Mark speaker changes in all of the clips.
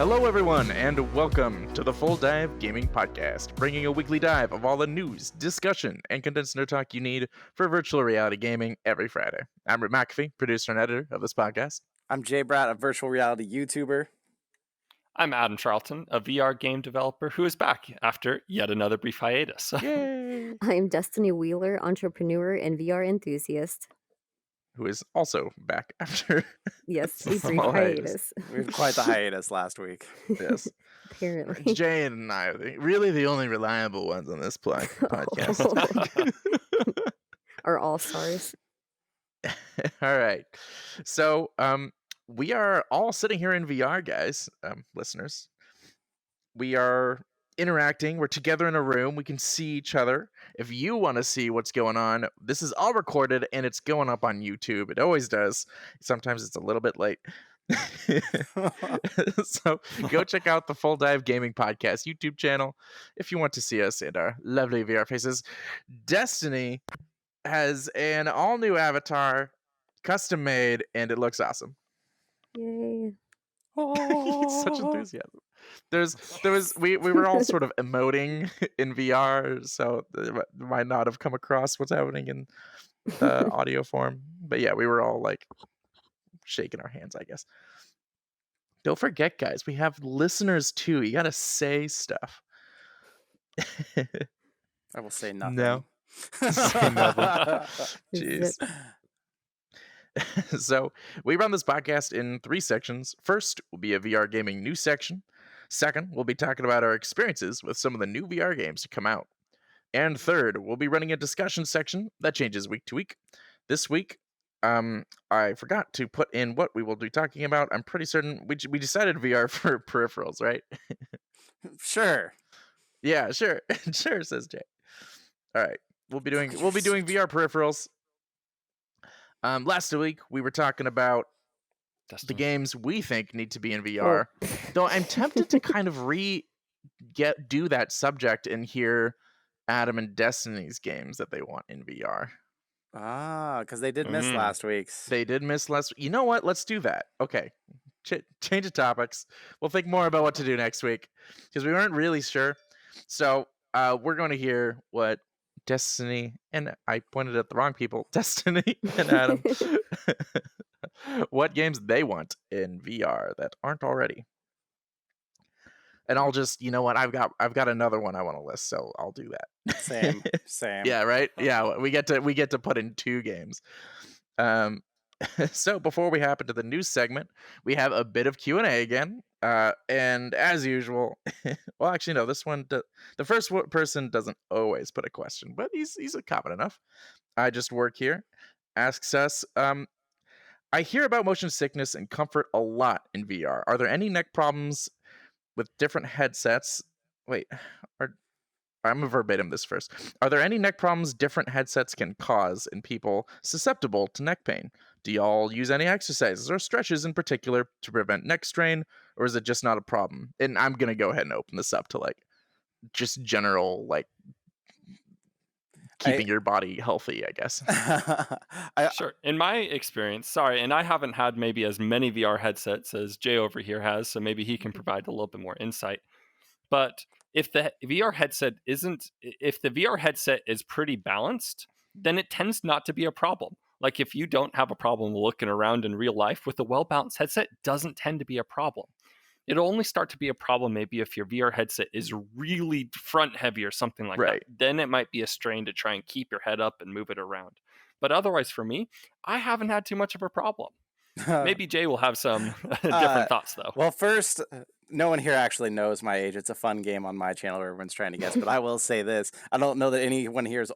Speaker 1: Hello, everyone, and welcome to the Full Dive Gaming Podcast, bringing a weekly dive of all the news, discussion, and condensed nerd talk you need for virtual reality gaming every Friday. I'm Rick McAfee, producer and editor of this podcast.
Speaker 2: I'm Jay Bratt, a virtual reality YouTuber.
Speaker 3: I'm Adam Charlton, a VR game developer who is back after yet another brief hiatus.
Speaker 1: Yay!
Speaker 4: I'm Destiny Wheeler, entrepreneur and VR enthusiast.
Speaker 1: Who is also back after
Speaker 4: Yes, a brief
Speaker 1: small
Speaker 4: hiatus.
Speaker 2: We had quite the hiatus last week.
Speaker 1: Yes.
Speaker 4: Apparently.
Speaker 1: Jay and I are really the only reliable ones on this podcast.
Speaker 4: Are all stars.
Speaker 1: All right. So, we are all sitting here in VR, guys, listeners. We are interacting. We're together in a room. We can see each other. If you want to see what's going on, this is all recorded and it's going up on YouTube. It always does. Sometimes it's a little bit late. So go check out the Full Dive Gaming Podcast YouTube channel if you want to see us in our lovely VR faces. Destiny has an all-new avatar, custom made, and it looks awesome.
Speaker 4: Yay.
Speaker 1: Such enthusiasm. We were all sort of emoting in VR, so it might not have come across what's happening in the audio form. But yeah, we were all like shaking our hands, I guess. Don't forget, guys, we have listeners too. You gotta say stuff.
Speaker 2: I will say nothing.
Speaker 1: No. Say nothing. Jeez. So we run this podcast in 3 sections. First will be a VR gaming news section. Second, we'll be talking about our experiences with some of the new VR games to come out. And third, we'll be running a discussion section that changes week to week. This week, I forgot to put in what we will be talking about. I'm pretty certain we decided VR for peripherals, right?
Speaker 2: Sure.
Speaker 1: Yeah, sure. Sure, says Jay. All right. We'll be doing VR peripherals. Last week we were talking about the games we think need to be in VR. Though I'm tempted to kind of do that subject and hear Adam and Destiny's games that they want in VR.
Speaker 2: Ah, because they did miss last week's.
Speaker 1: They did miss last week. You know what? Let's do that. Okay. Change of topics. We'll think more about what to do next week because we weren't really sure. So we're going to hear what Destiny, and I pointed at the wrong people, Destiny and Adam, what games they want in VR that aren't already. And I'll just, you know what, I've got another one I want to list, so I'll do that.
Speaker 2: Same.
Speaker 1: Yeah, right? Yeah, we get to put in 2 games. So before we hop into the news segment, we have a bit of Q&A again. And as usual, well, actually, no, this one, the first person doesn't always put a question, but he's common enough. I just work here. Asks us, I hear about motion sickness and comfort a lot in VR. Are there any neck problems with different headsets? Wait, I'm a verbatim this first. Are there any neck problems different headsets can cause in people susceptible to neck pain? Do y'all use any exercises or stretches in particular to prevent neck strain, or is it just not a problem? And I'm going to go ahead and open this up to like just general, like keeping your body healthy, I guess.
Speaker 3: Sure. In my experience, and I haven't had maybe as many VR headsets as Jay over here has, so maybe he can provide a little bit more insight. But if the VR headset is pretty balanced, then it tends not to be a problem. Like if you don't have a problem looking around in real life with a well-balanced headset, it doesn't tend to be a problem. It'll only start to be a problem maybe if your VR headset is really front heavy or something like that. Then it might be a strain to try and keep your head up and move it around. But otherwise for me, I haven't had too much of a problem. Maybe Jay will have some different thoughts though.
Speaker 2: Well, first, no one here actually knows my age. It's a fun game on my channel where everyone's trying to guess, but I will say this. I don't know that anyone here is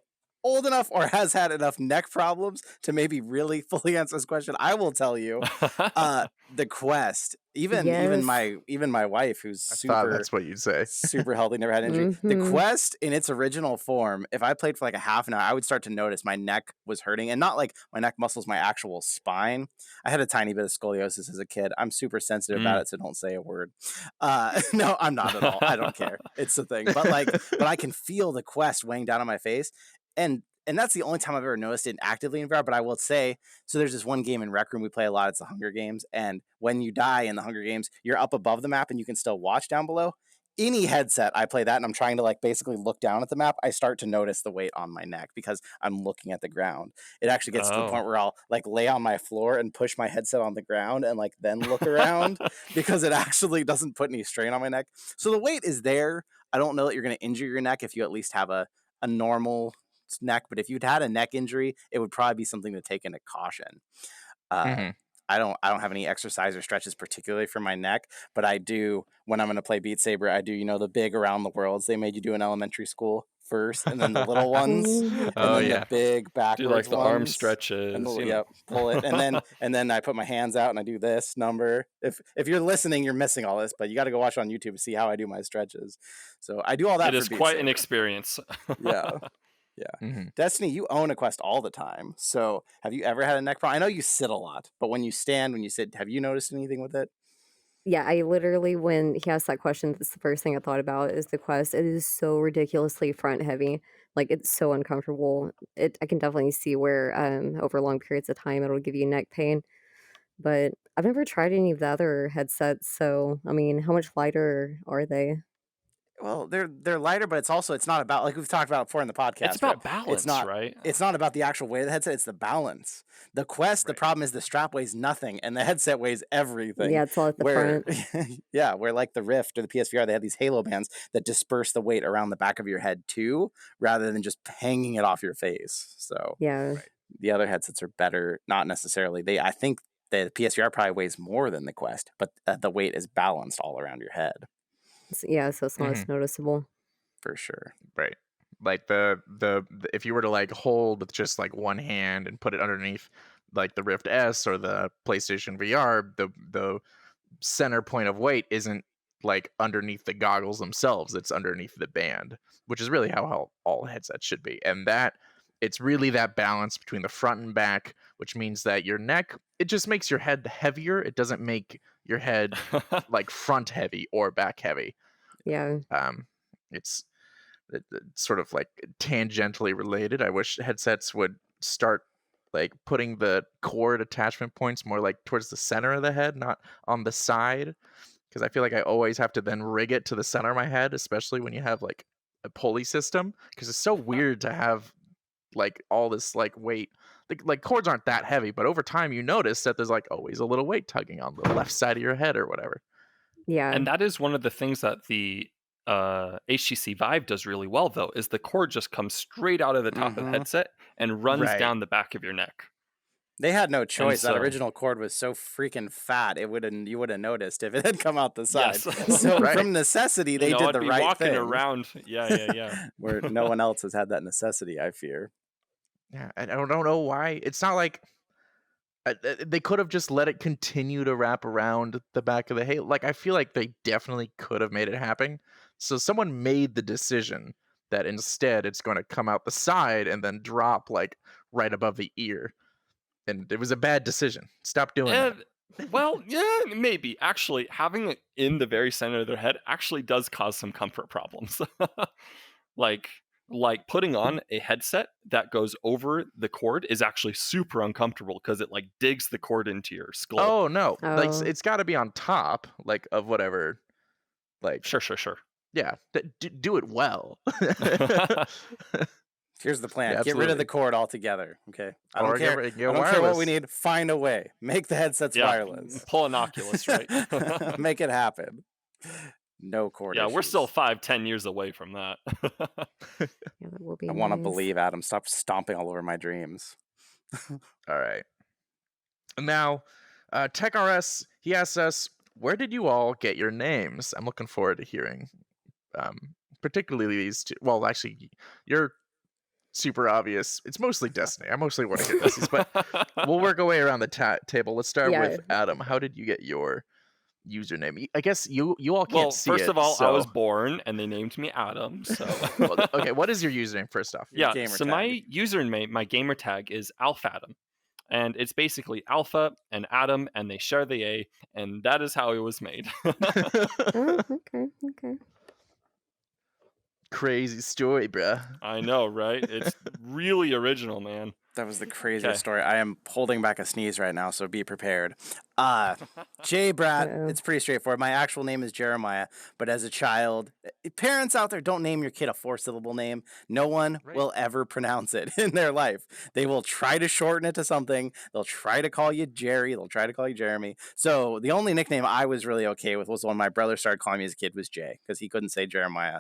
Speaker 2: old enough or has had enough neck problems to maybe really fully answer this question. I will tell you, the Quest, even my wife, who's
Speaker 1: I thought that's what you'd say.
Speaker 2: Super healthy, never had an injury. The Quest in its original form, if I played for like a half an hour, I would start to notice my neck was hurting, and not like my neck muscles, my actual spine. I had a tiny bit of scoliosis as a kid. I'm super sensitive about it, so don't say a word. No, I'm not at all. I don't care. It's the thing. But I can feel the Quest weighing down on my face. And and that's the only time I've ever noticed it actively in VR. But I will say, so there's this one game in Rec Room we play a lot. It's the Hunger Games, and when you die in the Hunger Games, you're up above the map and you can still watch down below. Any headset I play that and I'm trying to like basically look down at the map, I start to notice the weight on my neck because I'm looking at the ground. It actually gets to the point where I'll like lay on my floor and push my headset on the ground and like then look around because it actually doesn't put any strain on my neck. So the weight is there. I don't know that you're going to injure your neck if you at least have a normal neck, but if you'd had a neck injury, it would probably be something to take into caution. I don't have any exercise or stretches particularly for my neck, but I do when I'm going to play Beat Saber. I do, you know, the big around the worlds they made you do in elementary school first, and then the little ones, and then the big backwards
Speaker 3: do like the
Speaker 2: ones,
Speaker 3: arm stretches.
Speaker 2: And pull it, and then I put my hands out and I do this number. If you're listening, you're missing all this, but you got to go watch on YouTube to see how I do my stretches. So I do all that.
Speaker 3: It is quite an experience.
Speaker 2: Yeah. Destiny, you own a Quest all the time. So have you ever had a neck problem? I know you sit a lot, but when you stand, when you sit, have you noticed anything with it?
Speaker 4: Yeah, I literally, when he asked that question, that's the first thing I thought about is the Quest. It is so ridiculously front heavy. Like, it's so uncomfortable. I can definitely see where over long periods of time it'll give you neck pain. But I've never tried any of the other headsets. So, I mean, how much lighter are they?
Speaker 2: Well, they're lighter, but it's not about, like we've talked about before in the podcast.
Speaker 3: It's about balance, right?
Speaker 2: It's not about the actual weight of the headset. It's the balance. The Quest, the problem is the strap weighs nothing, and the headset weighs everything.
Speaker 4: Yeah, it's all at the front.
Speaker 2: Yeah, where like the Rift or the PSVR, they have these halo bands that disperse the weight around the back of your head too, rather than just hanging it off your face. So
Speaker 4: yeah,
Speaker 2: the other headsets are better. Not necessarily. I think the PSVR probably weighs more than the Quest, but the weight is balanced all around your head.
Speaker 4: Yeah, so it's not as noticeable.
Speaker 2: For sure.
Speaker 1: Right. Like the if you were to like hold with just like one hand and put it underneath like the Rift S or the PlayStation VR, the center point of weight isn't like underneath the goggles themselves. It's underneath the band, which is really how all headsets should be. And that it's really that balance between the front and back, which means that your neck, it just makes your head heavier. It doesn't make your head like front heavy or back heavy.
Speaker 4: Yeah.
Speaker 1: It's sort of like tangentially related. I wish headsets would start like putting the cord attachment points more like towards the center of the head, not on the side, because I feel like I always have to then rig it to the center of my head, especially when you have like a pulley system, because it's so weird to have like all this like weight. Like cords aren't that heavy, but over time you notice that there's like always a little weight tugging on the left side of your head or whatever.
Speaker 4: Yeah.
Speaker 3: And that is one of the things that the HTC Vive does really well, though, is the cord just comes straight out of the top of the headset and runs down the back of your neck.
Speaker 2: They had no choice. That original cord was so freaking fat, you would have noticed if it had come out the side.
Speaker 3: Yes.
Speaker 2: So from necessity, they did the right
Speaker 3: walking
Speaker 2: thing.
Speaker 3: Around, yeah.
Speaker 2: Where no one else has had that necessity, I fear.
Speaker 1: Yeah, I don't know why. It's not like they could have just let it continue to wrap around the back of the halo. Like, I feel like they definitely could have made it happen. So someone made the decision that instead it's going to come out the side and then drop like right above the ear. And it was a bad decision. Stop doing that.
Speaker 3: Well, yeah, maybe. Actually, having it in the very center of their head actually does cause some comfort problems. Like putting on a headset that goes over the cord is actually super uncomfortable because it like digs the cord into your skull.
Speaker 1: Oh no. Like it's got to be on top like of whatever. Like
Speaker 3: sure.
Speaker 1: Yeah, do it well.
Speaker 2: Here's the plan.
Speaker 1: Yeah,
Speaker 2: get rid of the cord altogether. Okay. I don't care what we need. Find a way. Make the headsets wireless.
Speaker 3: Pull an Oculus, right?
Speaker 2: Make it happen. No cord.
Speaker 3: Yeah, we're still 5-10 years away from that.
Speaker 4: Yeah, that will be
Speaker 2: I want to believe, Adam. Stop stomping all over my dreams.
Speaker 1: All right. Now, TechRS, he asks us, where did you all get your names? I'm looking forward to hearing, particularly these two. Well, actually, you're super obvious. It's mostly Destiny. I mostly want to hear Destiny's, but we'll work our way around the table. Let's start with Adam. How did you get your username? I guess you all can't see it.
Speaker 3: Well, first of all, I was born and they named me Adam. So
Speaker 1: okay, what is your username first off?
Speaker 3: My username, my gamer tag is AlphaAdam. And it's basically Alpha and Adam, and they share the A, and that is how it was made.
Speaker 4: Okay.
Speaker 1: crazy story, bruh.
Speaker 3: I know, right? It's really original, man.
Speaker 2: That was the craziest
Speaker 3: Okay.
Speaker 2: story. I am holding back a sneeze right now, so be prepared. Jay Brat,
Speaker 4: Uh-oh.
Speaker 2: it's pretty straightforward. My actual name is Jeremiah, but as a child, parents out there, don't name your kid a 4-syllable name. No one
Speaker 1: Right.
Speaker 2: will ever pronounce it in their life. They will try to shorten it to something. They'll try to call you Jerry. They'll try to call you Jeremy. So the only nickname I was really okay with was when my brother started calling me as a kid was Jay, because he couldn't say Jeremiah.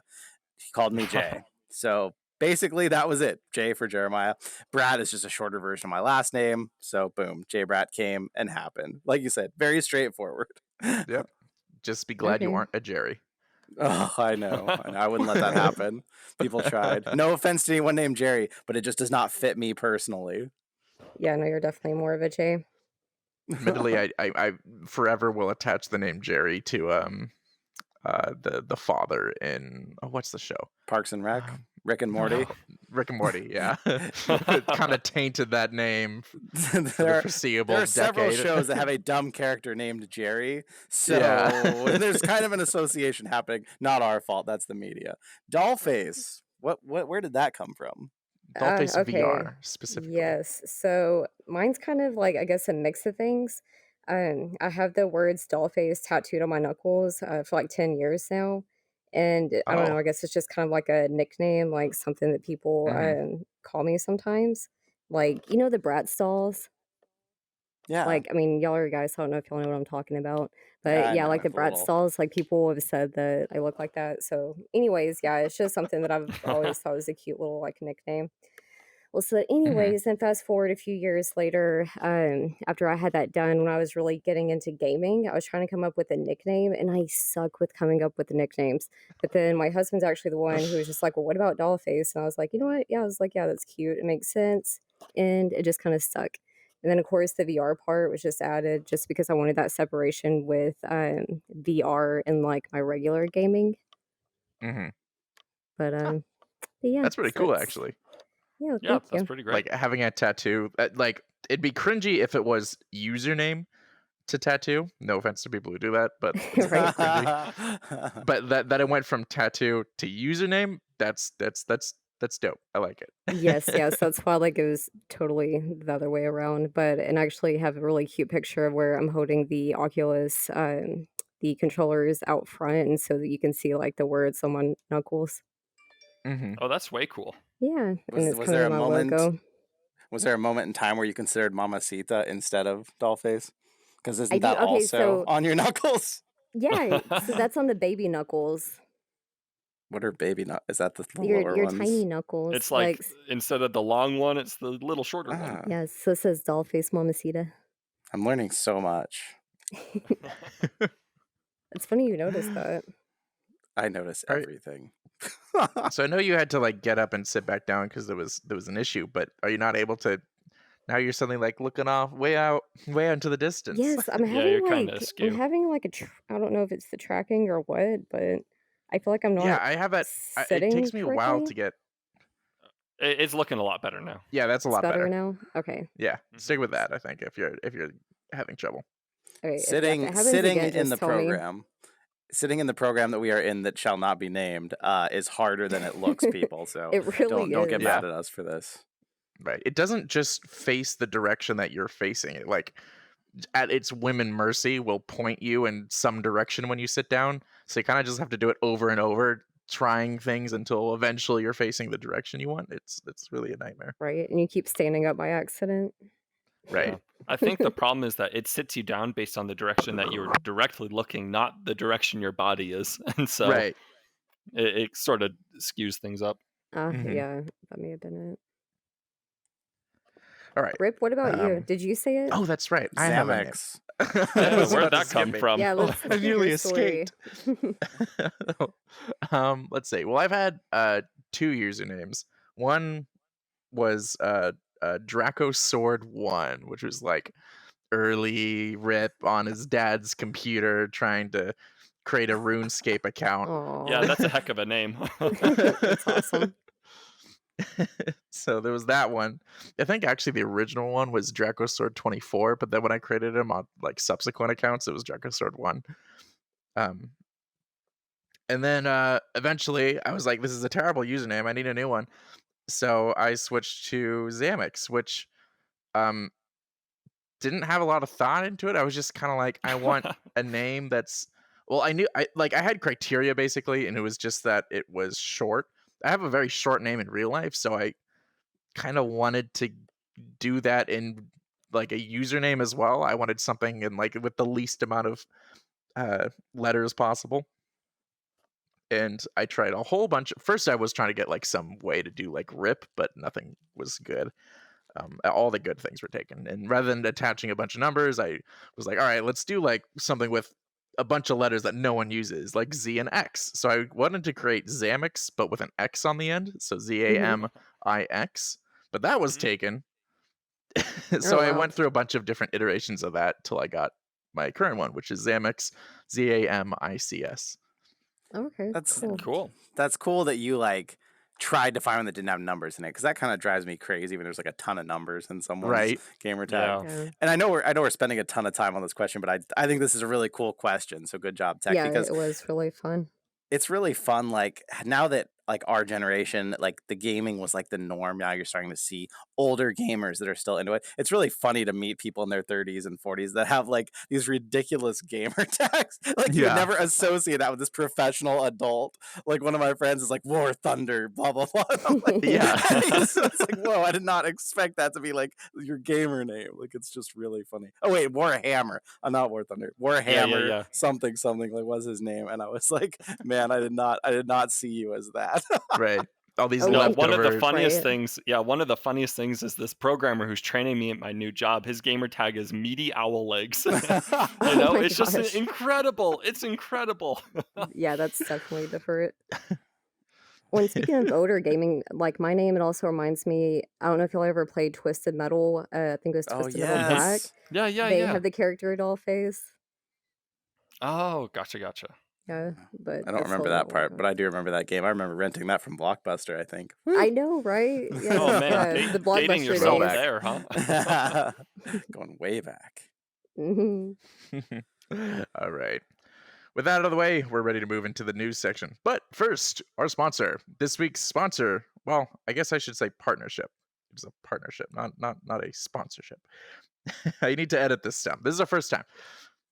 Speaker 2: He called me Jay. So basically, that was it. Jay for Jeremiah. Brad is just a shorter version of my last name. So boom, Jay Brat came and happened. Like you said, very straightforward.
Speaker 1: Yep. Just be glad you
Speaker 4: Okay.
Speaker 1: aren't a Jerry.
Speaker 2: Oh, I know. I wouldn't let that happen. People tried. No offense to anyone named Jerry, but it just does not fit me personally.
Speaker 4: Yeah, no, you're definitely more of a J.
Speaker 1: Admittedly, I forever will attach the name Jerry to the father in what's the show?
Speaker 2: Parks and Rec,
Speaker 1: Um,
Speaker 2: Rick and Morty.
Speaker 1: no, Rick and Morty. Yeah, it kind of tainted that name for the
Speaker 2: there
Speaker 1: foreseeable
Speaker 2: are several
Speaker 1: decade.
Speaker 2: shows that have a dumb character named Jerry, so
Speaker 1: Yeah.
Speaker 2: there's kind of an association happening. Not our fault. That's the media. Dollface. Where did that come from?
Speaker 1: Dollface
Speaker 4: Okay.
Speaker 1: VR specifically.
Speaker 4: Yes. So mine's kind of like, I guess, a mix of things. I have the words Dollface tattooed on my knuckles for like 10 years now. And I don't know,
Speaker 1: Oh.
Speaker 4: I guess it's just kind of like a nickname, like something that people
Speaker 1: Mhm.
Speaker 4: call me sometimes. Like, you know, the Brat stalls?
Speaker 2: Yeah.
Speaker 4: Like, I mean, y'all are guys, so I don't know if y'all know what I'm talking about.
Speaker 2: Yeah,
Speaker 4: But
Speaker 2: I
Speaker 4: yeah,
Speaker 2: know
Speaker 4: like the
Speaker 2: a
Speaker 4: Brat
Speaker 2: little.
Speaker 4: stalls, like people have said that I look like that. So, anyways, yeah, it's just something that I've always thought was a cute little like nickname. Well, so anyways, then fast forward a few years later, after I had that done, when I was really getting into gaming, I was trying to come up with a nickname, and I suck with coming up with the nicknames. But then my husband's actually the one who was just like, "Well, what about Dollface?" And I was like, "You know what? Yeah," I was like, "Yeah, that's cute. It makes sense," and it just kind of stuck. And then, of course, the VR part was just added just because I wanted that separation with VR and like my regular gaming.
Speaker 1: hmm
Speaker 4: But yeah,
Speaker 1: That's pretty
Speaker 4: so
Speaker 1: cool,
Speaker 4: it's
Speaker 1: actually.
Speaker 4: yeah,
Speaker 3: Yeah,
Speaker 4: thank
Speaker 3: that's
Speaker 4: you.
Speaker 3: pretty great.
Speaker 1: Like having a tattoo, like it'd be cringy if it was username to tattoo. No offense to people who do that, but it's kind
Speaker 4: Right.
Speaker 1: of cringy. But that it went from tattoo to username, that's dope. I like
Speaker 4: Yes,
Speaker 1: it.
Speaker 4: yes, that's why like it was totally the other way around. But and I actually have a really cute picture of where I'm holding the Oculus, the controllers out front, and so that you can see like the words on my knuckles.
Speaker 1: hmm
Speaker 3: Oh, that's way cool.
Speaker 4: Yeah, and it's
Speaker 2: Was
Speaker 4: kind
Speaker 2: there
Speaker 4: of
Speaker 2: a
Speaker 4: my
Speaker 2: moment?
Speaker 4: logo.
Speaker 2: Was there a moment in time where you considered Mamacita instead of Dollface? Because
Speaker 4: I
Speaker 2: isn't
Speaker 4: do.
Speaker 2: that
Speaker 4: Okay,
Speaker 2: also
Speaker 4: so
Speaker 2: on your knuckles?
Speaker 4: yeah, so that's on the baby knuckles.
Speaker 2: What are baby nut? Is that the lower
Speaker 4: Your tiny
Speaker 2: ones?
Speaker 4: knuckles,
Speaker 3: It's
Speaker 4: like
Speaker 3: like instead of the long one, it's the little shorter one.
Speaker 2: Ah,
Speaker 4: yes. So it says Dollface Mamacita.
Speaker 2: I'm learning so much.
Speaker 4: It's funny you noticed that.
Speaker 2: I notice
Speaker 1: All right.
Speaker 2: everything.
Speaker 1: So I know you had to like get up and sit back down because there was an issue, but are you not able to? Now you're suddenly like looking off way out into the distance.
Speaker 4: Yes,
Speaker 3: Yeah, you're kind of
Speaker 4: I'm
Speaker 3: askew.
Speaker 4: having like I don't know if it's the tracking or what, but I feel like I'm
Speaker 1: Yeah,
Speaker 4: not
Speaker 1: I have it. It
Speaker 4: sitting
Speaker 1: takes me a while to
Speaker 4: correctly.
Speaker 1: get.
Speaker 3: It's looking a lot better now.
Speaker 1: Yeah, that's a
Speaker 4: It's
Speaker 1: lot
Speaker 4: better
Speaker 1: better.
Speaker 4: now. Okay.
Speaker 1: Yeah,
Speaker 3: Mhm.
Speaker 1: stick with that. I think if you're having trouble.
Speaker 4: Okay. If it
Speaker 2: sitting
Speaker 4: happens
Speaker 2: sitting
Speaker 4: again,
Speaker 2: in
Speaker 4: just
Speaker 2: the
Speaker 4: tell me.
Speaker 2: program. Sitting in the program that we are in that shall not be named is harder than it looks, people. So
Speaker 4: It really
Speaker 2: don't get
Speaker 4: is.
Speaker 1: Yeah,
Speaker 2: mad at us for this.
Speaker 1: right. It doesn't just face the direction that you're facing. It like at its whim and mercy will point you in some direction when you sit down. So you kind of just have to do it over and over, trying things until eventually you're facing the direction you want. It's really a nightmare.
Speaker 4: Right. And you keep standing up by accident.
Speaker 1: Right.
Speaker 3: Yeah. I think the problem is that it sits you down based on the direction that you're directly looking, not the direction your body is. And so
Speaker 1: Right.
Speaker 3: it sort of skews things up.
Speaker 1: hmm
Speaker 4: Yeah, that may have been it.
Speaker 1: All right.
Speaker 4: Rip, what about you? Did you say it?
Speaker 1: Oh, that's right. I have a name.
Speaker 2: Zamex.
Speaker 1: I
Speaker 3: Yeah,
Speaker 1: was
Speaker 3: where'd
Speaker 1: about to
Speaker 3: that
Speaker 1: skip
Speaker 3: come
Speaker 1: it.
Speaker 3: from?
Speaker 4: Yeah, let's
Speaker 1: I
Speaker 4: hear
Speaker 1: nearly
Speaker 4: your story.
Speaker 1: escaped. Let's see. Well, I've had 2 usernames. One was Draco Sword 1, which was like early Rip on his dad's computer trying to create a RuneScape account.
Speaker 3: Yeah,
Speaker 4: Aw,
Speaker 3: that's a heck of a name.
Speaker 4: that's awesome.
Speaker 1: So there was that one. I think actually the original one was Draco Sword 24, but then when I created him on like subsequent accounts, it was Draco Sword 1. Um, And then eventually I was like, this is a terrible username. I need a new one. So I switched to Zamix, which um didn't have a lot of thought into it. I was just kind of like, I want a name that's well, I had criteria basically, and it was just that it was short. I have a very short name in real life, so I kind of wanted to do that in like a username as well. I wanted something in like with the least amount of letters possible. And I tried a whole bunch. First, I was trying to get like some way to do like rip, but nothing was good. All the good things were taken, and rather than attaching a bunch of numbers, I was like, all right, let's do like something with a bunch of letters that no one uses, like Z and X. So I wanted to create Zamix, but with an X on the end, so
Speaker 4: Mhm.
Speaker 1: ZAMIX. But that was
Speaker 3: Mhm.
Speaker 1: taken.
Speaker 4: Oh,
Speaker 1: So I
Speaker 4: wow.
Speaker 1: went through a bunch of different iterations of that till I got my current one, which is Zamix, ZAMICS.
Speaker 4: Okay,
Speaker 2: That's
Speaker 4: cool.
Speaker 3: Cool.
Speaker 2: that's cool that you like tried to find one that didn't have numbers in it, because that kind of drives me crazy when there's like a ton of numbers in someone's
Speaker 1: Right.
Speaker 2: gamer tag.
Speaker 3: Yeah.
Speaker 4: Yeah.
Speaker 2: And I know we're spending a ton of time on this question, but I think this is a really cool question. So good job, Tech,
Speaker 4: Yeah,
Speaker 2: because
Speaker 4: it was really fun.
Speaker 2: it's really fun. Like now that like our generation, like the gaming was like the norm. Now you're starting to see older gamers that are still into it. It's really funny to meet people in their 30s and 40s that have like these ridiculous gamer tags. Like you would
Speaker 1: Yeah.
Speaker 2: never associate that with this professional adult. Like one of my friends is like War Thunder, blah blah blah. And I'm like,
Speaker 1: Yeah.
Speaker 2: it's like, whoa, I did not expect that to be like your gamer name. Like it's just really funny. Oh wait, Warhammer. I'm not War Thunder. Warhammer
Speaker 3: yeah.
Speaker 2: something something. Like what's his name? And I was like, man, I did not see you as that.
Speaker 1: Right. All these
Speaker 4: Oh,
Speaker 3: No,
Speaker 4: wait,
Speaker 3: one of the
Speaker 1: leftover.
Speaker 3: funniest
Speaker 4: right?
Speaker 3: things, one of the funniest things is this programmer who's training me at my new job. His gamer tag is meaty owl legs.
Speaker 4: Oh my
Speaker 3: It's just
Speaker 4: gosh.
Speaker 3: incredible. It's incredible.
Speaker 4: Yeah, that's definitely different. When speaking of older gaming, like my name, it also reminds me. I don't know if y'all ever played Twisted Metal. I think it was
Speaker 2: Oh
Speaker 4: Twisted Metal Black.
Speaker 2: yes.
Speaker 4: They have the character doll face.
Speaker 3: Oh, gotcha.
Speaker 4: Yeah, but
Speaker 2: I don't
Speaker 4: that's a
Speaker 2: remember
Speaker 4: little
Speaker 2: that
Speaker 4: bit
Speaker 2: part,
Speaker 4: older.
Speaker 2: but I do remember that game. I remember renting that from Blockbuster, I think.
Speaker 4: I know, right?
Speaker 3: Oh
Speaker 4: Yeah,
Speaker 3: man,
Speaker 4: yeah. The
Speaker 3: dating
Speaker 4: Blockbuster
Speaker 3: yourself
Speaker 4: days.
Speaker 3: there, huh?
Speaker 2: Going way back.
Speaker 4: Mhm.
Speaker 1: All right. With that out of the way, we're ready to move into the news section. But first, our sponsor. This week's sponsor, well, I guess I should say partnership. It's a partnership, not a sponsorship. I need to edit this down. This is our first time.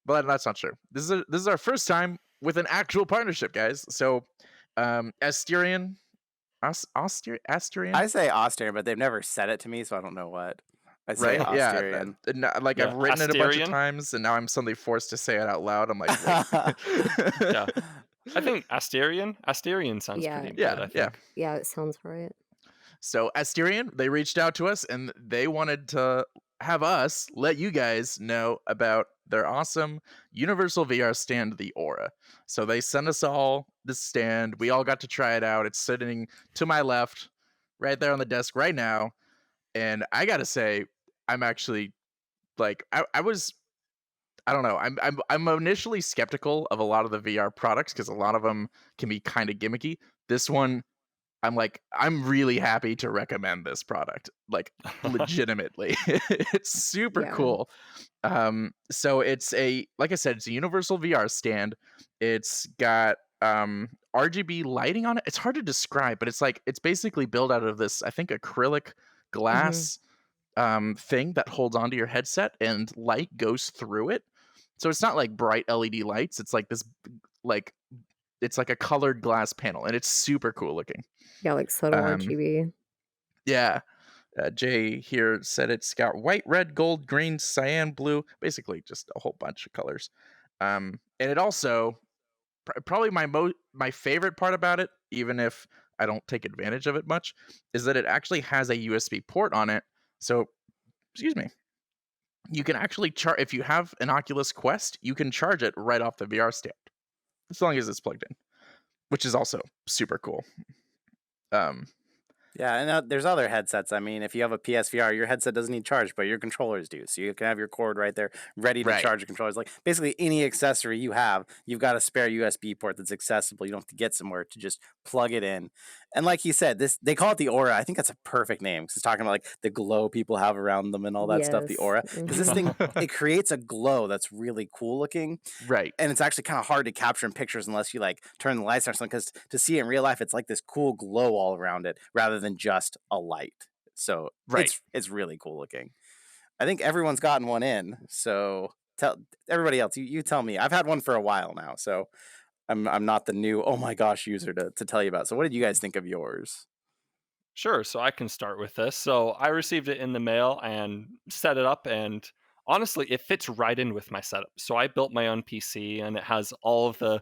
Speaker 1: But that's not true. This is our first time with an actual partnership, guys. So Asterion. Asterion?
Speaker 2: I say Austrian, but they've never said it to me, so I don't know what. I say
Speaker 1: Right? Yeah.
Speaker 2: Austrian.
Speaker 1: Like
Speaker 3: Yeah,
Speaker 1: I've written it a bunch of
Speaker 3: Asterion.
Speaker 1: times, and now I'm suddenly forced to say it out loud. I'm like, wait.
Speaker 3: Yeah. I think Asterion sounds
Speaker 4: Yeah,
Speaker 3: pretty
Speaker 1: Yeah,
Speaker 3: good, I
Speaker 1: yeah.
Speaker 3: think.
Speaker 4: yeah, it sounds right.
Speaker 1: So Asterion, they reached out to us and they wanted to have us let you guys know about their awesome Universal VR stand, the Aura. So they sent us all this stand. We all got to try it out. It's sitting to my left, right there on the desk right now. And I gotta say, I'm actually like I don't know. I'm initially skeptical of a lot of the VR products because a lot of them can be kind of gimmicky. This one, I'm really happy to recommend this product, like legitimately. It's super
Speaker 4: Yeah.
Speaker 1: cool. So like I said, it's a universal VR stand. It's got RGB lighting on it. It's hard to describe, but it's basically built out of this, I think, acrylic
Speaker 4: Mhm.
Speaker 1: glass thing that holds onto your headset and light goes through it. So it's not like bright LED lights. It's like this like it's like a colored glass panel and it's super cool looking.
Speaker 4: Yeah, like subtle
Speaker 1: Um,
Speaker 4: RGB.
Speaker 1: yeah. Jay here said it's got white, red, gold, green, cyan, blue, basically just a whole bunch of colors. And it also probably my favorite part about it, even if I don't take advantage of it much, is that it actually has a USB port on it. So, excuse me, you can actually charge if you have an Oculus Quest, you can charge it right off the VR stand as long as it's plugged in, which is also super cool.
Speaker 2: Yeah, and there's other headsets. I mean, if you have a PSVR, your headset doesn't need charge, but your controllers do. So you can have your cord right there, ready to
Speaker 1: Right.
Speaker 2: charge your controllers. Like basically any accessory you have, you've got a spare USB port that's accessible. You don't have to get somewhere to just plug it in. And like he said, they call it the aura. I think that's a perfect name because it's talking about like the glow people have around them and all that stuff. The
Speaker 4: Yes.
Speaker 2: aura, because this thing it creates a glow that's really cool looking,
Speaker 1: Right.
Speaker 2: and it's actually kind of hard to capture in pictures unless you like turn the lights on or something. Because to see it in real life, it's like this cool glow all around it rather than just a light. So
Speaker 1: Right.
Speaker 2: it's really cool looking. I think everyone's gotten one in. So tell everybody else. You tell me. I've had one for a while now, so I'm not the new oh my gosh user to tell you about. So what did you guys think of yours?
Speaker 3: Sure, so I can start with this. So I received it in the mail and set it up, and honestly, it fits right in with my setup. So I built my own PC, and it has all of the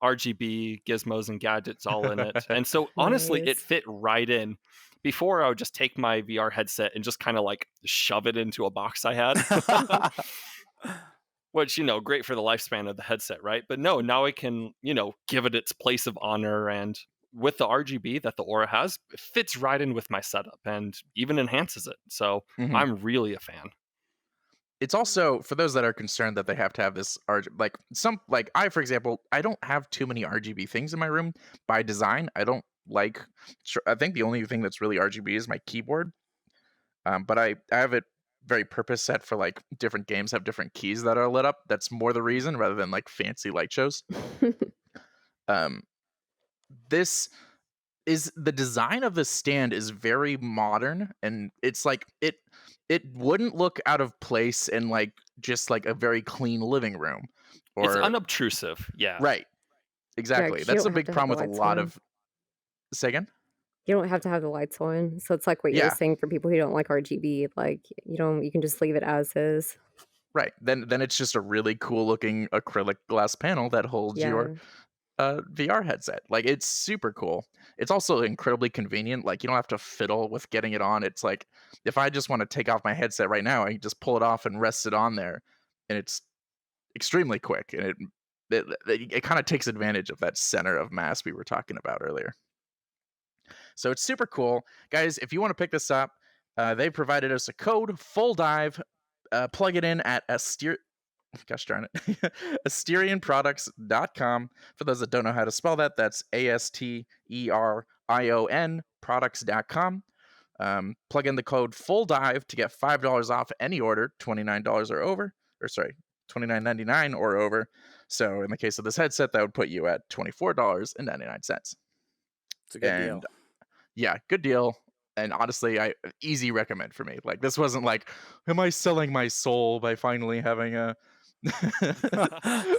Speaker 3: RGB gizmos and gadgets all in it. And so honestly, it
Speaker 4: Nice.
Speaker 3: fit right in. Before, I would just take my VR headset and just kind of like shove it into a box I had. Which, great for the lifespan of the headset, right? But no, now I can, give it its place of honor. And with the RGB that the Aura has, it fits right in with my setup and even enhances it. So
Speaker 1: Mhm.
Speaker 3: I'm really a fan.
Speaker 1: It's also for those that are concerned that they have to have this like I, for example, I don't have too many RGB things in my room by design. I don't like. I think the only thing that's really RGB is my keyboard. But I have it very purpose set for like different games have different keys that are lit up. That's more the reason rather than like fancy light shows. Um, this is the design of the stand is very modern, and it's like it wouldn't look out of place in like just like a very clean living room
Speaker 3: It's
Speaker 1: or
Speaker 3: unobtrusive. Yeah.
Speaker 1: right.
Speaker 4: Yeah,
Speaker 1: Exactly.
Speaker 4: 'cause you
Speaker 1: That's a
Speaker 4: don't have
Speaker 1: big
Speaker 4: to have
Speaker 1: problem
Speaker 4: the
Speaker 1: with a
Speaker 4: lights
Speaker 1: lot
Speaker 4: on.
Speaker 1: of say again?
Speaker 4: You don't have to have the lights on. So it's like what you were
Speaker 1: Yeah,
Speaker 4: saying for people who don't like RGB, like you can just leave it as is.
Speaker 1: right. Then it's just a really cool looking acrylic glass panel that holds your
Speaker 4: Yeah.
Speaker 1: VR headset. Like it's super cool. It's also incredibly convenient. Like you don't have to fiddle with getting it on. It's like if I just want to take off my headset right now, I can just pull it off and rest it on there, and it's extremely quick. And it kind of takes advantage of that center of mass we were talking about earlier. So it's super cool, guys. If you want to pick this up, they provided us a code full dive. Plug it in at gosh darn it, asterianproducts.com. For those that don't know how to spell that, that's ASTERION products.com. Plug in the code full dive to get $5 off any order, $29 or over, or sorry, $29.99 or over. So in the case of this headset, that would put you at $24.99.
Speaker 2: It's a good
Speaker 1: And
Speaker 2: deal.
Speaker 1: yeah, good deal. And honestly, I easy recommend for me. Like this wasn't like, am I selling my soul by finally having a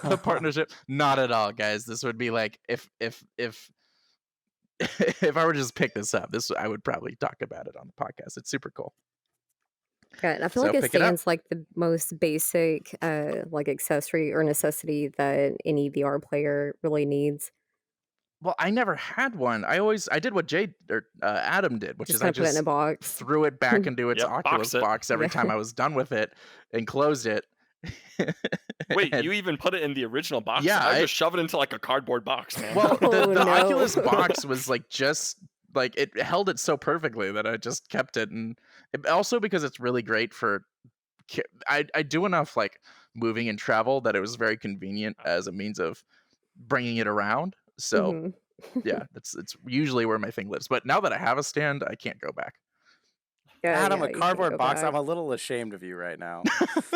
Speaker 1: a partnership? Not at all, guys. This would be like if if I were to just pick this up, this I would probably talk about it on the podcast. It's super cool.
Speaker 4: Yeah, and I feel
Speaker 1: So
Speaker 4: like a
Speaker 1: pick it up.
Speaker 4: stand's like the most basic like accessory or necessity that any VR player really needs.
Speaker 1: Well, I never had one. I did what Jay or Adam did, which
Speaker 4: Just
Speaker 1: is
Speaker 4: kind
Speaker 1: I
Speaker 4: of put it in a
Speaker 1: just
Speaker 4: box.
Speaker 1: threw it back into its
Speaker 3: Yep.
Speaker 1: Oculus
Speaker 3: Box it.
Speaker 1: box every
Speaker 4: Yeah.
Speaker 1: time I was done with it and closed it.
Speaker 3: Wait,
Speaker 1: And
Speaker 3: you even put it in the original box?
Speaker 1: yeah,
Speaker 3: I just shove it into like a cardboard box, man.
Speaker 1: well,
Speaker 4: Oh
Speaker 1: the
Speaker 4: no.
Speaker 1: Oculus box was like just like it held it so perfectly that I just kept it, and also because it's really great for. I do enough like moving and travel that it was very convenient as a means of bringing it around. So
Speaker 4: Mhm.
Speaker 1: yeah, it's usually where my thing lives. But now that I have a stand, I can't go back.
Speaker 2: Adam,
Speaker 4: Yeah,
Speaker 2: a
Speaker 4: you can't
Speaker 2: cardboard
Speaker 4: go
Speaker 2: box. I'm
Speaker 4: back.
Speaker 2: a little ashamed of you right now.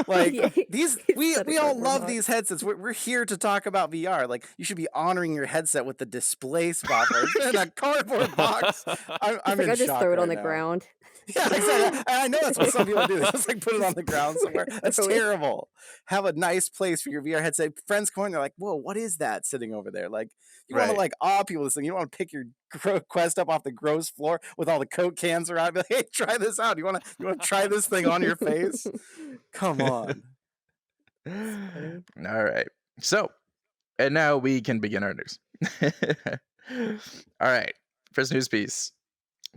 Speaker 2: Like
Speaker 4: Yeah,
Speaker 2: these,
Speaker 4: he
Speaker 2: we
Speaker 4: said a
Speaker 2: we all
Speaker 4: cardboard
Speaker 2: love these
Speaker 4: box.
Speaker 2: headsets. We're here to talk about VR. Like you should be honoring your headset with the display spot in a cardboard box.
Speaker 4: He's
Speaker 2: I'm
Speaker 4: like,
Speaker 2: in
Speaker 4: I just
Speaker 2: shock
Speaker 4: throw it on
Speaker 2: right
Speaker 4: the
Speaker 2: now.
Speaker 4: ground.
Speaker 2: Yeah, exactly. I know that's what some people do. They just like put it on
Speaker 4: Just
Speaker 2: the ground somewhere. That's
Speaker 4: throw it.
Speaker 2: terrible. Have a nice place for your VR headset. Friends come in, they're like, "Whoa, what is that sitting over there?" Like you want to
Speaker 1: Right.
Speaker 2: like awe people with this thing. You don't want to pick your Quest up off the gross floor with all the Coke cans around. Be like, hey, try this out. You want to try this thing on your face? Come on.
Speaker 4: Funny.
Speaker 1: All right. So, and now we can begin our news. All right. First news piece.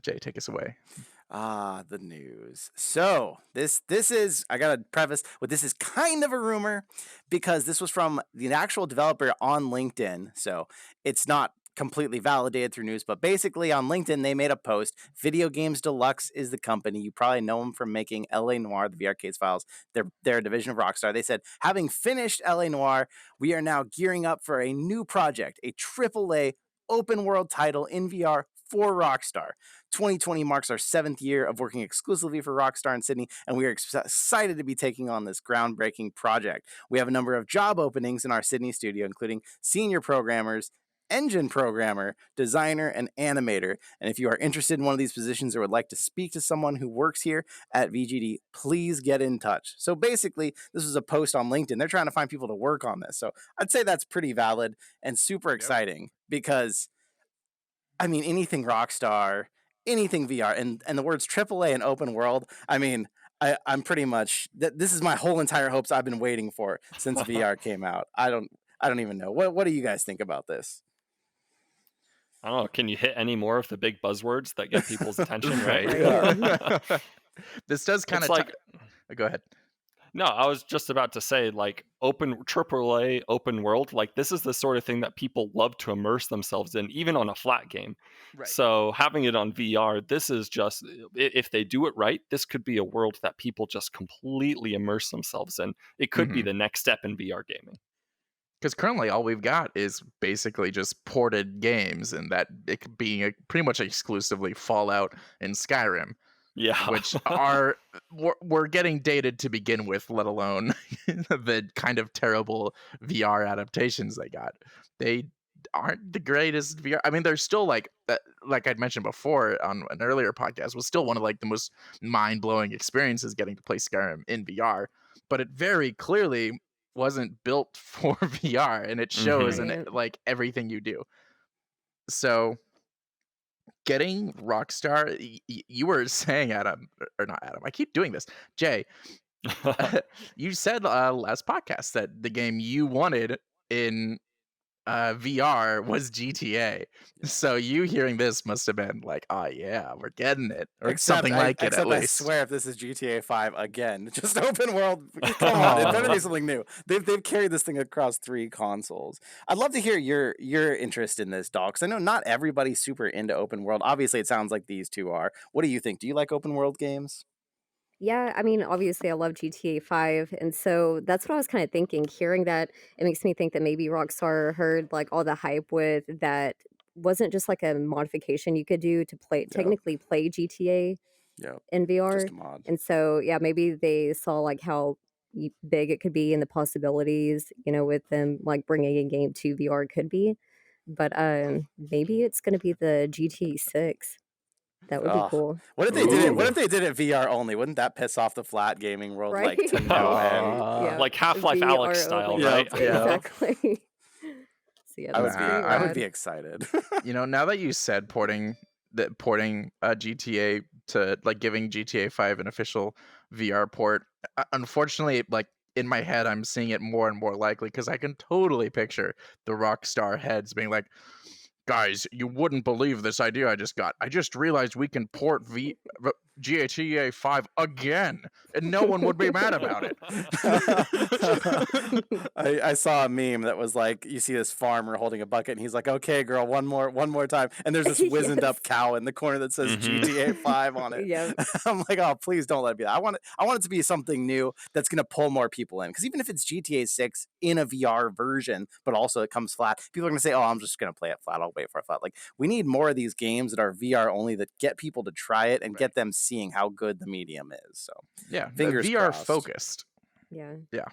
Speaker 1: Jay, take us away.
Speaker 2: The news. So this is, I gotta preface with, this is kind of a rumor because this was from the actual developer on LinkedIn. So it's not completely validated through news, but basically on LinkedIn they made a post. Video Games Deluxe is the company. You probably know them from making LA Noire, the VRigade files. They're a division of Rockstar. They said, having finished LA Noire, we are now gearing up for a new project, a AAA open world title in VR for Rockstar. 2020 marks our 7th year of working exclusively for Rockstar in Sydney, and we are excited to be taking on this groundbreaking project. We have a number of job openings in our Sydney studio, including senior programmers, engine programmer, designer, and animator. And if you are interested in one of these positions or would like to speak to someone who works here at VGD, please get in touch. So basically, this was a post on LinkedIn. They're trying to find people to work on this. So I'd say that's pretty valid and super exciting because, I mean, anything Rockstar, anything VR, and the words AAA and open world, I mean, I'm pretty much, this is my whole entire hopes I've been waiting for since VR came out. I don't even know. What do you guys think about this?
Speaker 3: I don't know. Can you hit any more of the big buzzwords that get people's attention? Right.
Speaker 4: Right.
Speaker 1: This does kind
Speaker 3: It's
Speaker 1: of
Speaker 3: like,
Speaker 1: go ahead.
Speaker 3: no, I was just about to say, like, open AAA, open world, like, this is the sort of thing that people love to immerse themselves in, even on a flat game.
Speaker 1: Right.
Speaker 3: So having it on VR, this is just, if they do it right, this could be a world that people just completely immerse themselves in. It could be the next step in VR gaming.
Speaker 1: Because currently all we've got is basically just ported games, and that it being pretty much exclusively Fallout and Skyrim,
Speaker 3: Yeah.
Speaker 1: which are we're getting dated to begin with, let alone the kind of terrible VR adaptations they got. They aren't the greatest VR. I mean, they're still like I'd mentioned before on an earlier podcast, was still one of like the most mind-blowing experiences getting to play Skyrim in VR, but it very clearly wasn't built for VR, and it shows in
Speaker 4: Right.
Speaker 1: like everything you do. So getting Rockstar, you were saying, Adam, or not Adam, I keep doing this, Jay, you said last podcast that the game you wanted in VR was GTA. So you hearing this must have been like, oh yeah, we're getting it, or something like it at
Speaker 2: Except I
Speaker 1: least.
Speaker 2: swear, if this is GTA 5 again, just open world, come on, it better be something new. They've carried this thing across 3 consoles. I'd love to hear your interest in this, Doc, because I know not everybody's super into open world. Obviously, it sounds like these two are. What do you think? Do you like open world games?
Speaker 4: Yeah, I mean, obviously, I love GTA 5, and so that's what I was kinda thinking. Hearing that, it makes me think that maybe Rockstar heard, like, all the hype with that wasn't just, like, a modification you could do to
Speaker 2: Yep,
Speaker 4: technically play GTA
Speaker 2: yep,
Speaker 4: in
Speaker 2: just
Speaker 4: VR,
Speaker 2: a mod.
Speaker 4: and so, yeah, maybe they saw, like, how big it could be and the possibilities, with them, like, bringing a game to VR could be, but, maybe it's gonna be the GTA 6. That would be
Speaker 2: Oh,
Speaker 4: cool.
Speaker 2: what if they did it? What
Speaker 3: Ooh.
Speaker 2: if they did it VR only? Wouldn't that piss off the flat gaming world
Speaker 4: Right?
Speaker 2: like to no end?
Speaker 4: Yeah,
Speaker 3: Like Half-Life Alyx
Speaker 4: VR
Speaker 3: style,
Speaker 4: only.
Speaker 3: right?
Speaker 2: Yep, yep.
Speaker 4: Exactly. So, yeah, that's pretty
Speaker 2: I would be
Speaker 4: rad.
Speaker 2: excited.
Speaker 1: You know, now that you said porting GTA to like giving GTA 5 an official VR port, unfortunately, like in my head, I'm seeing it more and more likely because I can totally picture the Rockstar heads being like, guys, you wouldn't believe this idea I just got. I just realized we can port GTA 5 again, and no one would be mad about it.
Speaker 2: I saw a meme that was like, you see this farmer holding a bucket, and he's like, "Okay, girl, one more time." And there's this wizened up
Speaker 4: Yes.
Speaker 2: cow in the corner that says
Speaker 3: Mhm.
Speaker 2: GTA 5 on it.
Speaker 4: Yep.
Speaker 2: I'm like, "Oh, please don't let it be that. I want it to be something new that's gonna pull more people in. Because even if it's GTA 6 in a VR version, but also it comes flat, people are gonna say, "Oh, I'm just gonna play it flat. I'll wait for it flat." Like, we need more of these games that are VR only that get people to try it and
Speaker 1: Right.
Speaker 2: get them seeing how good the medium is. So,
Speaker 1: Yeah,
Speaker 2: fingers
Speaker 1: VR
Speaker 2: crossed.
Speaker 1: focused.
Speaker 4: Yeah.
Speaker 1: Yeah.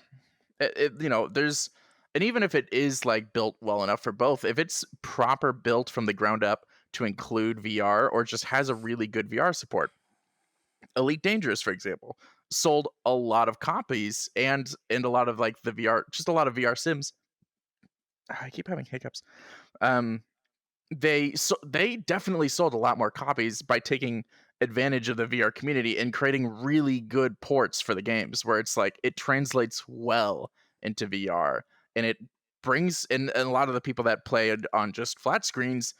Speaker 1: There's, and even if it is like built well enough for both, if it's proper built from the ground up to include VR or just has a really good VR support, Elite Dangerous, for example, sold a lot of copies and a lot of like the VR, just a lot of VR sims. I keep having hiccups. Um, they definitely sold a lot more copies by taking advantage of the VR community and creating really good ports for the games where it's like it translates well into VR, and it brings in, and a lot of the people that played on just flat screens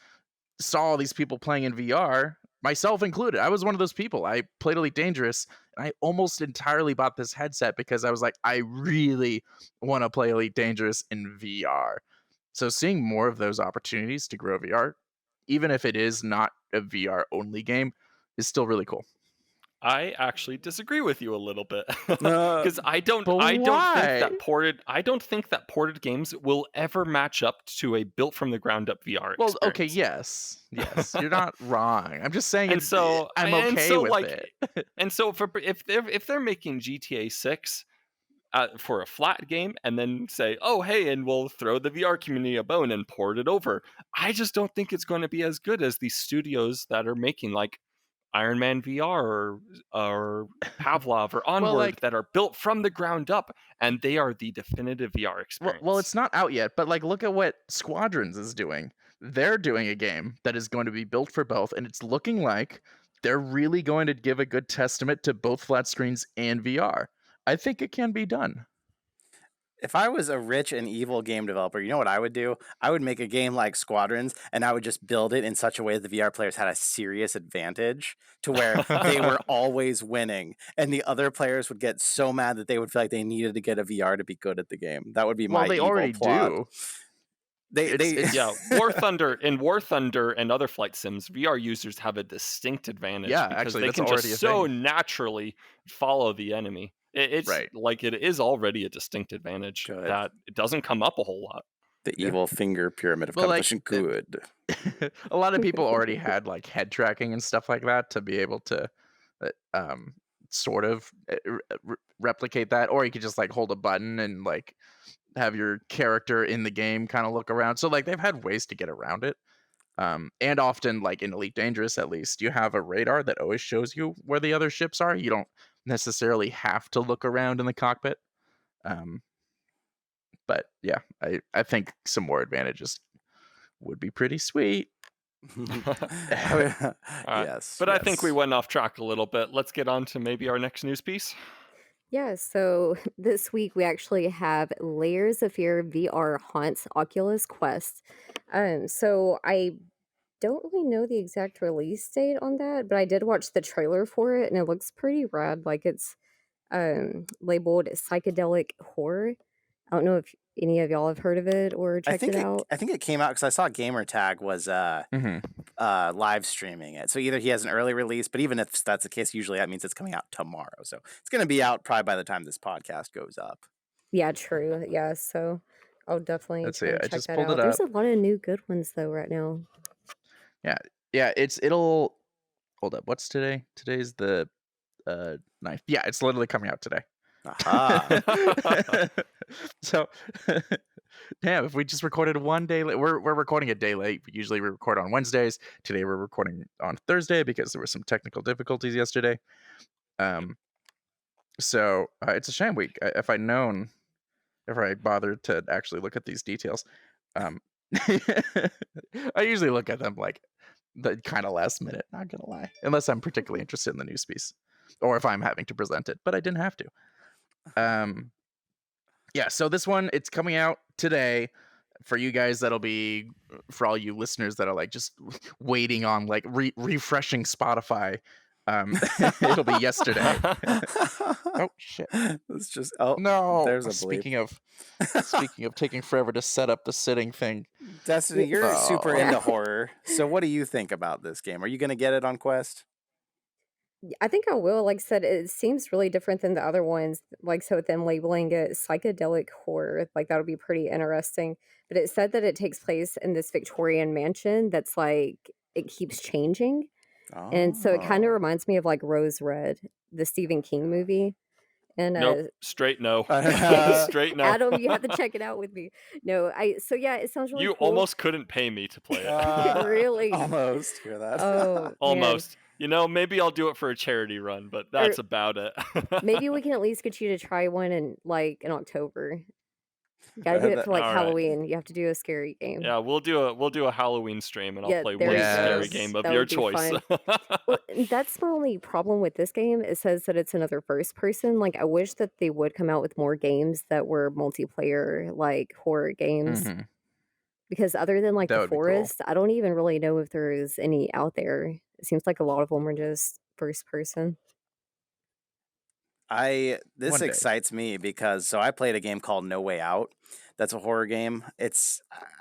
Speaker 1: saw all these people playing in VR, myself included. I was one of those people. I played Elite Dangerous and I almost entirely bought this headset because I was like, I really want to play Elite Dangerous in VR. So seeing more of those opportunities to grow VR, even if it is not a VR only game, is still really cool.
Speaker 3: I actually disagree with you a little bit
Speaker 2: Uh,
Speaker 3: because I don't
Speaker 1: But
Speaker 3: I don't think
Speaker 1: why?
Speaker 3: that ported games will ever match up to a built from the ground up VR
Speaker 1: Well, okay,
Speaker 3: experience.
Speaker 1: yes, you're not wrong. I'm just saying
Speaker 3: And so
Speaker 1: I'm
Speaker 3: and
Speaker 1: okay
Speaker 3: so
Speaker 1: with
Speaker 3: like
Speaker 1: it.
Speaker 3: and so if they're making GTA 6 for a flat game and then say, oh, hey, and we'll throw the VR community a bone and port it over. I just don't think it's going to be as good as these studios that are making like Iron Man VR or Pavlov or
Speaker 1: Well,
Speaker 3: Onward
Speaker 1: like,
Speaker 3: that are built from the ground up, and they are the definitive VR
Speaker 1: well,
Speaker 3: experience.
Speaker 1: it's not out yet, but like, look at what Squadrons is doing. They're doing a game that is going to be built for both, and it's looking like they're really going to give a good testament to both flat screens and VR. I think it can be done.
Speaker 2: If I was a rich and evil game developer, you know what I would do? I would make a game like Squadrons, and I would just build it in such a way that the VR players had a serious advantage to where they were always winning, and the other players would get so mad that they would feel like they needed to get a VR to be good at the game. That would be
Speaker 1: Well,
Speaker 2: my
Speaker 1: they
Speaker 2: evil
Speaker 1: already
Speaker 2: plot.
Speaker 1: do.
Speaker 2: They
Speaker 3: Yeah, War Thunder and other flight sims, VR users have a distinct advantage
Speaker 1: Yeah,
Speaker 3: because
Speaker 1: actually,
Speaker 3: they
Speaker 1: that's
Speaker 3: can
Speaker 1: already a
Speaker 3: just so
Speaker 1: thing.
Speaker 3: naturally follow the enemy. It's
Speaker 1: Right.
Speaker 3: like it is already a distinct advantage
Speaker 2: Good.
Speaker 3: that it doesn't come up a whole lot.
Speaker 2: the
Speaker 1: Yeah.
Speaker 2: evil finger pyramid of
Speaker 1: Well, like,
Speaker 2: competition. Good.
Speaker 1: a lot of people already had like head tracking and stuff like that to be able to sort of replicate that, or you could just like hold a button and like have your character in the game kind of look around. So like they've had ways to get around it. And often, like in Elite Dangerous, at least, you have a radar that always shows you where the other ships are. You don't necessarily have to look around in the cockpit. But yeah, I think some more advantages would be pretty sweet.
Speaker 3: All right.
Speaker 2: Yes.
Speaker 3: But I think we
Speaker 2: yes.
Speaker 3: went off track a little bit. Let's get on to maybe our next news piece.
Speaker 4: Yeah, so this week we actually have Layers of Fear VR haunts Oculus Quest. So I don't really know the exact release date on that, but I did watch the trailer for it and it looks pretty rad. Like it's labeled psychedelic horror. I don't know if any of y'all have heard of it or
Speaker 2: I
Speaker 4: checked
Speaker 2: think
Speaker 4: it
Speaker 2: it,
Speaker 4: out.
Speaker 2: I think it came out because I saw Gamertag was
Speaker 1: Mhm.
Speaker 2: live streaming it. So either he has an early release, but even if that's the case, usually that means it's coming out tomorrow. So it's going to be out probably by the time this podcast goes up.
Speaker 4: Yeah, true. Yeah, so I'll definitely
Speaker 1: Let's
Speaker 4: try
Speaker 1: see.
Speaker 4: to
Speaker 1: I
Speaker 4: check
Speaker 1: just
Speaker 4: that
Speaker 1: pulled it
Speaker 4: out. There's
Speaker 1: up.
Speaker 4: a lot of new good ones though right now.
Speaker 1: Yeah, it'll hold up. What's today? Today's the 9th. Yeah, it's literally coming out today.
Speaker 2: Aha.
Speaker 1: So damn, if we just recorded one day late, we're recording a day late. Usually we record on Wednesdays. Today we're recording on Thursday because there were some technical difficulties yesterday. So it's a shame. If I bothered to actually look at these details, I usually look at them like the kind of last minute, not gonna lie, unless I'm particularly interested in the news piece or if I'm having to present it, but I didn't have to. Yeah, so this one, it's coming out today. For you guys, that'll be for all you listeners that are like just waiting on like refreshing Spotify. It'll be yesterday. Oh shit!
Speaker 2: It's just
Speaker 1: No.
Speaker 2: there's a bleep.
Speaker 1: Speaking of taking forever to set up the sitting thing.
Speaker 2: Destiny, you're super
Speaker 1: Oh.
Speaker 2: into horror. So what do you think about this game? Are you going to get it on Quest?
Speaker 4: I think I will. Like I said, it seems really different than the other ones. Like, so with them labeling it psychedelic horror, like that'll be pretty interesting. But it said that it takes place in this Victorian mansion that's like, it keeps changing. And so it kind of
Speaker 2: Oh.
Speaker 4: reminds me of like Rose Red, the Stephen King movie. And
Speaker 3: Nope. Straight no. Straight no.
Speaker 4: Adam, you have to check it out with me. No, so yeah, it sounds really
Speaker 3: You
Speaker 4: cool.
Speaker 3: almost couldn't pay me to play it.
Speaker 4: Really?
Speaker 2: Almost. Hear that?
Speaker 4: Oh, man.
Speaker 3: Almost. You know, maybe I'll do it for a charity run, but that's about it.
Speaker 4: Maybe we can at least get you to try one in October. Gotta do it for like
Speaker 3: All right.
Speaker 4: Halloween. You have to do a scary game.
Speaker 3: Yeah, we'll do a Halloween stream and
Speaker 4: Yeah,
Speaker 3: I'll play
Speaker 4: there
Speaker 3: one
Speaker 1: you
Speaker 3: scary
Speaker 1: go.
Speaker 3: game of
Speaker 4: That
Speaker 3: your
Speaker 4: would be
Speaker 3: choice.
Speaker 4: Well, that's my only problem with this game. It says that it's another first person. Like, I wish that they would come out with more games that were multiplayer, like horror games.
Speaker 1: Mhm.
Speaker 4: Because other than like
Speaker 1: That
Speaker 4: The
Speaker 1: would be cool.
Speaker 4: Forest, I don't even really know if there's any out there. It seems like a lot of them are just first person.
Speaker 2: This
Speaker 1: One day.
Speaker 2: excites me because I played a game called No Way Out, that's a horror game.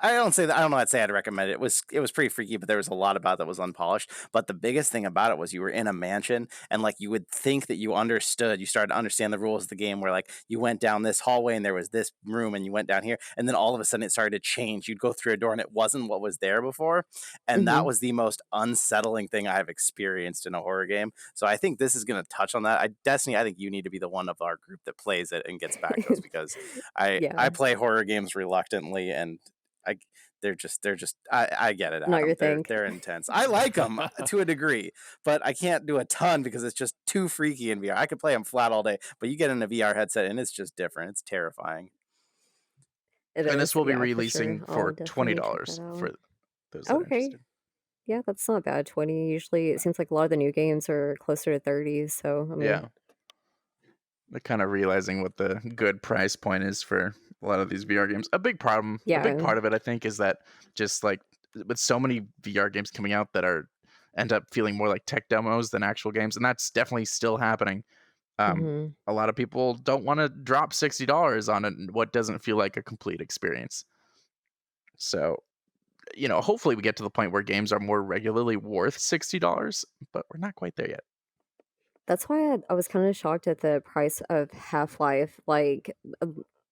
Speaker 2: I don't say that, I don't know, I'd say I'd recommend it. It was pretty freaky, but there was a lot about it that was unpolished. But the biggest thing about it was you were in a mansion, and like you would think that you started to understand the rules of the game, where like you went down this hallway and there was this room, and you went down here, and then all of a sudden it started to change. You'd go through a door and it wasn't what was there before, and that
Speaker 4: Mhm.
Speaker 2: was the most unsettling thing I have experienced in a horror game. So I think this is going to touch on that. Destiny, I think you need to be the one of our group that plays it and gets back to us, because I
Speaker 4: Yeah,
Speaker 2: play horror games reluctantly, and I they're just I get it,
Speaker 4: not your
Speaker 2: Adam.
Speaker 4: thing.
Speaker 2: They're intense. I like them to a degree, but I can't do a ton because it's just too freaky in VR. I could play them flat all day, but you get in a VR headset and it's just different. It's terrifying.
Speaker 4: It
Speaker 1: And this
Speaker 4: is,
Speaker 1: will be
Speaker 4: yeah, for
Speaker 1: releasing
Speaker 4: sure. I'll
Speaker 1: for
Speaker 4: definitely check that
Speaker 1: $20
Speaker 4: out.
Speaker 1: for those that are
Speaker 4: Okay,
Speaker 1: interested.
Speaker 4: yeah, that's not bad. 20 usually. It seems like a lot of the new games are closer to 30. So I mean,
Speaker 1: Yeah. They're kind of realizing what the good price point is for a lot of these VR games. A big
Speaker 4: yeah,
Speaker 1: part of it, I think, is that just like with so many VR games coming out that end up feeling more like tech demos than actual games, and that's definitely still happening.
Speaker 4: hmm
Speaker 1: A lot of people don't want to drop $60 on what doesn't feel like a complete experience. So, hopefully we get to the point where games are more regularly worth $60, but we're not quite there yet.
Speaker 4: that's why I was kind of shocked at the price of Half-Life. Like,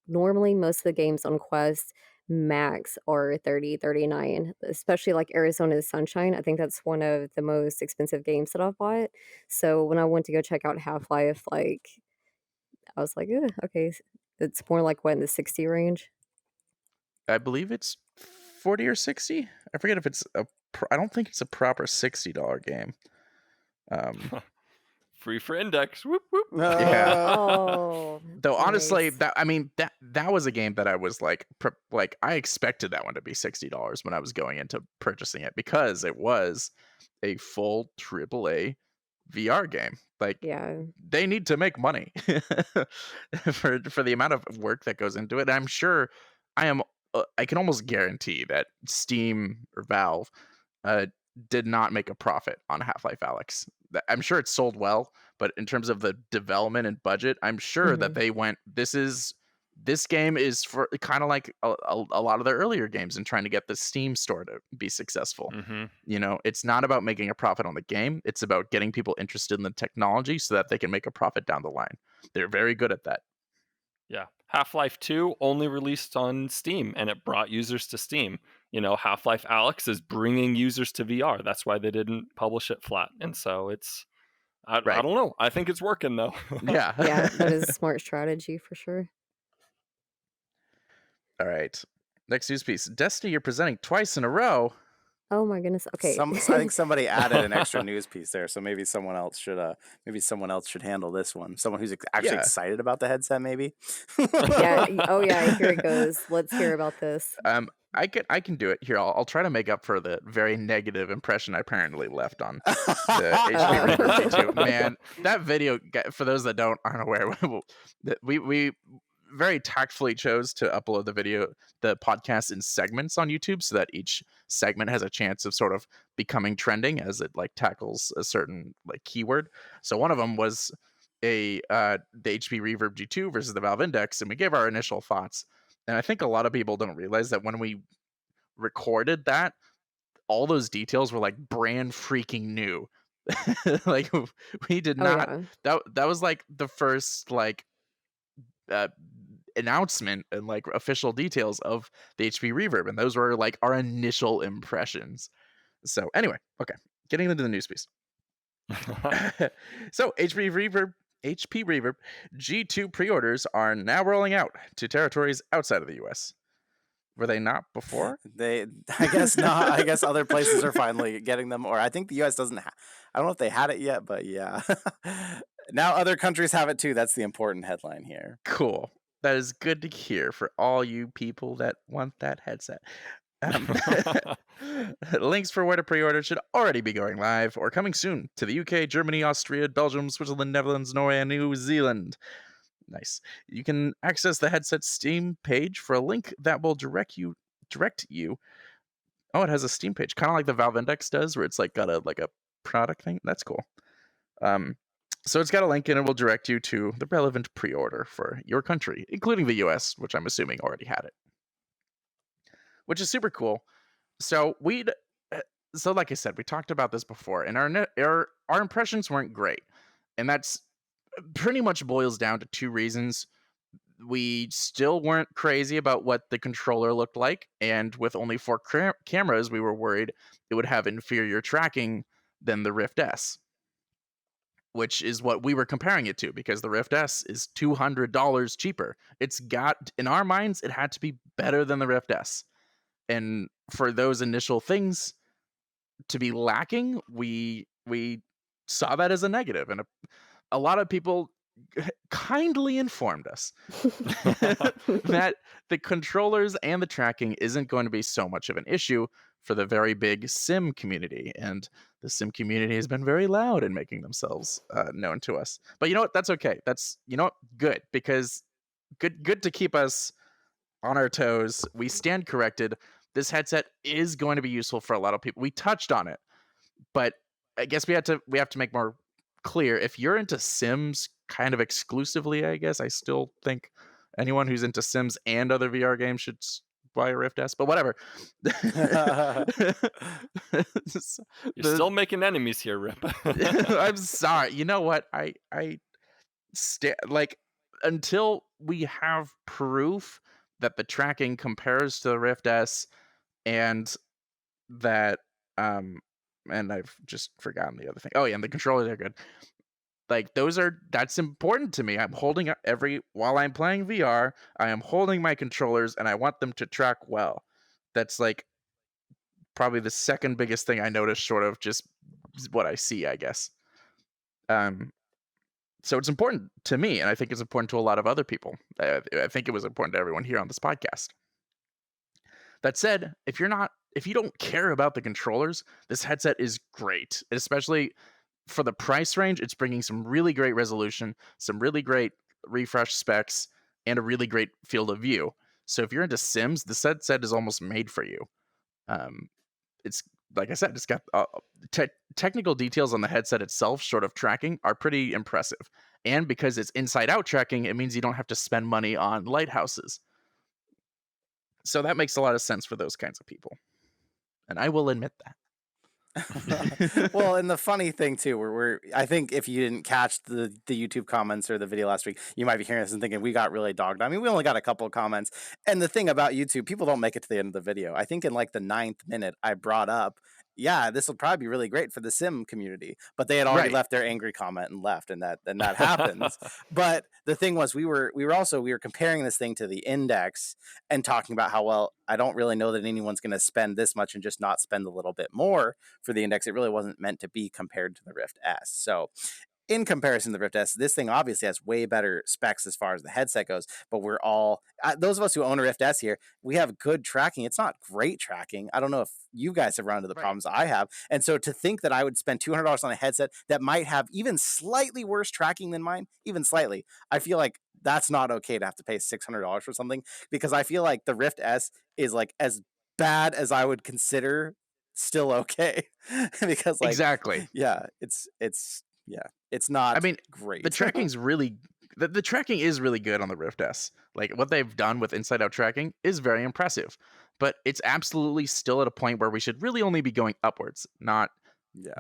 Speaker 4: normally most of the games on Quest max are 30, 39. Especially like Arizona Sunshine. I think that's one of the most expensive games that I've bought. So when I went to go check out Half-Life, like I was like, "Ugh, okay, it's more like what in the 60 range."
Speaker 1: I believe it's 40 or 60. I forget if it's I don't think it's a proper $60 game. Um,
Speaker 3: Free for index. Whoop whoop.
Speaker 1: yeah.
Speaker 4: Oh,
Speaker 1: Though honestly,
Speaker 4: nice.
Speaker 1: that was a game that I was like I expected that one to be $60 when I was going into purchasing it, because it was a full AAA VR game. Like,
Speaker 4: Yeah.
Speaker 1: they need to make money for the amount of work that goes into it. And I'm sure I am I can almost guarantee that Steam or Valve uh, did not make a profit on Half-Life Alex. I'm sure it sold well, but in terms of the development and budget, I'm sure that
Speaker 4: Mhm.
Speaker 1: they went, this game is for kind of like a lot of their earlier games and trying to get the Steam store to be successful.
Speaker 3: Mm-hmm.
Speaker 1: It's not about making a profit on the game. It's about getting people interested in the technology so that they can make a profit down the line. They're very good at that.
Speaker 3: Yeah. Half-Life 2 only released on Steam, and it brought users to Steam. Half-Life Alex is bringing users to VR. That's why they didn't publish it flat. And so I
Speaker 1: Right.
Speaker 3: don't know. I think it's working though.
Speaker 1: Yeah.
Speaker 4: Yeah, that is a smart strategy for sure.
Speaker 1: All right. Next news piece. Destiny, you're presenting twice in a row.
Speaker 4: Oh my goodness. Okay.
Speaker 2: I think somebody added an extra news piece there, so maybe someone else should handle this one. Someone who's actually
Speaker 1: Yeah.
Speaker 2: excited about the headset, maybe.
Speaker 4: Yeah. Oh yeah. Here it goes. Let's hear about this.
Speaker 1: I can do it. Here, I'll try to make up for the very negative impression I apparently left on the HP Reverb G2. Man, that video, for those that aren't aware, that we very tactfully chose to upload the podcast in segments on YouTube, so that each segment has a chance of sort of becoming trending as it like tackles a certain like keyword. So one of them was the HP Reverb G2 versus the Valve Index, and we gave our initial thoughts. And I think a lot of people don't realize that when we recorded that, all those details were like brand freaking new. Like, we did
Speaker 4: Oh
Speaker 1: not,
Speaker 4: yeah.
Speaker 1: that was like the first like uh, announcement and like official details of the HP Reverb, and those were like our initial impressions. So anyway, okay, getting into the news piece. So HP Reverb G2 pre-orders are now rolling out to territories outside of the US. Were they not before?
Speaker 2: I guess not. I guess other places are finally getting them, or I think the U.S. doesn't. I don't know if they had it yet, but yeah. Now other countries have it too. That's the important headline here.
Speaker 1: Cool. That is good to hear for all you people that want that headset. Links for where to pre-order should already be going live or coming soon to the UK, Germany, Austria, Belgium, Switzerland, Netherlands, Norway, and New Zealand. Nice. You can access the headset Steam page for a link that will direct you. Oh, it has a Steam page, kind of like the Valve Index does, where it's like got a product thing. That's cool. So it's got a link and it will direct you to the relevant pre-order for your country, including the US, which I'm assuming already had it, which is super cool. So so like I said, we talked about this before, and our impressions weren't great, and that's pretty much boils down to two reasons. We still weren't crazy about what the controller looked like, and with only 4 cameras, we were worried it would have inferior tracking than the Rift S, which is what we were comparing it to, because the Rift S is $200 cheaper. It's got, in our minds, it had to be better than the Rift S. And for those initial things to be lacking, we saw that as a negative, and a lot of people kindly informed us that the controllers and the tracking isn't going to be so much of an issue for the very big sim community, and the sim community has been very loud in making themselves known to us. But you know what? That's okay. That's, you know what? Good, because good to keep us on our toes. We stand corrected. This headset is going to be useful for a lot of people. We touched on it, but I guess we have to make more clear, if you're into Sims kind of exclusively, I guess I still think anyone who's into Sims and other VR games should buy a Rift S, but whatever.
Speaker 3: You're still making enemies here, Rip.
Speaker 1: I'm sorry. You know what? Like, until we have proof that the tracking compares to the Rift S, and that and I've just forgotten the other thing. Oh yeah, and the controllers are good. Like, that's important to me. I'm holding up while I'm playing VR, I am holding my controllers and I want them to track well. That's like probably the second biggest thing I notice, short of just what I see, I guess. So it's important to me, and I think it's important to a lot of other people. I think it was important to everyone here on this podcast. That said, if you don't care about the controllers, this headset is great, especially for the price range. It's bringing some really great resolution, some really great refresh specs, and a really great field of view. So if you're into Sims, the headset is almost made for you. It's, like I said, it's got technical details on the headset itself, short of tracking, are pretty impressive. And because it's inside-out tracking, it means you don't have to spend money on lighthouses. So that makes a lot of sense for those kinds of people. And I will admit that.
Speaker 2: Well, and the funny thing too, I think if you didn't catch the YouTube comments or the video last week, you might be hearing this and thinking we got really dogged. I mean, we only got a couple of comments. And the thing about YouTube, people don't make it to the end of the video. I think in like the 9th minute, I brought up, yeah, this will probably be really great for the sim community, but they had already left their angry comment and left, and that happens. But the thing was, we were comparing this thing to the Index and talking about how, well, I don't really know that anyone's going to spend this much and just not spend a little bit more for the Index. It really wasn't meant to be compared to the Rift S. So in comparison to the Rift S, this thing obviously has way better specs as far as the headset goes, but we're all, those of us who own a Rift S here, we have good tracking. It's not great tracking. I don't know if you guys have run into the problems I have. And so to think that I would spend $200 on a headset that might have even slightly worse tracking than mine, even slightly, I feel like that's not okay to have to pay $600 for something, because I feel like the Rift S is like as bad as I would consider still okay. Because like,
Speaker 1: exactly.
Speaker 2: Yeah, it's not,
Speaker 1: I mean,
Speaker 2: great.
Speaker 1: The tracking's really the tracking is really good on the Rift S. Like, what they've done with inside out tracking is very impressive, but it's absolutely still at a point where we should really only be going upwards, not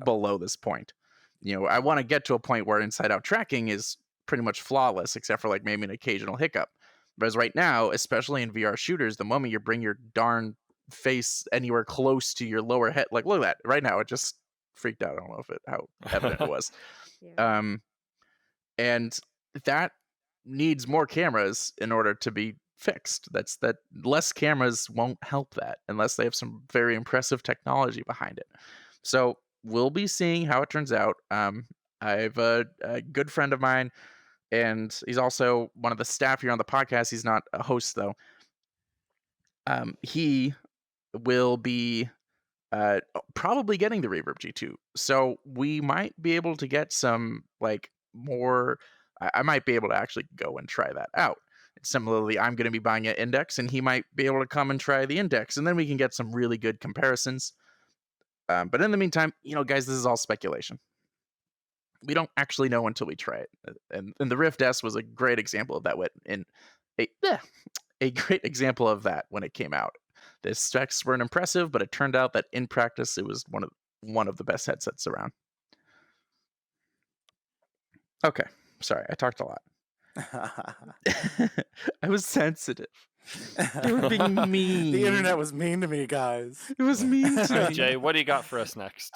Speaker 1: below this point. You know, I want to get to a point where inside out tracking is pretty much flawless, except for like maybe an occasional hiccup. Whereas right now, especially in VR shooters, the moment you bring your darn face anywhere close to your lower head, like, look at that right now, it just freaked out. I don't know how evident it was.
Speaker 4: Yeah.
Speaker 1: And that needs more cameras in order to be fixed. That less cameras won't help that unless they have some very impressive technology behind it. So we'll be seeing how it turns out. I have a good friend of mine, and he's also one of the staff here on the podcast. He's not a host though. He will be probably getting the Reverb G2. So we might be able to get some like more. I might be able to actually go and try that out. Similarly, I'm going to be buying an Index, and he might be able to come and try the Index, and then we can get some really good comparisons. But in the meantime, you know, guys, this is all speculation. we don't actually know until we try it. And the Rift S was a great example of that. A great example of that when it came out. The specs weren't impressive, but it turned out that in practice, it was one of the best headsets around. Okay, sorry, I talked a lot. I was sensitive. They were being mean.
Speaker 2: The internet was mean to me, guys.
Speaker 1: It was mean
Speaker 3: All
Speaker 1: to
Speaker 3: right,
Speaker 1: me.
Speaker 3: Jay, what do you got for us next?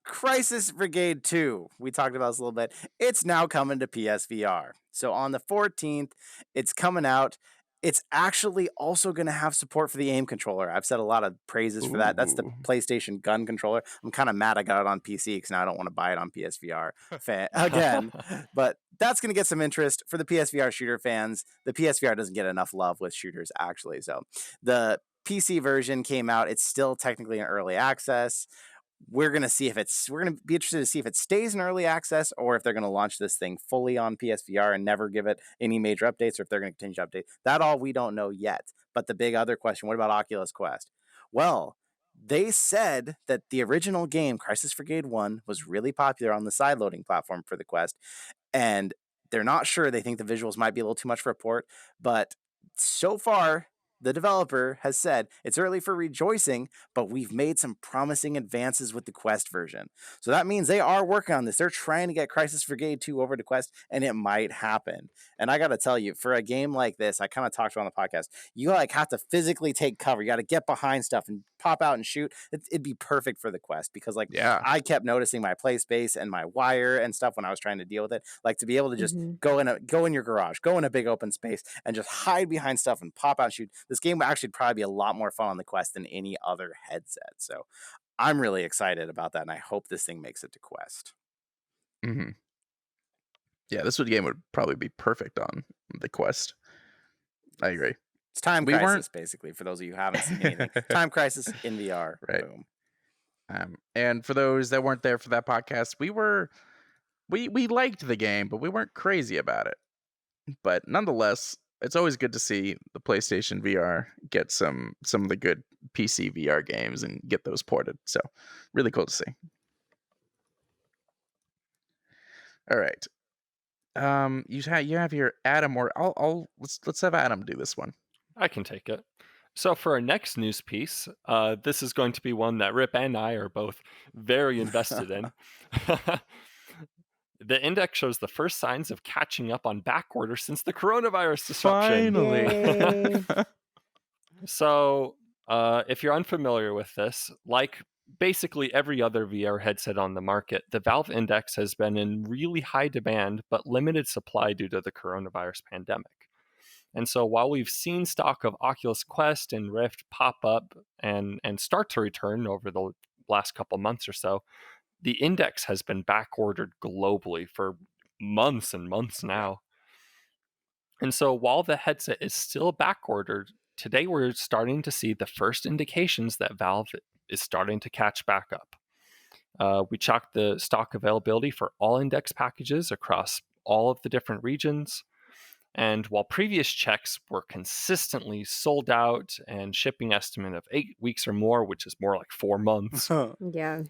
Speaker 2: Crisis Brigade 2. We talked about this a little bit. It's now coming to PSVR. So on the 14th, it's coming out. It's actually also going to have support for the aim controller. I've said a lot of praises for that. That's the
Speaker 1: Ooh.
Speaker 2: PlayStation gun controller. I'm kind of mad I got it on PC because now I don't want to buy it on PSVR again. But that's going to get some interest for the PSVR shooter fans. The PSVR doesn't get enough love with shooters, actually. So the PC version came out. It's still technically in early access. We're going to be interested to see if it stays in early access or if they're going to launch this thing fully on PSVR and never give it any major updates, or if they're going to continue to update. That all we don't know yet. But the big other question, what about Oculus Quest? Well, they said that the original game, Crisis Brigade 1, was really popular on the side-loading platform for the Quest. And they're not sure. They think the visuals might be a little too much for a port. But so far, the developer has said it's early for rejoicing, but we've made some promising advances with the Quest version. So that means they are working on this. They're trying to get Crisis Brigade 2 over to Quest, and it might happen. And I got to tell you, for a game like this, I kind of talked about on the podcast, you like have to physically take cover. You got to get behind stuff and pop out and shoot. It'd be perfect for the Quest because like
Speaker 1: Yeah.
Speaker 2: I kept noticing my play space and my wire and stuff when I was trying to deal with it. Like to be able to just go in your garage, go in a big open space and just hide behind stuff and pop out and shoot. This game would actually probably be a lot more fun on the Quest than any other headset. So I'm really excited about that, and I hope this thing makes it to Quest.
Speaker 1: Mm-hmm. Yeah, this game would probably be perfect on the Quest. I agree.
Speaker 2: It's Time Crisis, basically, for those of you who haven't seen anything. Time Crisis in VR.
Speaker 1: Right.
Speaker 2: Boom.
Speaker 1: And for those that weren't there for that podcast, we liked the game, but we weren't crazy about it. But nonetheless, it's always good to see the PlayStation VR get some of the good PC VR games and get those ported. So really cool to see. All right. You have your Adam, or let's have Adam do this one.
Speaker 3: I can take it. So for our next news piece, this is going to be one that Rip and I are both very invested in. The index shows the first signs of catching up on back orders since the coronavirus disruption.
Speaker 1: Finally.
Speaker 3: So if you're unfamiliar with this, like basically every other VR headset on the market, the Valve Index has been in really high demand but limited supply due to the coronavirus pandemic. And so while we've seen stock of Oculus Quest and Rift pop up and start to return over the last couple months or so, the index has been back ordered globally for months and months now. And so while the headset is still back ordered, today we're starting to see the first indications that Valve is starting to catch back up. We checked the stock availability for all index packages across all of the different regions. And while previous checks were consistently sold out and shipping estimate of 8 weeks or more, which is more like 4 months,
Speaker 4: Yeah.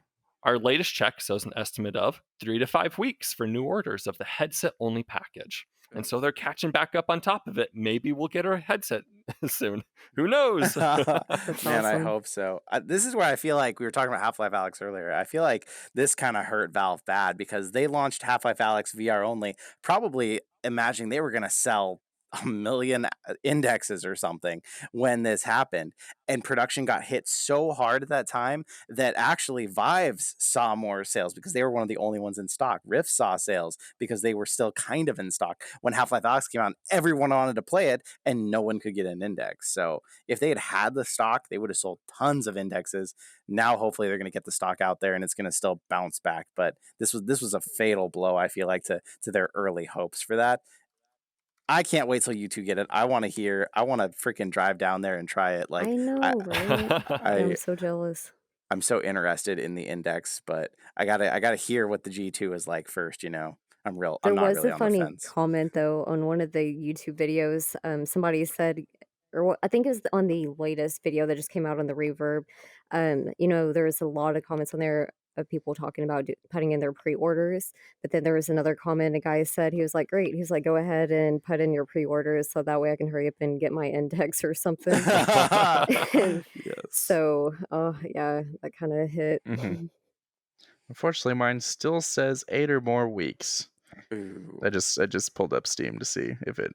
Speaker 3: our latest check shows an estimate of 3 to 5 weeks for new orders of the headset-only package. And so they're catching back up on top of it. Maybe we'll get our headset soon. Who knows?
Speaker 2: Man,
Speaker 4: awesome.
Speaker 2: I hope so. This is where I feel like we were talking about Half-Life Alyx earlier. I feel like this kind of hurt Valve bad because they launched Half-Life Alyx VR only, probably imagining they were going to sell 1 million indexes or something when this happened, and production got hit so hard at that time that actually Vives saw more sales because they were one of the only ones in stock. Rift saw sales because they were still kind of in stock when Half-Life Alyx came out. Everyone wanted to play it and no one could get an index. So if they had the stock, they would have sold tons of indexes. Now hopefully they're going to get the stock out there and it's going to still bounce back, but this was a fatal blow, I feel like, to their early hopes for that. I can't wait till you two get it. I want to freaking drive down there and try it. Like
Speaker 4: I know, right? I'm so jealous.
Speaker 2: I'm so interested in the index, but I gotta hear what the G2 is like first. I'm
Speaker 4: There
Speaker 2: not
Speaker 4: was
Speaker 2: really
Speaker 4: a
Speaker 2: on the
Speaker 4: funny
Speaker 2: fence.
Speaker 4: comment though on one of the YouTube videos. Somebody said, I think it was on the latest video that just came out on the Reverb. There's a lot of comments on there of people talking about putting in their pre-orders. But then there was another comment a guy said, he was like, great. He's like, go ahead and put in your pre-orders so that way I can hurry up and get my index or something. And
Speaker 1: Yes.
Speaker 4: so, oh yeah, that kind of hit.
Speaker 1: Mhm. Unfortunately, mine still says 8 or more weeks.
Speaker 2: Ooh.
Speaker 1: I just pulled up Steam to see if it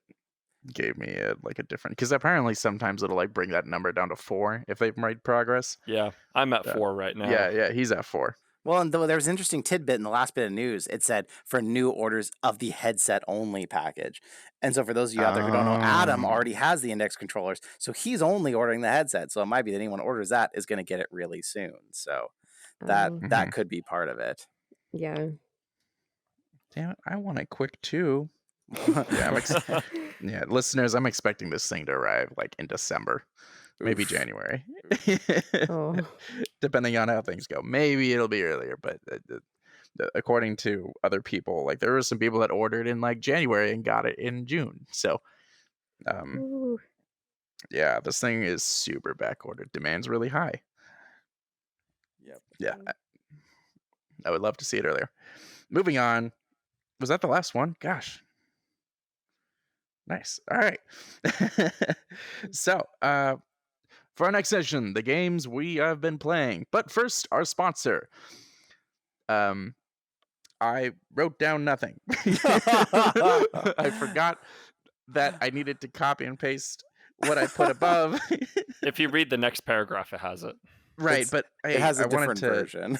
Speaker 1: gave me a different, because apparently sometimes it'll like bring that number down to 4 if they've made progress.
Speaker 3: Yeah, I'm at 4 right now.
Speaker 1: Yeah, he's at 4.
Speaker 2: Well, and there was an interesting tidbit in the last bit of news. It said for new orders of the headset only package. And so for those of you out there who don't know, Adam already has the index controllers. So he's only ordering the headset. So it might be that anyone orders that is going to get it really soon. So that
Speaker 1: Mhm.
Speaker 2: could be part of it.
Speaker 4: Yeah.
Speaker 1: Damn it, I want it quick too. Yeah, listeners, I'm expecting this thing to arrive like in December, maybe
Speaker 2: Oof.
Speaker 1: January,
Speaker 4: Oh.
Speaker 1: depending on how things go. Maybe it'll be earlier, but according to other people, like there were some people that ordered in like January and got it in June. So,
Speaker 4: Ooh.
Speaker 1: yeah, this thing is super back ordered. Demand's really high.
Speaker 2: Yep.
Speaker 1: Yeah, I would love to see it earlier. Moving on. Was that the last one? Gosh. Nice. All right. So, for our next session, the games we have been playing. But first, our sponsor. I wrote down nothing. I forgot that I needed to copy and paste what I put above.
Speaker 3: If you read the next paragraph, it has it.
Speaker 1: Right, but
Speaker 2: It has a
Speaker 1: I wanted
Speaker 2: different
Speaker 1: to.
Speaker 2: version.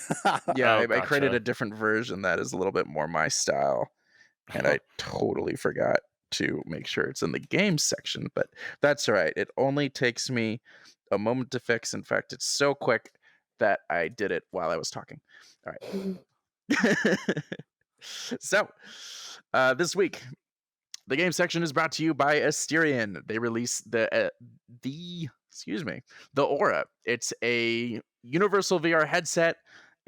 Speaker 1: Yeah,
Speaker 3: Oh,
Speaker 1: I created
Speaker 3: gotcha.
Speaker 1: a different version that is a little bit more my style, and I totally forgot to make sure it's in the games section, but that's all right. It only takes me a moment to fix. In fact, it's so quick that I did it while I was talking. All right. So, this week, the game section is brought to you by Asterion. They released the Aura. It's a universal VR headset,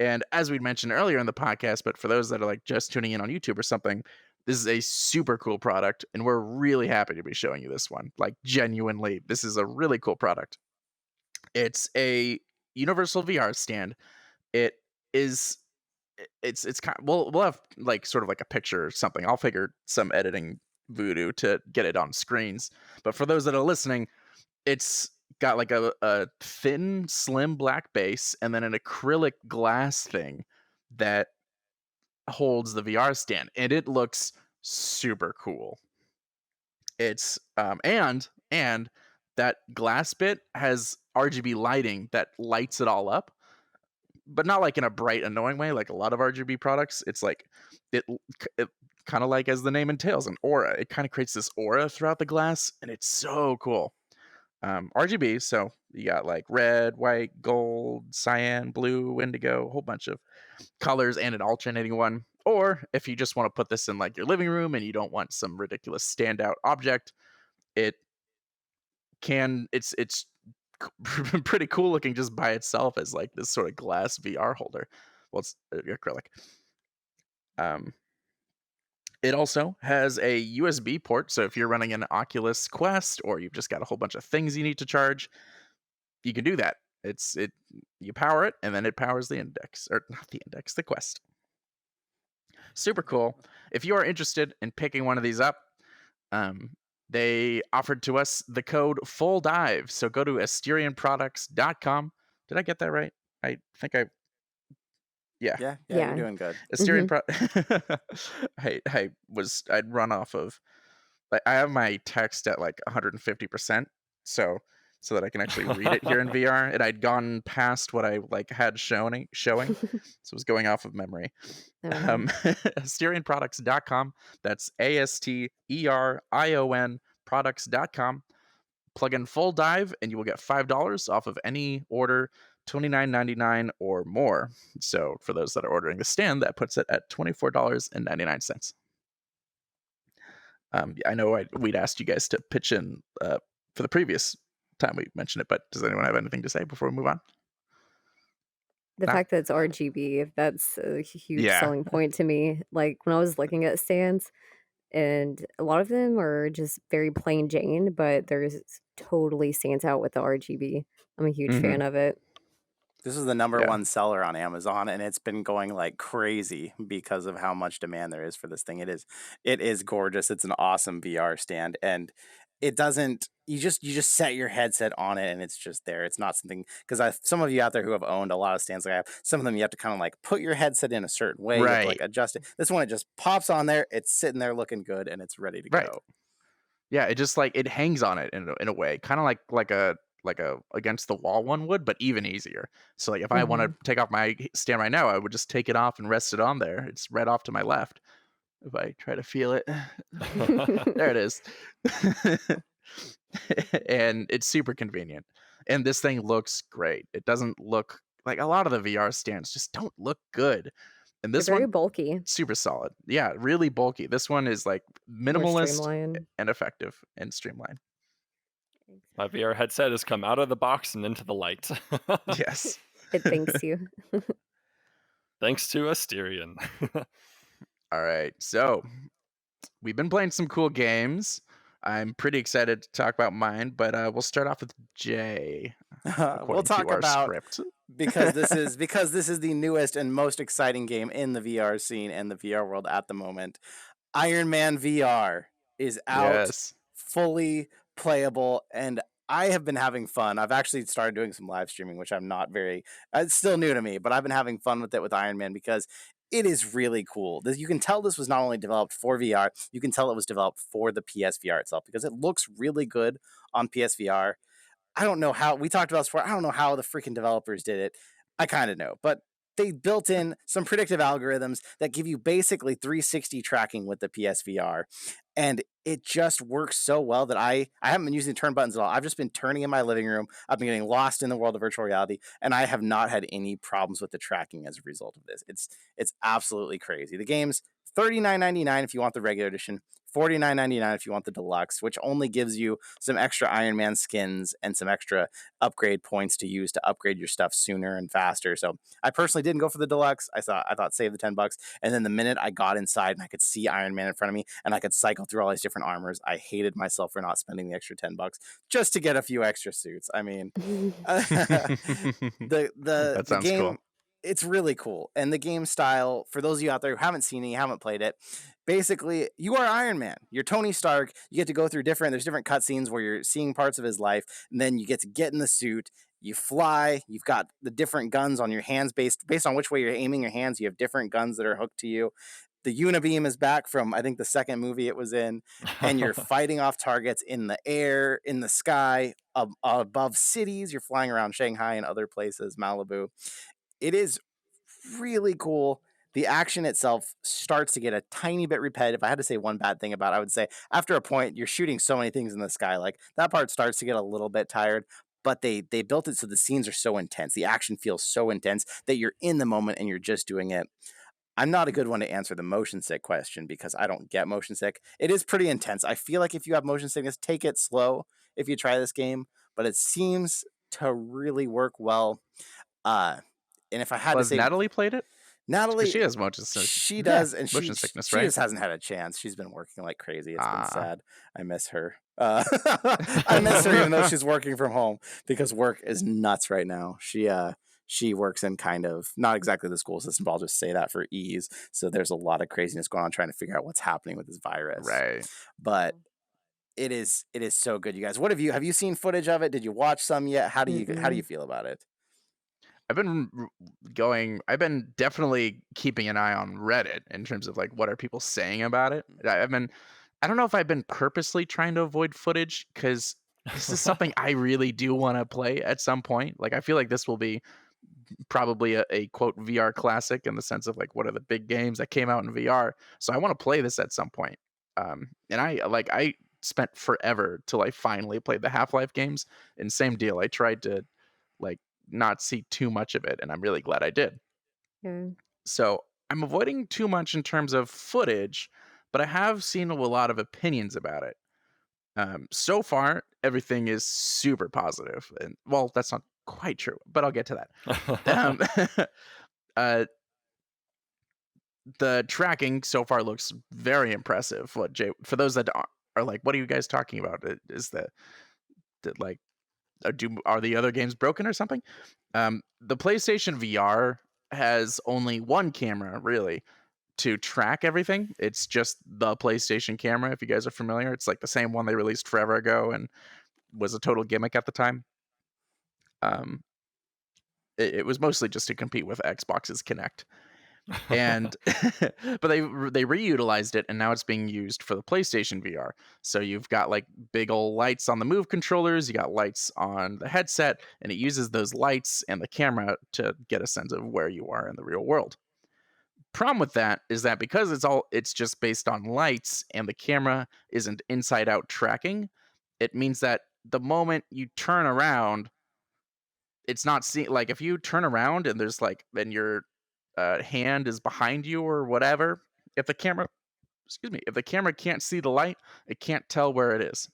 Speaker 1: and as we mentioned earlier in the podcast, but for those that are like just tuning in on YouTube or something, this is a super cool product, and we're really happy to be showing you this one. Like genuinely, this is a really cool product. It's a universal VR stand. It is it's kind of, we'll have like sort of like a picture or something. I'll figure some editing voodoo to get it on screens. But for those that are listening, it's got like a thin, slim black base and then an acrylic glass thing that holds the VR stand, and it looks super cool. It's and that glass bit has RGB lighting that lights it all up, but not like in a bright, annoying way like a lot of RGB products. It's like it kind of like, as the name entails, an aura. It kind of creates this aura throughout the glass, and it's so cool. RGB, so you got like red, white, gold, cyan, blue, indigo, a whole bunch of colors and an alternating one. Or if you just want to put this in like your living room and you don't want some ridiculous standout object, it's pretty cool looking just by itself as like this sort of glass VR holder. Well, it's acrylic. It also has a USB port, so if you're running an Oculus Quest or you've just got a whole bunch of things you need to charge, you can do that. You power it, and then it powers the index, or not the index, the Quest. Super cool. If you are interested in picking one of these up, they offered to us the code FULLDIVE. So go to AsterionProducts.com. Did I get that right? I think
Speaker 2: Yeah, you're doing good.
Speaker 1: Asterion I'd run off of, like, I have my text at like 150%, so that I can actually read it here in VR. And I'd gone past what I like had showing, so it was going off of memory. AsterionProducts.com. That's ASTERION products.com. Plug in Full Dive, and you will get $5 off of any order $29.99 or more. So for those that are ordering the stand, that puts it at $24.99. I know we'd asked you guys to pitch in for the previous time we mentioned it, but does anyone have anything to say before we move on?
Speaker 4: The fact that it's RGB, that's a huge
Speaker 1: Yeah.
Speaker 4: selling point to me. Like when I was looking at stands, and a lot of them are just very plain Jane, but there's totally stands out with the RGB. I'm a huge fan of it.
Speaker 2: This is the number
Speaker 1: Yeah.
Speaker 2: one seller on Amazon, and it's been going like crazy because of how much demand there is for this thing. It is gorgeous. It's an awesome VR stand, and it doesn't. You just set your headset on it, and it's just there. It's not something because some of you out there who have owned a lot of stands like I have, some of them you have to kind of like put your headset in a certain way. You have to like
Speaker 1: Right.
Speaker 2: adjust it. This one it just pops on there. It's sitting there looking good, and it's ready to
Speaker 1: Right.
Speaker 2: go.
Speaker 1: Yeah, it just like it hangs on it in a way, kind of like a against the wall one would, but even easier. So like if I want to
Speaker 4: Mhm.
Speaker 1: take off my stand right now, I would just take it off and rest it on there. It's right off to my left. If I try to feel it, there it is. And it's super convenient. And this thing looks great. It doesn't look like a lot of the VR stands just don't look good. And
Speaker 4: They're
Speaker 1: this
Speaker 4: very
Speaker 1: one,
Speaker 4: bulky,
Speaker 1: super solid. Yeah, really bulky. This one is like
Speaker 4: more
Speaker 1: minimalist
Speaker 4: streamlined.
Speaker 1: and effective and streamlined.
Speaker 3: My VR headset has come out of the box and into the light.
Speaker 1: Yes.
Speaker 4: It thanks you.
Speaker 3: Thanks to Asterion.
Speaker 1: All right. So we've been playing some cool games. I'm pretty excited to talk about mine, but we'll start off with Jay,
Speaker 2: We'll
Speaker 1: according
Speaker 2: talk
Speaker 1: to our
Speaker 2: about
Speaker 1: script.
Speaker 2: because this is the newest and most exciting game in the VR scene and the VR world at the moment. Iron Man VR is out,
Speaker 1: Yes.
Speaker 2: fully playable, and I have been having fun. I've actually started doing some live streaming, which I'm not very. It's still new to me, but I've been having fun with it with Iron Man because it is really cool. You can tell this was not only developed for VR, you can tell it was developed for the PSVR itself because it looks really good on PSVR. I don't know how we talked about this before. I don't know how the freaking developers did it. I kind of know, but they built in some predictive algorithms that give you basically 360 tracking with the PSVR. And it just works so well that I haven't been using turn buttons at all. I've just been turning in my living room. I've been getting lost in the world of virtual reality, and I have not had any problems with the tracking as a result of this. It's absolutely crazy. The game's $39.99 if you want the regular edition, $49.99 if you want the deluxe, which only gives you some extra Iron Man skins and some extra upgrade points to use to upgrade your stuff sooner and faster. So I personally didn't go for the deluxe. I thought save the $10. And then the minute I got inside and I could see Iron Man in front of me and I could cycle through all these different armors, I hated myself for not spending the extra $10 just to get a few extra suits. I mean, the
Speaker 1: That sounds
Speaker 2: game,
Speaker 1: cool.
Speaker 2: it's really cool. And the game style, for those of you out there who haven't seen it, you haven't played it, basically you are Iron Man. You're Tony Stark. You get to go through there's different cutscenes where you're seeing parts of his life, and then you get to get in the suit. You fly. You've got the different guns on your hands based on which way you're aiming your hands. You have different guns that are hooked to you. The Unibeam is back from I think the second movie it was in, and you're fighting off targets in the air, in the sky, above cities. You're flying around Shanghai and other places, Malibu. It is really cool. The action itself starts to get a tiny bit repetitive. If I had to say one bad thing about it, I would say after a point, you're shooting so many things in the sky. Like that part starts to get a little bit tired, but they built it so the scenes are so intense. The action feels so intense that you're in the moment and you're just doing it. I'm not a good one to answer the motion sick question because I don't get motion sick. It is pretty intense. I feel like if you have motion sickness, take it slow if you try this game, but it seems to really work well. And if I had
Speaker 1: Well,
Speaker 2: to
Speaker 1: has
Speaker 2: say,
Speaker 1: Natalie played it? Because she
Speaker 2: Natalie,
Speaker 1: has motion sickness.
Speaker 2: she
Speaker 1: Yeah,
Speaker 2: does, and
Speaker 1: motion sickness,
Speaker 2: she
Speaker 1: right?
Speaker 2: just hasn't had a chance. She's been working like crazy. It's been
Speaker 1: Ah.
Speaker 2: sad. I miss her. I miss her even though she's working from home because work is nuts right now. She works in kind of not exactly the school system, but I'll just say that for ease. So there's a lot of craziness going on trying to figure out what's happening with this virus.
Speaker 1: Right.
Speaker 2: But it is so good, you guys. What have you seen footage of it? Did you watch some yet? How do you feel about it?
Speaker 1: I've been definitely keeping an eye on Reddit in terms of like what are people saying about it. I don't know if I've been purposely trying to avoid footage because this is something I really do want to play at some point. Like I feel like this will be probably a quote VR classic in the sense of like what are the big games that came out in VR. So I want to play this at some point. And I spent forever till I finally played the Half-Life games. And same deal. I tried to like not see too much of it, and I'm really glad I did.
Speaker 4: Yeah.
Speaker 1: So I'm avoiding too much in terms of footage, but I have seen a lot of opinions about it. So far, everything is super positive, and well, that's not quite true, but I'll get to that. The tracking so far looks very impressive. What Jay? For those that are like, what are you guys talking about? Is the like are the other games broken or something? The PlayStation VR has only one camera really to track everything. It's just the PlayStation camera. If you guys are familiar, it's like the same one they released forever ago and was a total gimmick at the time. Um, it was mostly just to compete with Xbox's Kinect. And but they reutilized it, and now it's being used for the PlayStation VR. So you've got like big old lights on the Move controllers, you got lights on the headset, and it uses those lights and the camera to get a sense of where you are in the real world. Problem with that is that because it's just based on lights and the camera isn't inside out tracking, it means that the moment you turn around, it's not seeing, like if you turn around and there's like, then your hand is behind you or whatever, if the camera can't see the light, it can't tell where it is.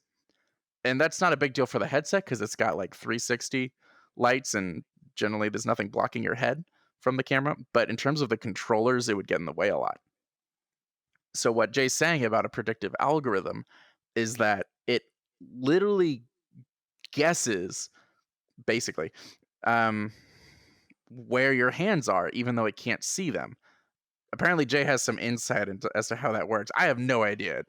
Speaker 1: And that's not a big deal for the headset because it's got like 360 lights and generally there's nothing blocking your head from the camera. But in terms of the controllers, it would get in the way a lot. So what Jay's saying about a predictive algorithm is that it literally guesses, basically, where your hands are, even though it can't see them. Apparently, Jay has some insight as to how that works. I have no idea.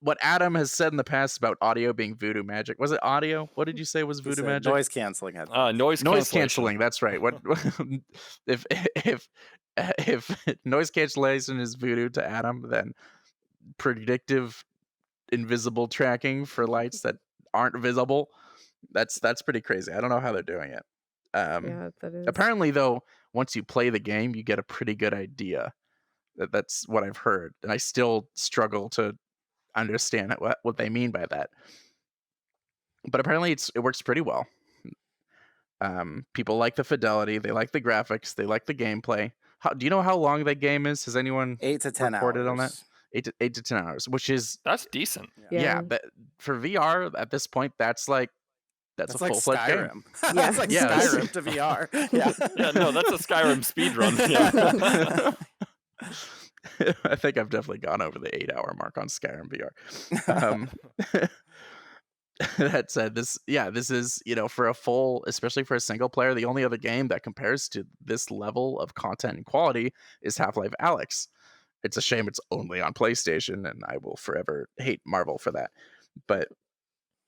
Speaker 1: What Adam has said in the past about audio being voodoo magic. Was it audio? What did you say was voodoo magic?
Speaker 2: Noise canceling headphones.
Speaker 3: Noise
Speaker 1: canceling. That's right. What if noise cancellation is voodoo to Adam, then predictive invisible tracking for lights that aren't visible. That's pretty crazy. I don't know how they're doing it.
Speaker 4: Yeah, that is.
Speaker 1: Apparently, though, once you play the game, you get a pretty good idea. That's what I've heard, and I still struggle to understand what they mean by that. But apparently, it works pretty well. People like the fidelity, they like the graphics, they like the gameplay. Do you know how long that game is? Has anyone
Speaker 2: 8 to 10
Speaker 1: reported
Speaker 2: hours
Speaker 1: on that? 8 to 10 hours, which is
Speaker 3: That's decent.
Speaker 1: yeah. But for VR at this point, that's a
Speaker 2: like
Speaker 1: full-fledged game.
Speaker 2: Skyrim. That's like Skyrim to VR. Yeah.
Speaker 3: Yeah, no, that's a Skyrim speedrun. Yeah.
Speaker 1: I think I've definitely gone over the 8-hour mark on Skyrim VR. That said, this is, for a full, especially for a single player, the only other game that compares to this level of content and quality is Half-Life Alyx. It's a shame it's only on PlayStation, and I will forever hate Marvel for that. But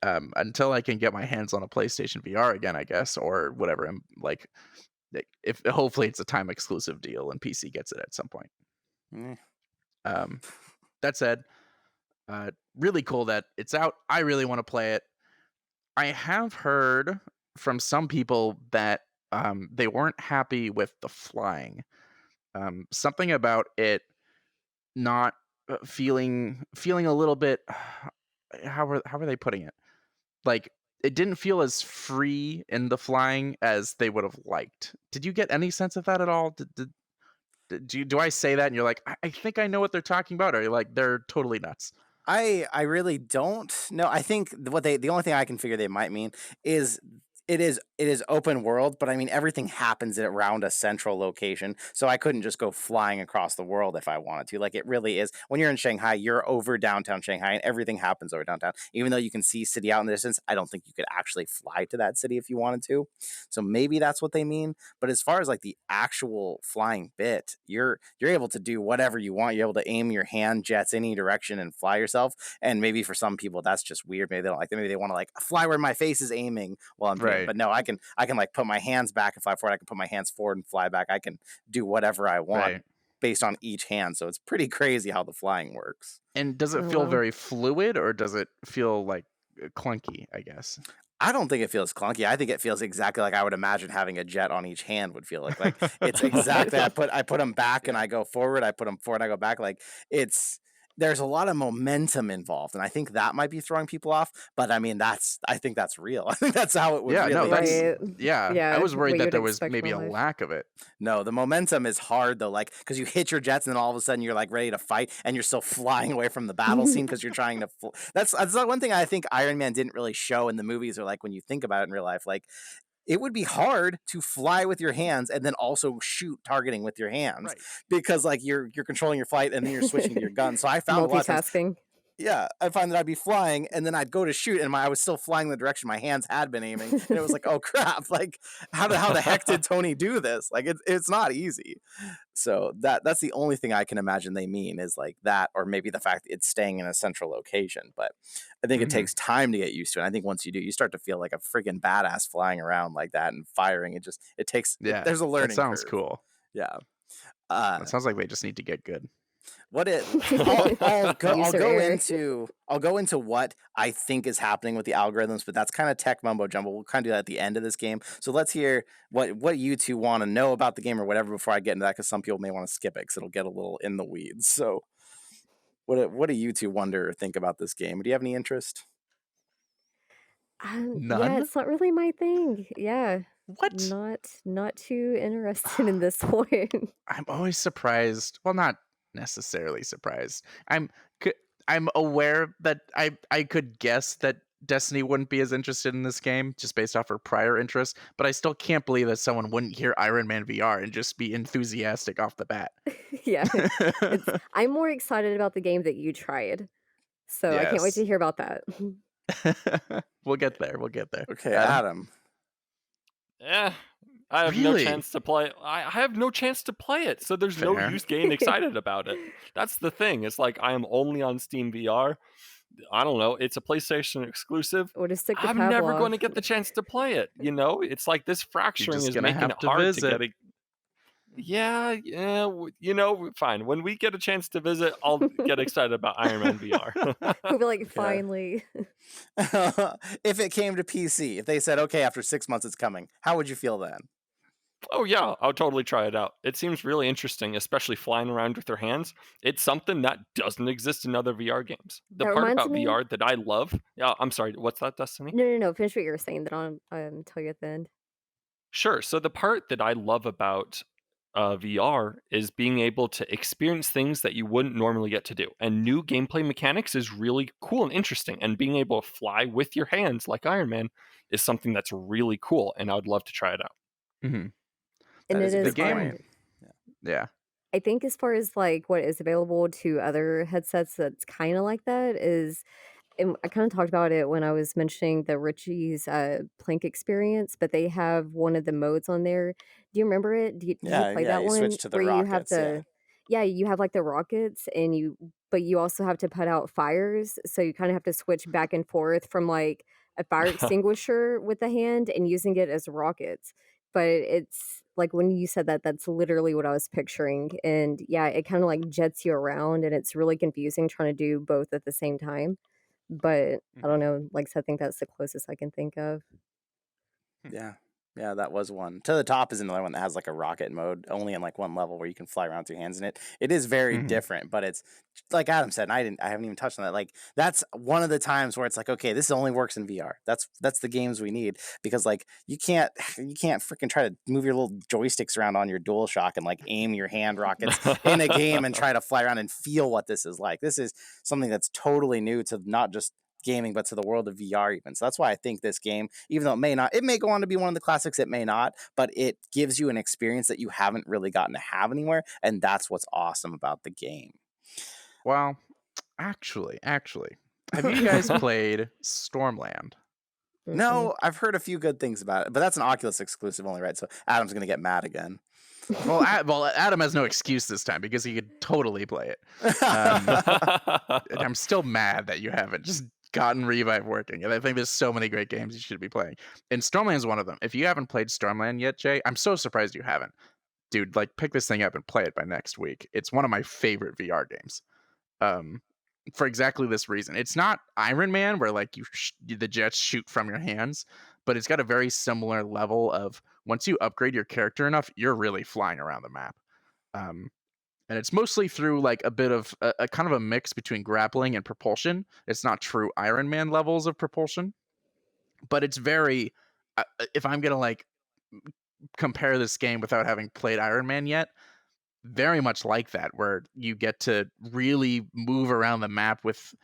Speaker 1: until I can get my hands on a PlayStation VR again, I guess, or whatever, I'm like, if hopefully it's a time exclusive deal and PC gets it at some point. That said, really cool that it's out. I really want to play it. I have heard from some people that they weren't happy with the flying. Something about it not feeling a little bit. How are they putting it? Like, it didn't feel as free in the flying as they would have liked. Did you get any sense of that at all? Do I say that and you're like, I think I know what they're talking about, or are you like, they're totally nuts?
Speaker 2: I really don't know. I think the only thing I can figure they might mean is it is open world, but I mean everything happens around a central location. So I couldn't just go flying across the world if I wanted to. Like, it really is, when you're in Shanghai, you're over downtown Shanghai and everything happens over downtown. Even though you can see city out in the distance, I don't think you could actually fly to that city if you wanted to. So maybe that's what they mean. But as far as like the actual flying bit, you're able to do whatever you want. You're able to aim your hand jets any direction and fly yourself. And maybe for some people that's just weird. Maybe they don't like that. Maybe they want to like fly where my face is aiming while I'm doing it. But no, I can like put my hands back and fly forward. I can put my hands forward and fly back. I can do whatever I want based on each hand. So it's pretty crazy how the flying works.
Speaker 1: And does it feel very fluid, or does it feel like clunky, I guess?
Speaker 2: I don't think it feels clunky. I think it feels exactly like I would imagine having a jet on each hand would feel like. Like, it's exactly, I put them back and I go forward. I put them forward and I go back. Like, there's a lot of momentum involved, and I think that might be throwing people off. But I mean, I think that's real. I think that's how it would.
Speaker 1: Yeah,
Speaker 2: really
Speaker 1: be. I was worried that there was maybe a lack of it.
Speaker 2: No, the momentum is hard though, like, because you hit your jets and then all of a sudden you're like ready to fight, and you're still flying away from the battle scene because you're trying to. That's one thing I think Iron Man didn't really show in the movies, or like when you think about it in real life, like, it would be hard to fly with your hands and then also shoot targeting with your hands, because like you're controlling your flight and then you're switching to your gun. So I found
Speaker 4: multitasking.
Speaker 2: Yeah, I find that I'd be flying, and then I'd go to shoot, and I was still flying the direction my hands had been aiming, and it was like, oh crap! Like, how the heck did Tony do this? Like, it's not easy. So that's the only thing I can imagine they mean is like that, or maybe the fact that it's staying in a central location. But I think it
Speaker 1: Mhm.
Speaker 2: takes time to get used to it. I think once you do, you start to feel like a freaking badass flying around like that and firing. It takes
Speaker 1: Yeah,
Speaker 2: there's a
Speaker 1: that
Speaker 2: learning
Speaker 1: sounds
Speaker 2: curve.
Speaker 1: cool.
Speaker 2: Yeah. Uh,
Speaker 1: That sounds like they just need to get good.
Speaker 2: what it I'll
Speaker 4: User error.
Speaker 2: go into what I think is happening with the algorithms, but that's kind of tech mumbo jumbo. We'll kind of do that at the end of this game. So let's hear what you two want to know about the game or whatever before I get into that, because some people may want to skip it because it'll get a little in the weeds. So what do you two wonder or think about this game? Do you have any interest?
Speaker 4: Yeah,
Speaker 1: None?
Speaker 4: it's not really my thing. Yeah,
Speaker 1: What?
Speaker 4: not too interested in this one.
Speaker 1: I'm always surprised. Well, not necessarily surprised. I'm aware that I could guess that Destiny wouldn't be as interested in this game just based off her prior interests, but I still can't believe that someone wouldn't hear Iron Man VR and just be enthusiastic off the bat.
Speaker 4: Yeah, I'm more excited about the game that you tried, so I can't wait to
Speaker 1: Yes.
Speaker 4: hear about that.
Speaker 1: We'll get there. We'll get there.
Speaker 2: Okay,
Speaker 1: Adam?
Speaker 3: Yeah, I have no
Speaker 1: Really?
Speaker 3: chance to play. I have no chance to play it, so there's no
Speaker 1: Fair.
Speaker 3: use getting excited about it. That's the thing. It's like I am only on Steam VR. I don't know. It's a PlayStation exclusive.
Speaker 4: Or to stick to
Speaker 3: I'm never going to
Speaker 4: Pavlov.
Speaker 3: get the chance to play it. You know, it's like this fracturing
Speaker 1: just
Speaker 3: is
Speaker 1: gonna
Speaker 3: making
Speaker 1: have
Speaker 3: it
Speaker 1: to
Speaker 3: hard to
Speaker 1: visit.
Speaker 3: get it. Yeah, you know, fine. When we get a chance to visit, I'll get excited about Iron Man VR.
Speaker 4: We'll be like, finally.
Speaker 2: If it came to PC, if they said, okay, after 6 months it's coming, how would you feel then?
Speaker 3: Oh yeah, I'll totally try it out. It seems really interesting, especially flying around with your hands. It's something that doesn't exist in other VR games. The
Speaker 4: That
Speaker 3: part
Speaker 4: reminds
Speaker 3: about
Speaker 4: me.
Speaker 3: VR that I love, yeah, I'm sorry, what's that, Destiny?
Speaker 4: No. Finish what you were saying. Then I'll tell you at the end.
Speaker 3: Sure. So the part that I love about VR is being able to experience things that you wouldn't normally get to do. And new gameplay mechanics is really cool and interesting. And being able to fly with your hands like Iron Man is something that's really cool. And I would love to try it out.
Speaker 1: Mm-hmm.
Speaker 4: And
Speaker 2: That is
Speaker 4: it
Speaker 2: a
Speaker 4: is
Speaker 2: good
Speaker 1: game-
Speaker 4: fun.
Speaker 2: point.
Speaker 1: Yeah.
Speaker 4: I think as far as like what is available to other headsets that's kind of like that is, and I kind of talked about it when I was mentioning the Richie's Plank experience, but they have one of the modes on there. Do you remember it? Did you play that
Speaker 2: you
Speaker 4: one
Speaker 2: switch to the
Speaker 4: where you have
Speaker 2: rockets. Yeah.
Speaker 4: the, yeah, you have like the rockets but you also have to put out fires. So you kind of have to switch back and forth from like a fire extinguisher with the hand and using it as rockets. But it's like when you said that, that's literally what I was picturing. And yeah, it kind of like jets you around and it's really confusing trying to do both at the same time. But I don't know, like I said, I think that's the closest I can think of.
Speaker 2: Yeah, that was one. To the Top is another one that has like a rocket mode, only in like one level where you can fly around with your hands in it. It is very
Speaker 1: Mhm.
Speaker 2: different, but it's like Adam said, and I haven't even touched on that. Like that's one of the times where it's like, okay, this only works in VR. That's the games we need, because like you can't freaking try to move your little joysticks around on your DualShock and like aim your hand rockets in a game and try to fly around and feel what this is like. This is something that's totally new to not just gaming but to the world of VR even. So that's why I think this game, even though it may go on to be one of the classics, it may not, but it gives you an experience that you haven't really gotten to have anywhere, and that's what's awesome about the game.
Speaker 1: Well, actually, have you guys played Stormland?
Speaker 2: No, I've heard a few good things about it, but that's an Oculus exclusive only, right? So Adam's gonna get mad again.
Speaker 1: Well, Adam has no excuse this time because he could totally play it. And I'm still mad that you haven't just gotten Revive working. And I think there's so many great games you should be playing. And Stormland is one of them. If you haven't played Stormland yet, Jay, I'm so surprised you haven't. Dude, like pick this thing up and play it by next week. It's one of my favorite VR games. For exactly this reason. It's not Iron Man where like the jets shoot from your hands, but it's got a very similar level of once you upgrade your character enough, you're really flying around the map. And it's mostly through like a bit of a kind of a mix between grappling and propulsion. It's not true Iron Man levels of propulsion, but it's very, if I'm going to like compare this game without having played Iron Man yet, very much like that, where you get to really move around the map with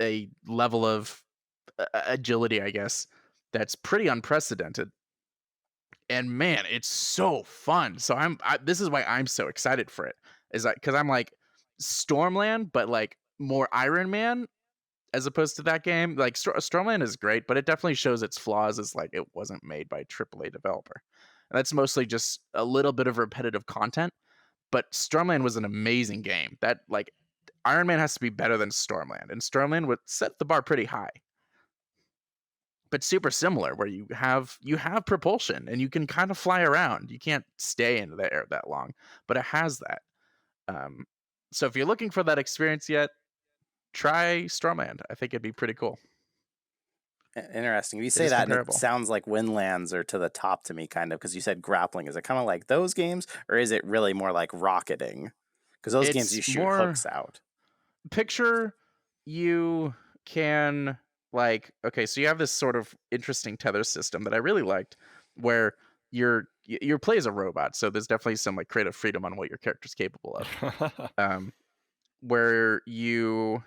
Speaker 1: a level of agility, I guess, that's pretty unprecedented. And man, it's so fun. So this is why I'm so excited for it. Is that because I'm like Stormland, but like more Iron Man as opposed to that game. Like Stormland is great, but it definitely shows its flaws as like it wasn't made by AAA developer. And that's mostly just a little bit of repetitive content. But Stormland was an amazing game. That like Iron Man has to be better than Stormland, and Stormland would set the bar pretty high. But super similar, where you have propulsion and you can kind of fly around. You can't stay in the air that long, but it has that. So if you're looking for that experience yet, try Stormland. I think it'd be pretty cool.
Speaker 2: Interesting. You
Speaker 1: It
Speaker 2: say
Speaker 1: is
Speaker 2: that, and it
Speaker 1: comparable.
Speaker 2: sounds like Windlands are to the top to me, kind of, because you said grappling. Is it kind of like those games, or is it really more like rocketing? Because those games
Speaker 1: It's
Speaker 2: you shoot
Speaker 1: more
Speaker 2: hooks out.
Speaker 1: picture you can like okay, so you have this sort of interesting tether system that I really liked, where your play as a robot, so there's definitely some like creative freedom on what your character's capable of. Where you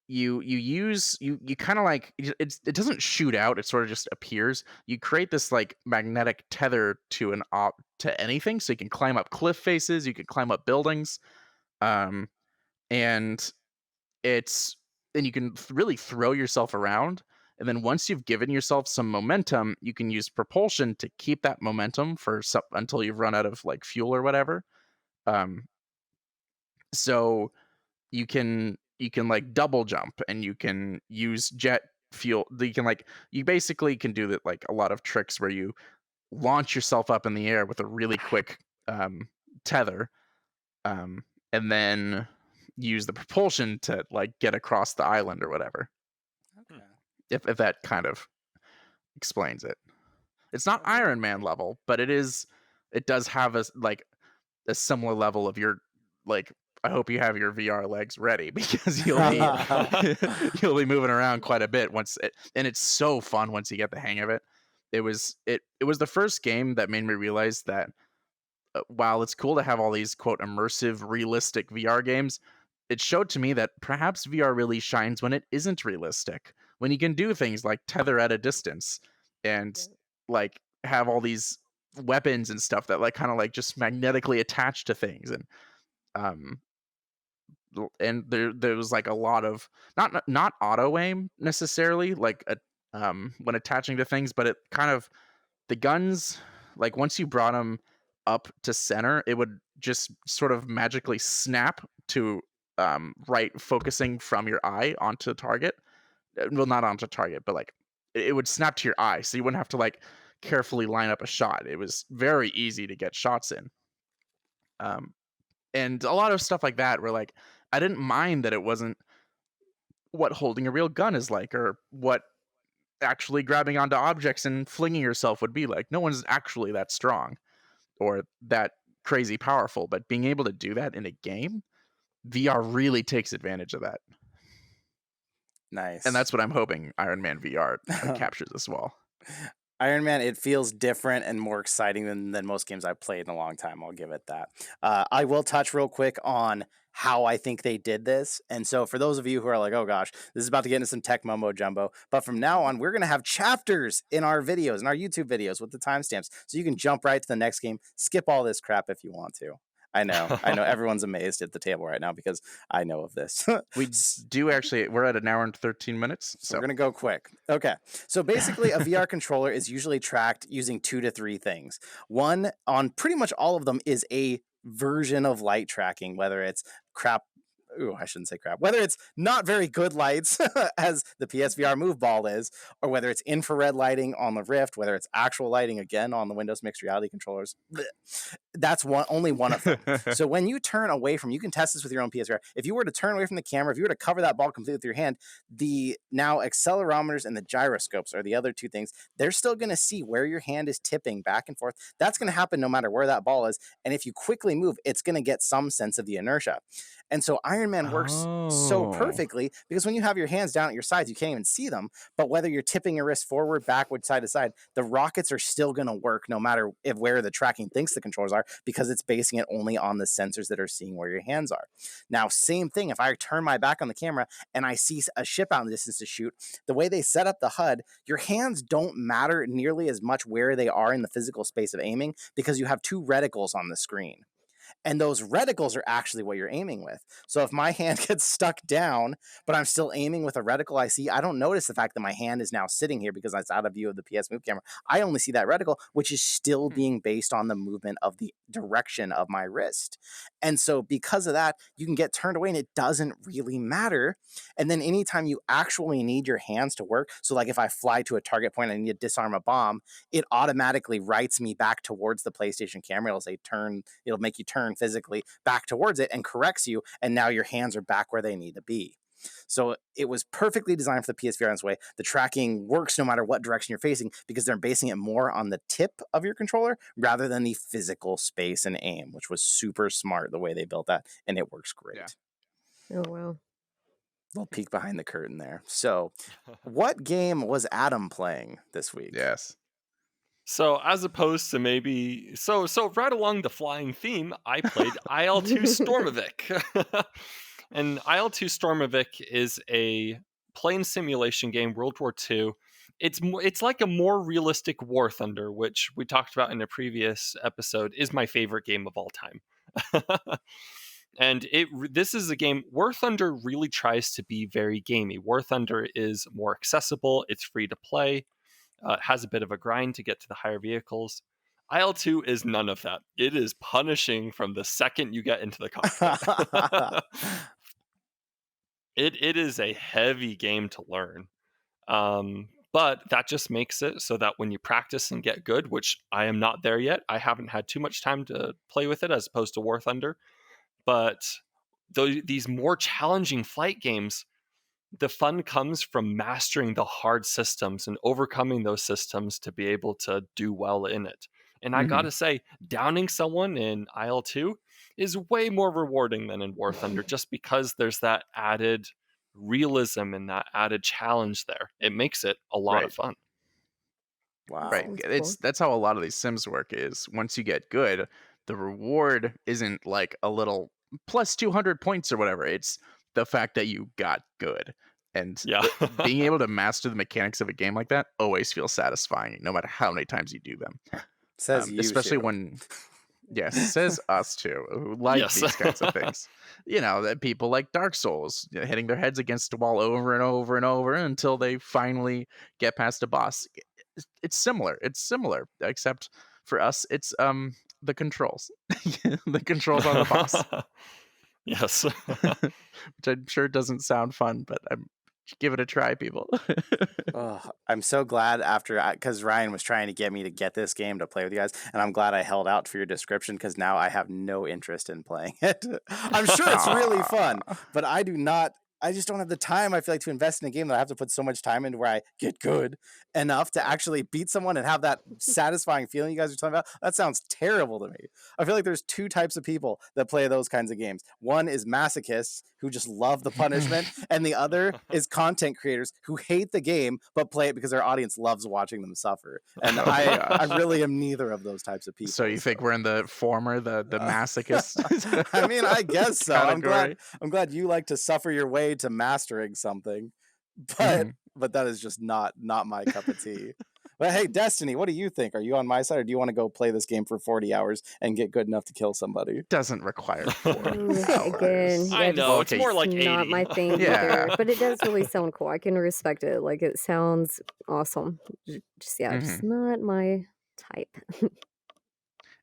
Speaker 1: you kind of like it doesn't shoot out, it sort of just appears. You create this like magnetic tether to to anything, so you can climb up cliff faces, you can climb up buildings, um and you can really throw yourself around. And then once you've given yourself some momentum, you can use propulsion to keep that momentum for until you've run out of like fuel or whatever. um so you can like double jump, and you can use jet fuel. You can like you basically can do that, like a lot of tricks where you launch yourself up in the air with a really quick tether, and then use the propulsion to like get across the island or whatever.
Speaker 2: Okay.
Speaker 1: If that kind of explains it. It's not
Speaker 2: Oh, yeah.
Speaker 1: Iron Man level, but it does have a similar level of your like I hope you have your VR legs ready, because you'll be you'll be moving around quite a bit and it's so fun once you get the hang of it. It was the first game that made me realize that while it's cool to have all these quote immersive realistic VR games, it showed to me that perhaps VR really shines when it isn't realistic. When you can do things like tether at a distance and like have all these weapons and stuff that like kind of like just magnetically attach to things. Um and there was like a lot of not auto aim necessarily, like when attaching to things, but it kind of the guns, like once you brought them up to center, it would just sort of magically snap to right focusing from your eye onto target. Well, not onto target, but like it would snap to your eye, so you wouldn't have to like carefully line up a shot. It was very easy to get shots in. And a lot of stuff like that where like I didn't mind that it wasn't what holding a real gun is like, or what actually grabbing onto objects and flinging yourself would be like. No one's actually that strong or that crazy powerful, but being able to do that in a game, VR really takes advantage of that.
Speaker 2: Nice.
Speaker 1: And that's what I'm hoping Iron Man VR captures as well.
Speaker 2: Iron Man, it feels different and more exciting than most games I've played in a long time. I'll give it that. I will touch real quick on how I think they did this. And so for those of you who are like, oh gosh, this is about to get into some tech mumbo jumbo, but from now on, we're going to have chapters in our videos, in our YouTube videos with the timestamps. So you can jump right to the next game, skip all this crap if you want to. I know everyone's amazed at the table right now because I know of this.
Speaker 1: We do actually, we're at an hour and 13 minutes. So
Speaker 2: we're going to go quick. Okay. So basically a VR controller is usually tracked using 2 to 3 things. One, on pretty much all of them, is a version of light tracking, whether it's crap. Ooh, I shouldn't say crap. Whether it's not very good lights, as the PSVR Move Ball is, or whether it's infrared lighting on the Rift, whether it's actual lighting again on the Windows Mixed Reality controllers. That's only one of them. So when you turn away from, you can test this with your own PSVR. If you were to turn away from the camera, if you were to cover that ball completely with your hand, the now accelerometers and the gyroscopes are the other 2 things. They're still going to see where your hand is tipping back and forth. That's going to happen no matter where that ball is. And if you quickly move, it's going to get some sense of the inertia. And so Iron Man works so perfectly because when you have your hands down at your sides, you can't even see them. But whether you're tipping your wrist forward, backward, side to side, the rockets are still going to work no matter where the tracking thinks the controllers are, because it's basing it only on the sensors that are seeing where your hands are. Now, same thing, if I turn my back on the camera and I see a ship out in the distance to shoot, the way they set up the HUD, your hands don't matter nearly as much where they are in the physical space of aiming because you have 2 reticles on the screen. And those reticles are actually what you're aiming with. So if my hand gets stuck down, but I'm still aiming with a reticle I see, I don't notice the fact that my hand is now sitting here because it's out of view of the PS Move camera. I only see that reticle, which is still being based on the movement of the direction of my wrist. And so because of that, you can get turned away and it doesn't really matter. And then anytime you actually need your hands to work, so like if I fly to a target point and I need to disarm a bomb, it automatically writes me back towards the PlayStation camera. It'll say turn, it'll make you turn physically back towards it and corrects you. And now your hands are back where they need to be. So it was perfectly designed for the PSVR in this way. The tracking works no matter what direction you're facing because they're basing it more on the tip of your controller rather than the physical space and aim, which was super smart the way they built that. And it works great.
Speaker 4: Oh, wow.
Speaker 2: Little peek behind the curtain there. So what game was Adam playing this week?
Speaker 1: Yes.
Speaker 3: So as opposed to maybe so right along the flying theme, I played IL-2 Stormovik. And IL-2 Stormovik is a plane simulation game, World War II. It's like a more realistic War Thunder, which we talked about in a previous episode, is my favorite game of all time. And this is a game, War Thunder really tries to be very gamey. War Thunder is more accessible, it's free to play, it has a bit of a grind to get to the higher vehicles. IL-2 is none of that. It is punishing from the second you get into the cockpit. It is a heavy game to learn. But that just makes it so that when you practice and get good, which I am not there yet, I haven't had too much time to play with it as opposed to War Thunder. But these more challenging flight games, the fun comes from mastering the hard systems and overcoming those systems to be able to do well in it. And I gotta say, downing someone in IL-2 is way more rewarding than in War Thunder, just because there's that added realism and that added challenge there. It makes it a lot of fun.
Speaker 2: Wow.
Speaker 1: Right. That's how a lot of these sims work, is once you get good, the reward isn't like a little plus 200 points or whatever. It's the fact that you got good. And being able to master the mechanics of a game like that always feels satisfying, no matter how many times you do them.
Speaker 2: Says you
Speaker 1: especially
Speaker 2: too.
Speaker 1: when says us too, who like these kinds of things. You know, that people like Dark Souls, hitting their heads against a wall over and over and over until they finally get past a boss. It's similar, except for us it's the controls. The controls on the boss.
Speaker 3: Yes.
Speaker 1: Which I'm sure doesn't sound fun, but give it a try, people.
Speaker 2: Oh, I'm so glad because Ryan was trying to get me to get this game to play with you guys, and I'm glad I held out for your description because now I have no interest in playing it. I'm sure it's really fun, but I just don't have the time, I feel like, to invest in a game that I have to put so much time into where I get good enough to actually beat someone and have that satisfying feeling you guys are talking about. That sounds terrible to me. I feel like there's two types of people that play those kinds of games. One is masochists who just love the punishment, and the other is content creators who hate the game but play it because their audience loves watching them suffer. And I really am neither of those types of people.
Speaker 1: So you think we're in the former, the masochist?
Speaker 2: I mean, I guess so.
Speaker 1: Category.
Speaker 2: I'm glad you like to suffer your way to mastering something, but that is just not my cup of tea. But hey, Destiny, what do you think? Are you on my side, or do you want to go play this game for 40 hours and get good enough to kill somebody?
Speaker 1: Doesn't require 40 hours.
Speaker 4: Again,
Speaker 3: I know, it's more like 80.
Speaker 4: Not my thing either, but it does really sound cool. I can respect it. Like, it sounds awesome. Just not my type.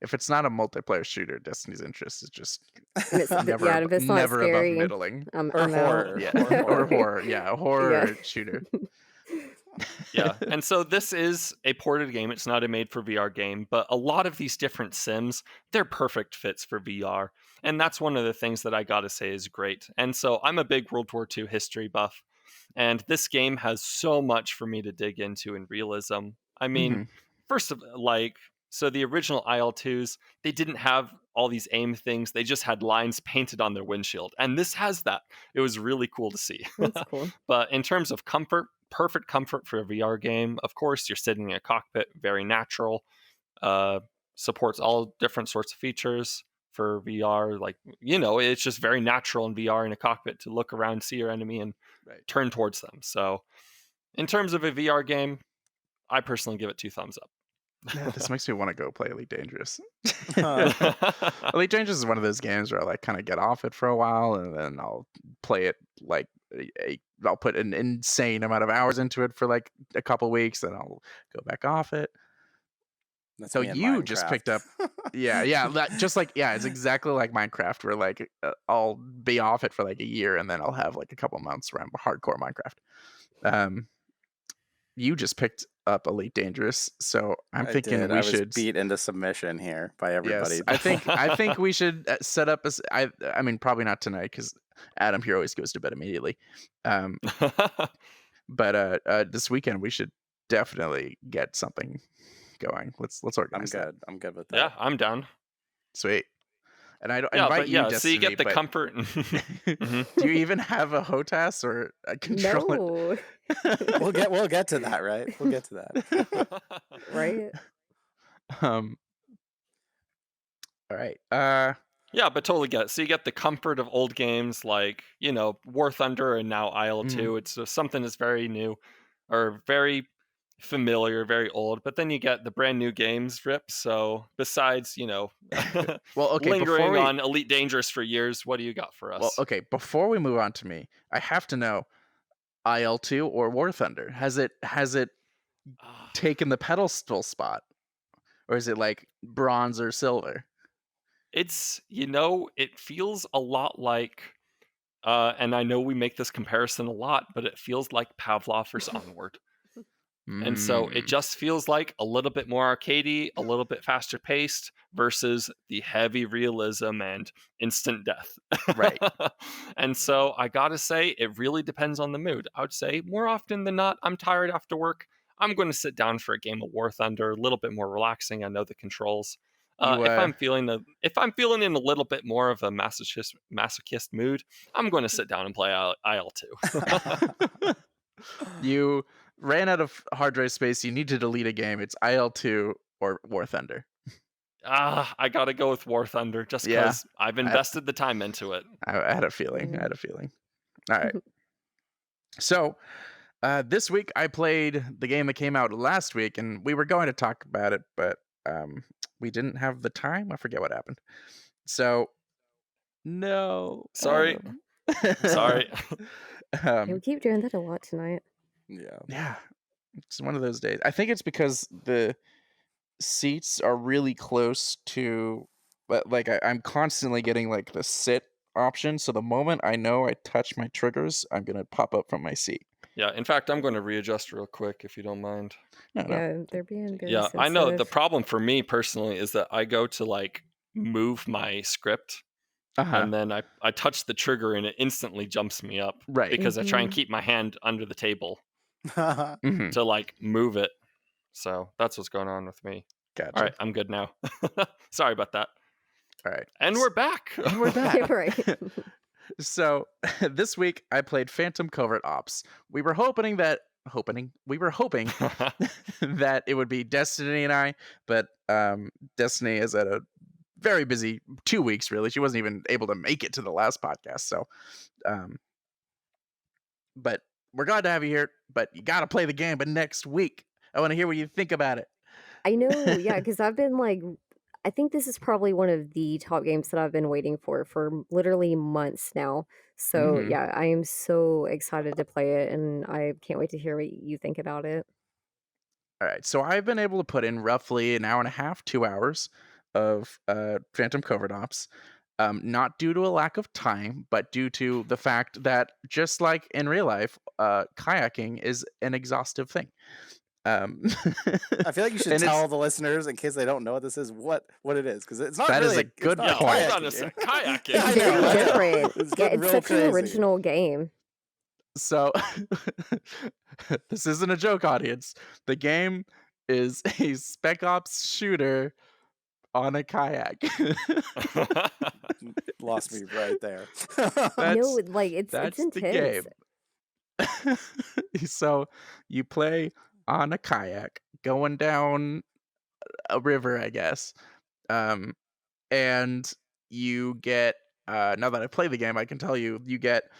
Speaker 1: If it's not a multiplayer shooter, Destiny's interest is just
Speaker 4: If it's not
Speaker 1: never
Speaker 4: scary,
Speaker 1: above middling.
Speaker 2: Or horror.
Speaker 1: Or horror. Yeah, a horror shooter.
Speaker 3: Yeah, and so this is a ported game. It's not a made for VR game, but a lot of these different sims, they're perfect fits for VR. And that's one of the things that I gotta say is great. And so I'm a big World War II history buff, and this game has so much for me to dig into in realism. I mean, first of so the original IL-2s, they didn't have all these aim things. They just had lines painted on their windshield. And this has that. It was really cool to see.
Speaker 4: That's cool.
Speaker 3: But in terms of comfort, perfect comfort for a VR game. Of course, you're sitting in a cockpit, very natural. Supports all different sorts of features for VR. Like, it's just very natural in VR in a cockpit to look around, see your enemy, and turn towards them. So in terms of a VR game, I personally give it 2 thumbs up.
Speaker 1: Yeah, this makes me want to go play Elite Dangerous.
Speaker 2: Huh.
Speaker 1: Elite Dangerous is one of those games where I like kind of get off it for a while, and then I'll play it like I'll put an insane amount of hours into it for like a couple weeks, then I'll go back off it.
Speaker 2: That's
Speaker 1: So
Speaker 2: me in
Speaker 1: you just picked up, yeah, just like it's exactly like Minecraft, where like I'll be off it for like a year, and then I'll have like a couple months where I'm hardcore Minecraft. Um, you just picked up Elite Dangerous, so I'm
Speaker 2: I
Speaker 1: thinking
Speaker 2: did.
Speaker 1: we
Speaker 2: I was
Speaker 1: should.
Speaker 2: beat into submission here by everybody.
Speaker 1: Yes, I think we should set up as I mean probably not tonight because Adam here always goes to bed immediately. Um, but this weekend we should definitely get something going. Let's
Speaker 2: I'm
Speaker 1: organize that.
Speaker 2: good. I'm good with that.
Speaker 3: Yeah, I'm down.
Speaker 1: Sweet. And I
Speaker 3: Yeah,
Speaker 1: invite
Speaker 3: but
Speaker 1: you,
Speaker 3: yeah, so you
Speaker 1: Destiny,
Speaker 3: get the
Speaker 1: but
Speaker 3: comfort. Mhm.
Speaker 1: do you even have a HOTAS or a controller?
Speaker 4: No,
Speaker 2: We'll get to that, right? We'll get to that.
Speaker 4: right?
Speaker 1: Um. All right.
Speaker 3: Yeah, but totally get it. So you get the comfort of old games like, War Thunder and now IL-2. It's something that's very new or very familiar, very old. But then you get the brand new games, Rip. So besides,
Speaker 1: Well, okay.
Speaker 3: lingering on Elite Dangerous for years, what do you got for us?
Speaker 1: Well, okay. Before we move on to me, I have to know IL-2 or War Thunder. Has it
Speaker 3: Ah,
Speaker 1: taken the pedestal spot, or is it like bronze or silver?
Speaker 3: It's, it feels a lot like, and I know we make this comparison a lot, but it feels like Pavlov's Onward. And so it
Speaker 1: Mm,
Speaker 3: just feels like a little bit more arcadey, a little bit faster paced versus the heavy realism and instant death.
Speaker 1: right.
Speaker 3: And so I gotta say, it really depends on the mood. I would say more often than not, I'm tired after work. I'm going to sit down for a game of War Thunder, a little bit more relaxing. I know the controls.
Speaker 1: You
Speaker 3: If I'm feeling in a little bit more of a masochist mood, I'm going to sit down and play IL-2.
Speaker 1: you ran out of hard drive space. You need to delete a game. It's IL-2 or War Thunder.
Speaker 3: I gotta go with War Thunder just
Speaker 1: Yeah.
Speaker 3: because I've invested the time into it.
Speaker 1: I had a feeling. I had a feeling. All right. So this week I played the game that came out last week, and we were going to talk about it, but we didn't have the time. I forget what happened. So no.
Speaker 3: Sorry. Sorry.
Speaker 4: Yeah, we keep doing that a lot tonight.
Speaker 1: Yeah. It's one of those days. I think it's because the seats are really close to, but like I'm constantly getting like the sit option. So the moment I know I touch my triggers, I'm gonna pop up from my seat.
Speaker 3: Yeah, in fact, I'm going to readjust real quick if you don't mind.
Speaker 1: No.
Speaker 4: Yeah, they're being very
Speaker 3: Yeah, I know the
Speaker 4: sensitive.
Speaker 3: problem for me personally is that I go to like move my script and then I touch the trigger and it instantly jumps me up
Speaker 1: Right.
Speaker 3: because I try and
Speaker 4: Mhm.
Speaker 3: keep my hand under the table
Speaker 1: Mhm.
Speaker 3: to like move it. So that's what's going on with me.
Speaker 1: Gotcha.
Speaker 3: All right, I'm good now. Sorry about that.
Speaker 1: All right.
Speaker 3: And we're back.
Speaker 1: And we're back.
Speaker 4: Yeah, right.
Speaker 1: So this week I played Phantom Covert Ops. We were hoping that it would be Destiny and I, but Destiny is at a very busy 2 weeks. Really, she wasn't even able to make it to the last podcast. So, but we're glad to have you here. But you got to play the game. But next week, I want to hear what you think about it.
Speaker 4: I know, yeah, because I've been like, I think this is probably one of the top games that I've been waiting for literally months now. So
Speaker 1: Mhm.
Speaker 4: yeah, I am so excited to play it, and I can't wait to hear what you think about it.
Speaker 1: All right, so I've been able to put in roughly an hour and a half, 2 hours of Phantom Covert Ops. Not due to a lack of time, but due to the fact that just like in real life, kayaking is an exhaustive thing.
Speaker 2: I feel like you should
Speaker 1: and
Speaker 2: tell the listeners in case they don't know what this is, what it is, because it's not
Speaker 1: That is
Speaker 2: really
Speaker 1: a good
Speaker 2: it's not
Speaker 1: point.
Speaker 3: Hold on a
Speaker 2: kayaking
Speaker 3: sec.
Speaker 2: game.
Speaker 3: Kayaking.
Speaker 2: Yeah, I
Speaker 4: It's very
Speaker 2: know, I know.
Speaker 4: different.
Speaker 2: It's
Speaker 4: Yeah,
Speaker 2: getting
Speaker 4: it's
Speaker 2: real
Speaker 4: such
Speaker 2: crazy.
Speaker 4: an original game.
Speaker 1: So this isn't a joke, audience. The game is a Spec Ops shooter on a kayak.
Speaker 2: Lost me right there.
Speaker 4: No, like it's
Speaker 1: That's the
Speaker 4: intense.
Speaker 1: game. So you play on a kayak going down a river, I guess. And you get now that I play the game, I can tell you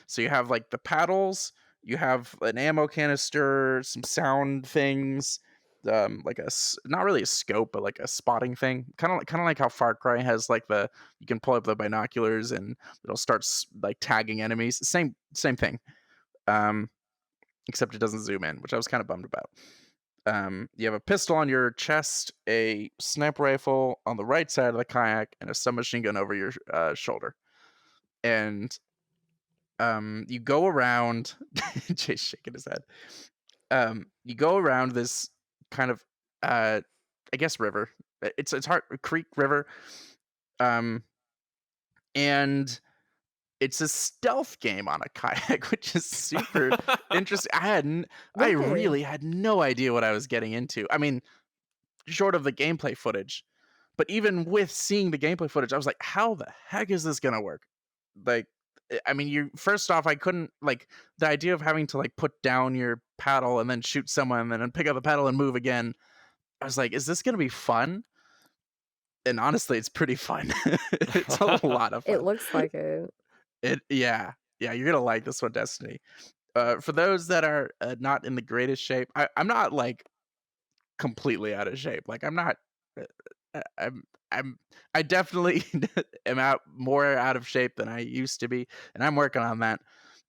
Speaker 1: so you have like the paddles, you have an ammo canister, some sound things, like not really a scope, but like a spotting thing, kind of like how Far Cry has like you can pull up the binoculars and it'll start like tagging enemies. Same thing, um, except it doesn't zoom in, which I was kind of bummed about. You have a pistol on your chest, a sniper rifle on the right side of the kayak, and a submachine gun over your shoulder. And you go around. Jay's shaking his head. You go around this kind of, I guess, river. It's hard creek river, and it's a stealth game on a kayak, which is super interesting. I
Speaker 4: Really?
Speaker 1: really had no idea what I was getting into. I mean, short of the gameplay footage, but even with seeing the gameplay footage, I was like, how the heck is this gonna work? Like, I mean, you first off, I couldn't like the idea of having to like put down your paddle and then shoot someone and then pick up the paddle and move again. I was like, is this gonna be fun? And honestly, it's pretty fun. It's a lot of
Speaker 4: It
Speaker 1: fun.
Speaker 4: looks like it.
Speaker 1: Yeah, you're gonna like this one, Destiny. For those that are not in the greatest shape, I'm not like completely out of shape. Like I'm not. I'm I definitely am more out of shape than I used to be, and I'm working on that.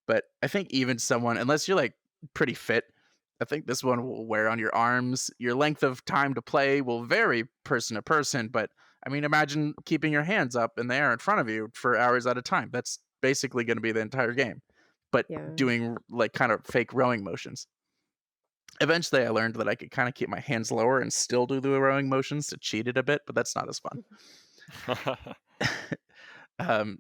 Speaker 1: But I think even someone, unless you're like pretty fit, I think this one will wear on your arms. Your length of time to play will vary person to person, but I mean, imagine keeping your hands up in the air in front of you for hours at a time. That's basically going to be the entire game, but
Speaker 4: Yeah.
Speaker 1: doing like kind of fake rowing motions. Eventually, I learned that I could kind of keep my hands lower and still do the rowing motions to cheat it a bit, but that's not as fun. um,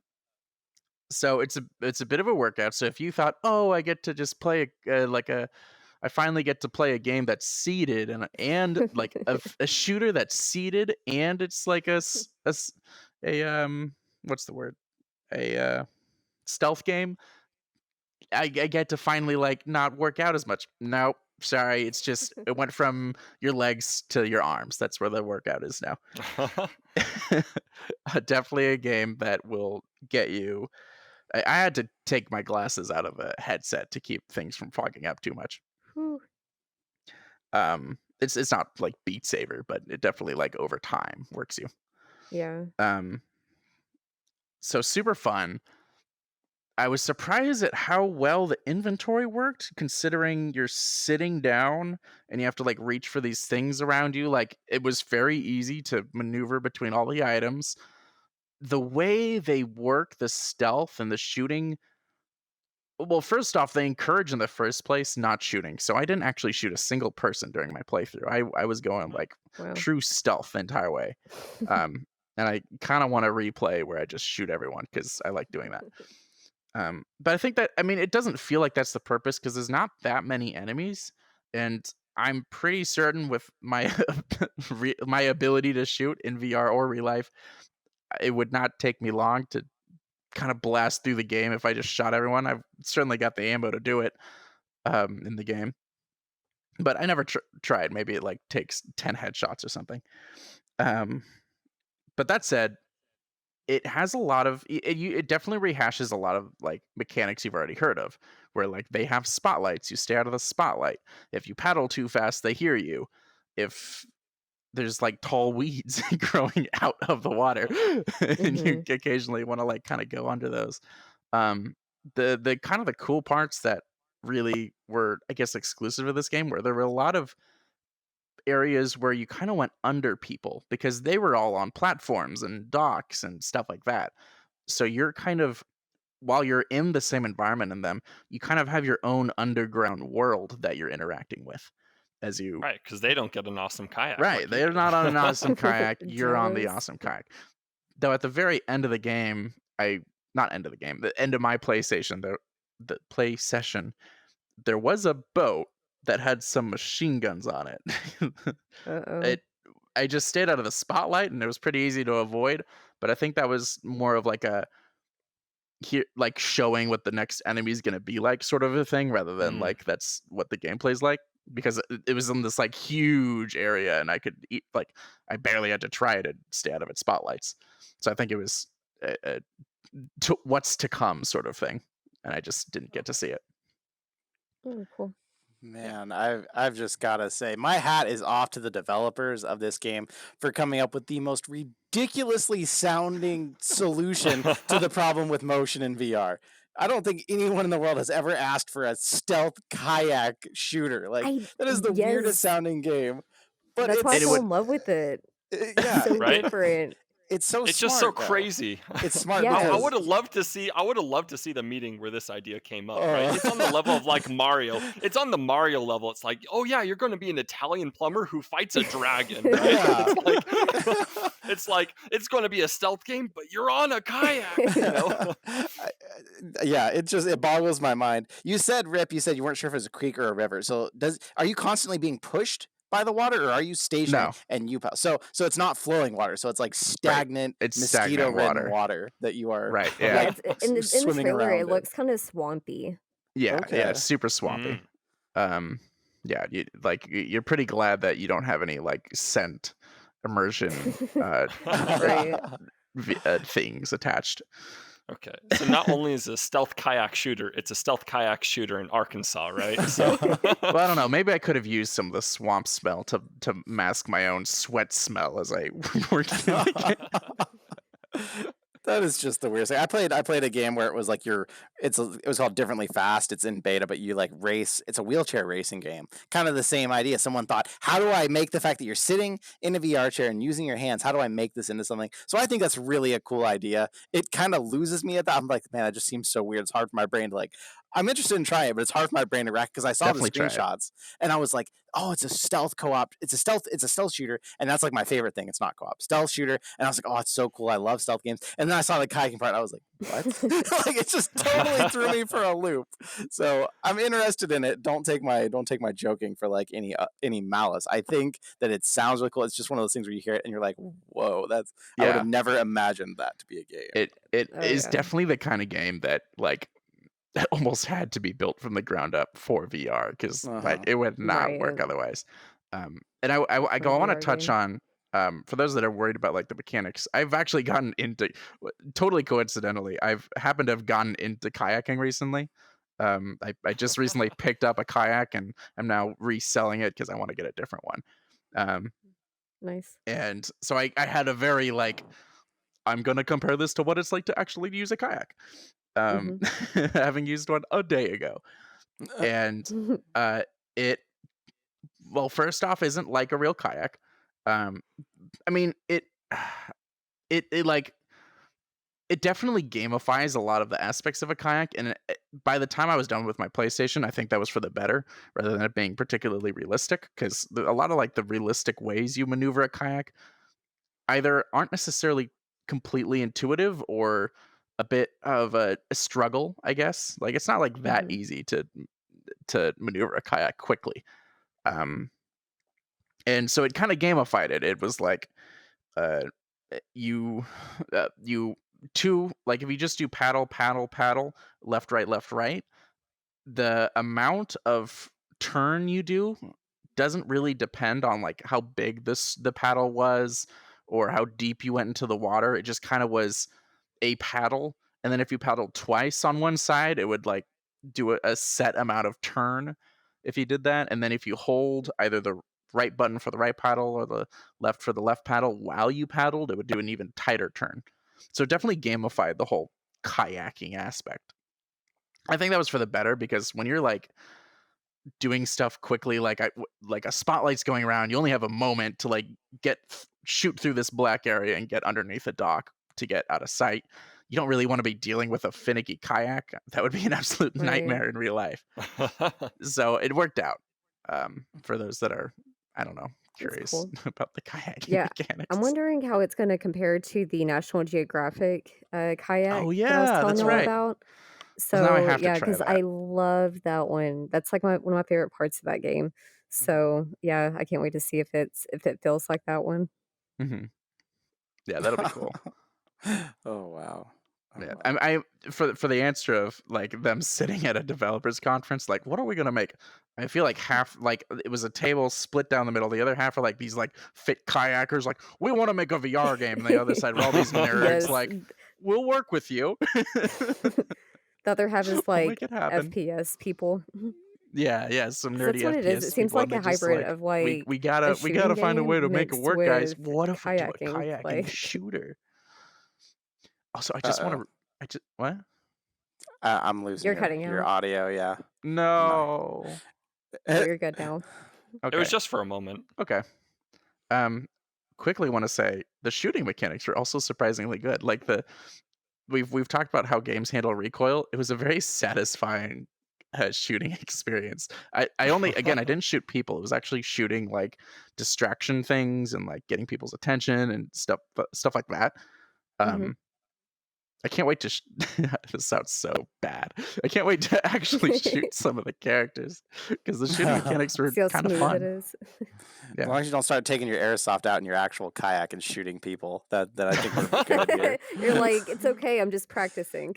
Speaker 1: so it's a bit of a workout. So if you thought, oh, I get to just play I finally get to play a game that's seated and like a shooter that's seated and it's like a what's the word, a stealth game. I get to finally like not work out as much. Nope, sorry. It's just it went from your legs to your arms. That's where the workout is now. Definitely a game that will get you. I had to take my glasses out of a headset to keep things from fogging up too much.
Speaker 4: Whew.
Speaker 1: It's not like Beat Saber, but it definitely like over time works you.
Speaker 4: Yeah.
Speaker 1: So super fun. I was surprised at how well the inventory worked, considering you're sitting down and you have to like reach for these things around you. Like it was very easy to maneuver between all the items. The way they work the stealth and the shooting. Well, first off, they encourage in the first place not shooting. So I didn't actually shoot a single person during my playthrough. I was going like
Speaker 4: Wow.
Speaker 1: true stealth the entire way. And I kind of want to replay where I just shoot everyone because I like doing that. But I think that, I mean, it doesn't feel like that's the purpose because there's not that many enemies, and I'm pretty certain with my my ability to shoot in VR or real life, it would not take me long to kind of blast through the game if I just shot everyone. I've certainly got the ammo to do it in the game, but I never tried. Maybe it like takes 10 headshots or something. But that said, it has a lot of it definitely rehashes a lot of like mechanics you've already heard of, where like they have spotlights, you stay out of the spotlight. If you paddle too fast, they hear you. If there's like tall weeds growing out of the water and you occasionally want to like kind of go under those. The kind of the cool parts that really were, I guess, exclusive of this game, where there were a lot of areas where you kind of went under people because they were all on platforms and docks and stuff like that. So you're kind of, while you're in the same environment in them, you kind of have your own underground world that you're interacting with as you.
Speaker 3: Right, because they don't get an awesome kayak.
Speaker 1: Right,
Speaker 3: like
Speaker 1: they're
Speaker 3: you
Speaker 1: not
Speaker 3: do.
Speaker 1: on an awesome kayak. You're on the
Speaker 4: Jealous.
Speaker 1: awesome kayak. Though at the very end of the game, not end of the game, the end of my PlayStation, the play session, there was a boat that had some machine guns on it.
Speaker 4: Uh-oh.
Speaker 1: I just stayed out of the spotlight and it was pretty easy to avoid, but I think that was more of like like showing what the next enemy is going to be like sort of a thing, rather than like that's what the gameplay's like, because it was in this like huge area and I could eat, like I barely had to try to stay out of its spotlights. So I think it was a what's to come sort of thing, and I just didn't get to see it.
Speaker 4: Oh, cool.
Speaker 2: Man, I've just gotta say, my hat is off to the developers of this game for coming up with the most ridiculously sounding solution to the problem with motion in VR. I don't think anyone in the world has ever asked for a stealth kayak shooter. Like, that is the weirdest
Speaker 4: yes,
Speaker 2: sounding game. But
Speaker 4: that's why I
Speaker 1: And it
Speaker 2: it's
Speaker 4: fell
Speaker 1: would
Speaker 4: in love with it. It's
Speaker 2: yeah,
Speaker 4: so
Speaker 3: Right?
Speaker 4: different.
Speaker 2: it's so
Speaker 3: It's just so
Speaker 2: smart though.
Speaker 3: crazy.
Speaker 2: It's smart
Speaker 4: Yes.
Speaker 3: I
Speaker 2: because
Speaker 3: would have loved to see. I would have loved to see the meeting where this idea came up. Right? It's on the level of like Mario. It's on the Mario level. It's like, oh yeah, you're going to be an Italian plumber who fights a dragon. Right?
Speaker 2: Yeah.
Speaker 3: It's like it's going to be a stealth game, but you're on a kayak. You know?
Speaker 2: Yeah, it boggles my mind. You said, Rip, you said you weren't sure if it was a creek or a river. So are you constantly being pushed by the water, or are you stationary
Speaker 1: No.
Speaker 2: and you so it's not flowing water, so it's like stagnant,
Speaker 1: It's
Speaker 2: mosquito
Speaker 1: stagnant
Speaker 2: ridden water that you are
Speaker 1: Right.
Speaker 4: Yeah,
Speaker 1: Yeah.
Speaker 4: it's, in the
Speaker 2: swimming
Speaker 4: trailer,
Speaker 2: around
Speaker 4: it
Speaker 2: in.
Speaker 4: looks kind of swampy.
Speaker 1: Yeah.
Speaker 2: Okay.
Speaker 1: Yeah. It's super swampy. Yeah. You're pretty glad that you don't have any like scent immersion
Speaker 4: Right.
Speaker 1: things attached.
Speaker 3: Okay, so not only is it a stealth kayak shooter, it's a stealth kayak shooter in Arkansas, right? So
Speaker 1: Well, I don't know. Maybe I could have used some of the swamp smell to mask my own sweat smell as I worked in the game.
Speaker 2: That is just the weirdest thing. I played a game where it was like it was called Differently Fast. It's in beta, but you like race. It's a wheelchair racing game. Kind of the same idea. Someone thought, how do I make the fact that you're sitting in a VR chair and using your hands, how do I make this into something? So I think that's really a cool idea. It kind of loses me at that. I'm like, man, that just seems so weird. It's hard for my brain to like. I'm interested in trying it, but it's hard for my brain to rack because I saw
Speaker 1: Definitely
Speaker 2: the
Speaker 1: try it.
Speaker 2: screenshots and I was like, oh, it's a stealth co-op. It's a stealth shooter, and that's like my favorite thing. It's not co-op, stealth shooter, and I was like, oh, it's so cool. I love stealth games. And then I saw the kayaking part. I was like, what? Like it just totally threw me for a loop. So I'm interested in it. Don't take my joking for like any malice. I think that it sounds really cool. It's just one of those things where you hear it and you're like, whoa, I would
Speaker 1: Yeah.
Speaker 2: have never imagined that to be a game.
Speaker 1: It
Speaker 4: Oh,
Speaker 1: is
Speaker 4: yeah.
Speaker 1: definitely the kind of game that like almost had to be built from the ground up for VR because
Speaker 2: Uh-huh.
Speaker 1: like it would not work
Speaker 4: Right.
Speaker 1: otherwise. And I
Speaker 4: For a
Speaker 1: want to
Speaker 4: VR
Speaker 1: touch
Speaker 4: game.
Speaker 1: on for those that are worried about like the mechanics. I've actually gotten into totally coincidentally. I've happened to have gotten into kayaking recently. I just recently picked up a kayak and I'm now reselling it because I want to get a different one.
Speaker 4: Nice.
Speaker 1: And so I had a very like I'm gonna compare this to what it's like to actually use a kayak. Having used one a day ago. And it well, first off, isn't like a real kayak. I mean it like it definitely gamifies a lot of the aspects of a kayak, and by the time I was done with my PlayStation, I think that was for the better, rather than it being particularly realistic. Because a lot of like the realistic ways you maneuver a kayak either aren't necessarily completely intuitive or a bit of a struggle, I guess. Like it's not like that easy to maneuver a kayak quickly. And so it kind of gamified it. It was like you two, like if you just do paddle left right, the amount of turn you do doesn't really depend on like how big the paddle was or how deep you went into the water. It just kind of was a paddle, and then if you paddled twice on one side, it would like do a set amount of turn if you did that. And then if you hold either the right button for the right paddle or the left for the left paddle while you paddled, it would do an even tighter turn. So it definitely gamified the whole kayaking aspect. I think that was for the better, because when you're like doing stuff quickly, like a spotlight's going around, you only have a moment to like shoot through this black area and get underneath a dock to get out of sight. You don't really want to be dealing with a finicky kayak. That would be an absolute nightmare in real life. So it worked out for those that are, I don't know, curious
Speaker 4: cool.
Speaker 1: about the kayaking
Speaker 4: Yeah,
Speaker 1: mechanics.
Speaker 4: I'm wondering how it's going to compare to the National Geographic kayak
Speaker 1: Oh
Speaker 4: that I was
Speaker 1: yeah,
Speaker 4: telling
Speaker 1: that's
Speaker 4: y'all
Speaker 1: right.
Speaker 4: about.
Speaker 1: 'Cause now I
Speaker 4: So
Speaker 1: have to
Speaker 4: yeah,
Speaker 1: try
Speaker 4: because
Speaker 1: that.
Speaker 4: I love that one. That's like one of my favorite parts of that game. So yeah, I can't wait to see if it feels like that one.
Speaker 1: Mhm. Yeah, that'll be cool.
Speaker 2: Oh wow.
Speaker 1: Yeah, I for the answer of like them sitting at a developers conference, like what are we gonna make? I feel like half, like it was a table split down the middle. The other half are like these like fit kayakers, like we want to make a VR game, and the other side were all these nerds,
Speaker 4: Yes.
Speaker 1: like we'll work with you.
Speaker 4: The other half is
Speaker 1: We'll
Speaker 4: like
Speaker 1: make it happen.
Speaker 4: FPS people.
Speaker 1: Yeah, some
Speaker 4: 'Cause
Speaker 1: nerdy
Speaker 4: that's what it is. It
Speaker 1: FPS
Speaker 4: seems
Speaker 1: people, and
Speaker 4: like
Speaker 1: they
Speaker 4: a
Speaker 1: just
Speaker 4: hybrid
Speaker 1: like
Speaker 4: of
Speaker 1: we
Speaker 4: like
Speaker 1: we
Speaker 4: a
Speaker 1: gotta we
Speaker 4: shooting
Speaker 1: gotta find a way
Speaker 4: game
Speaker 1: to make it
Speaker 4: mixed
Speaker 1: work, guys.
Speaker 4: with
Speaker 1: What if we do a
Speaker 4: kayaking.
Speaker 1: kayaking
Speaker 4: Like
Speaker 1: shooter? Also, I just want
Speaker 2: Uh-oh.
Speaker 1: to. I just what?
Speaker 2: I'm losing
Speaker 4: you're cutting
Speaker 2: your
Speaker 4: out.
Speaker 2: audio. Yeah. No.
Speaker 1: No.
Speaker 4: Oh, you're good now.
Speaker 3: It was
Speaker 1: Okay.
Speaker 3: just for a moment.
Speaker 1: Okay. Um, quickly want to say the shooting mechanics are also surprisingly good. Like we've talked about how games handle recoil. It was a very satisfying shooting experience. I only again I didn't shoot people. It was actually shooting like distraction things and like getting people's attention and stuff like that.
Speaker 4: Mhm.
Speaker 1: I can't wait to. This sounds so bad. I can't wait to actually shoot some of the characters because the shooting mechanics were
Speaker 4: See how
Speaker 1: kind of
Speaker 4: smooth it
Speaker 1: fun.
Speaker 4: is.
Speaker 2: As
Speaker 1: Yeah.
Speaker 2: long as you don't start taking your airsoft out in your actual kayak and shooting people, that I think we're good here.
Speaker 4: You're like, it's okay. I'm just practicing.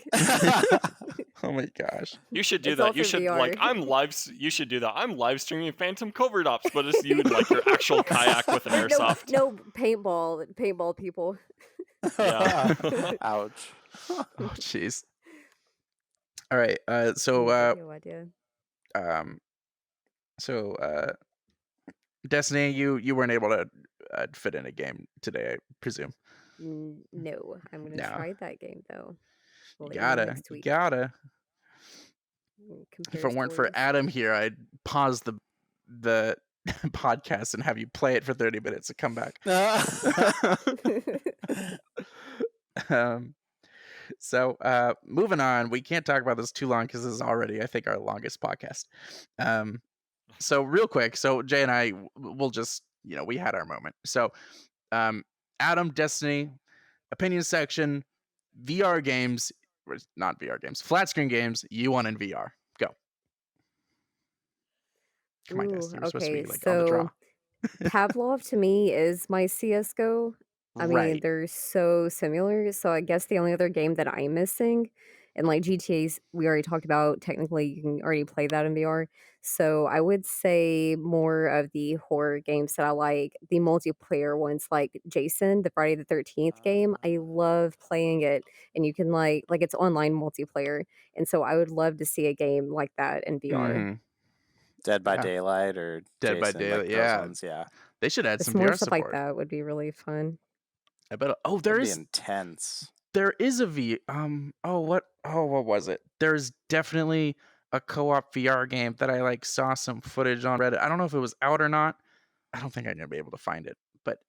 Speaker 1: Oh my gosh.
Speaker 3: You should do
Speaker 4: It's all
Speaker 3: that. You
Speaker 4: for
Speaker 3: should
Speaker 4: VR.
Speaker 3: You should do that. I'm live streaming Phantom Covert Ops, but it's you in like your actual kayak with an airsoft.
Speaker 4: No, paintball people.
Speaker 3: Yeah.
Speaker 2: Ouch.
Speaker 1: Oh jeez. All right.
Speaker 4: No idea.
Speaker 1: Destiny, you weren't able to fit in a game today, I presume.
Speaker 4: No, I'm gonna
Speaker 1: No.
Speaker 4: try that game though. We'll
Speaker 1: You
Speaker 4: let you know
Speaker 1: gotta.
Speaker 4: next
Speaker 1: You
Speaker 4: week.
Speaker 1: gotta.
Speaker 4: Compare
Speaker 1: If it weren't for
Speaker 4: stories.
Speaker 1: Adam here, I'd pause the podcast and have you play it for 30 minutes and come back. Moving on, we can't talk about this too long because this is already, I think, our longest podcast. So real quick, so Jay and I will just, we had our moment. So Adam, Destiny, opinion section, VR games, not VR games, flat screen games, you want in VR. Go. Come on, guys. You were supposed to be
Speaker 4: Okay,
Speaker 1: like on the draw.
Speaker 4: so Pavlov to me is my CS:GO. I mean,
Speaker 1: Right.
Speaker 4: they're so similar. So I guess the only other game that I'm missing, and like GTA's, we already talked about. Technically, you can already play that in VR. So I would say more of the horror games that I like, the multiplayer ones, like Jason, the Friday the 13th game. I love playing it, and you can like it's online multiplayer, and so I would love to see a game like that in VR.
Speaker 1: Mhm.
Speaker 2: Dead by
Speaker 1: Yeah.
Speaker 2: Daylight or
Speaker 1: Dead by
Speaker 2: Jason,
Speaker 1: Daylight,
Speaker 2: like
Speaker 1: yeah.
Speaker 2: those ones, yeah.
Speaker 1: They should add
Speaker 4: Just
Speaker 1: some
Speaker 4: more
Speaker 1: VR
Speaker 4: stuff like
Speaker 1: support.
Speaker 4: that would be really fun.
Speaker 1: I bet. Oh,
Speaker 2: That'd be intense.
Speaker 1: there is a what was it? There's definitely a co-op VR game that I like saw some footage on Reddit. I don't know if it was out or not. I don't think I'm gonna be able to find it, but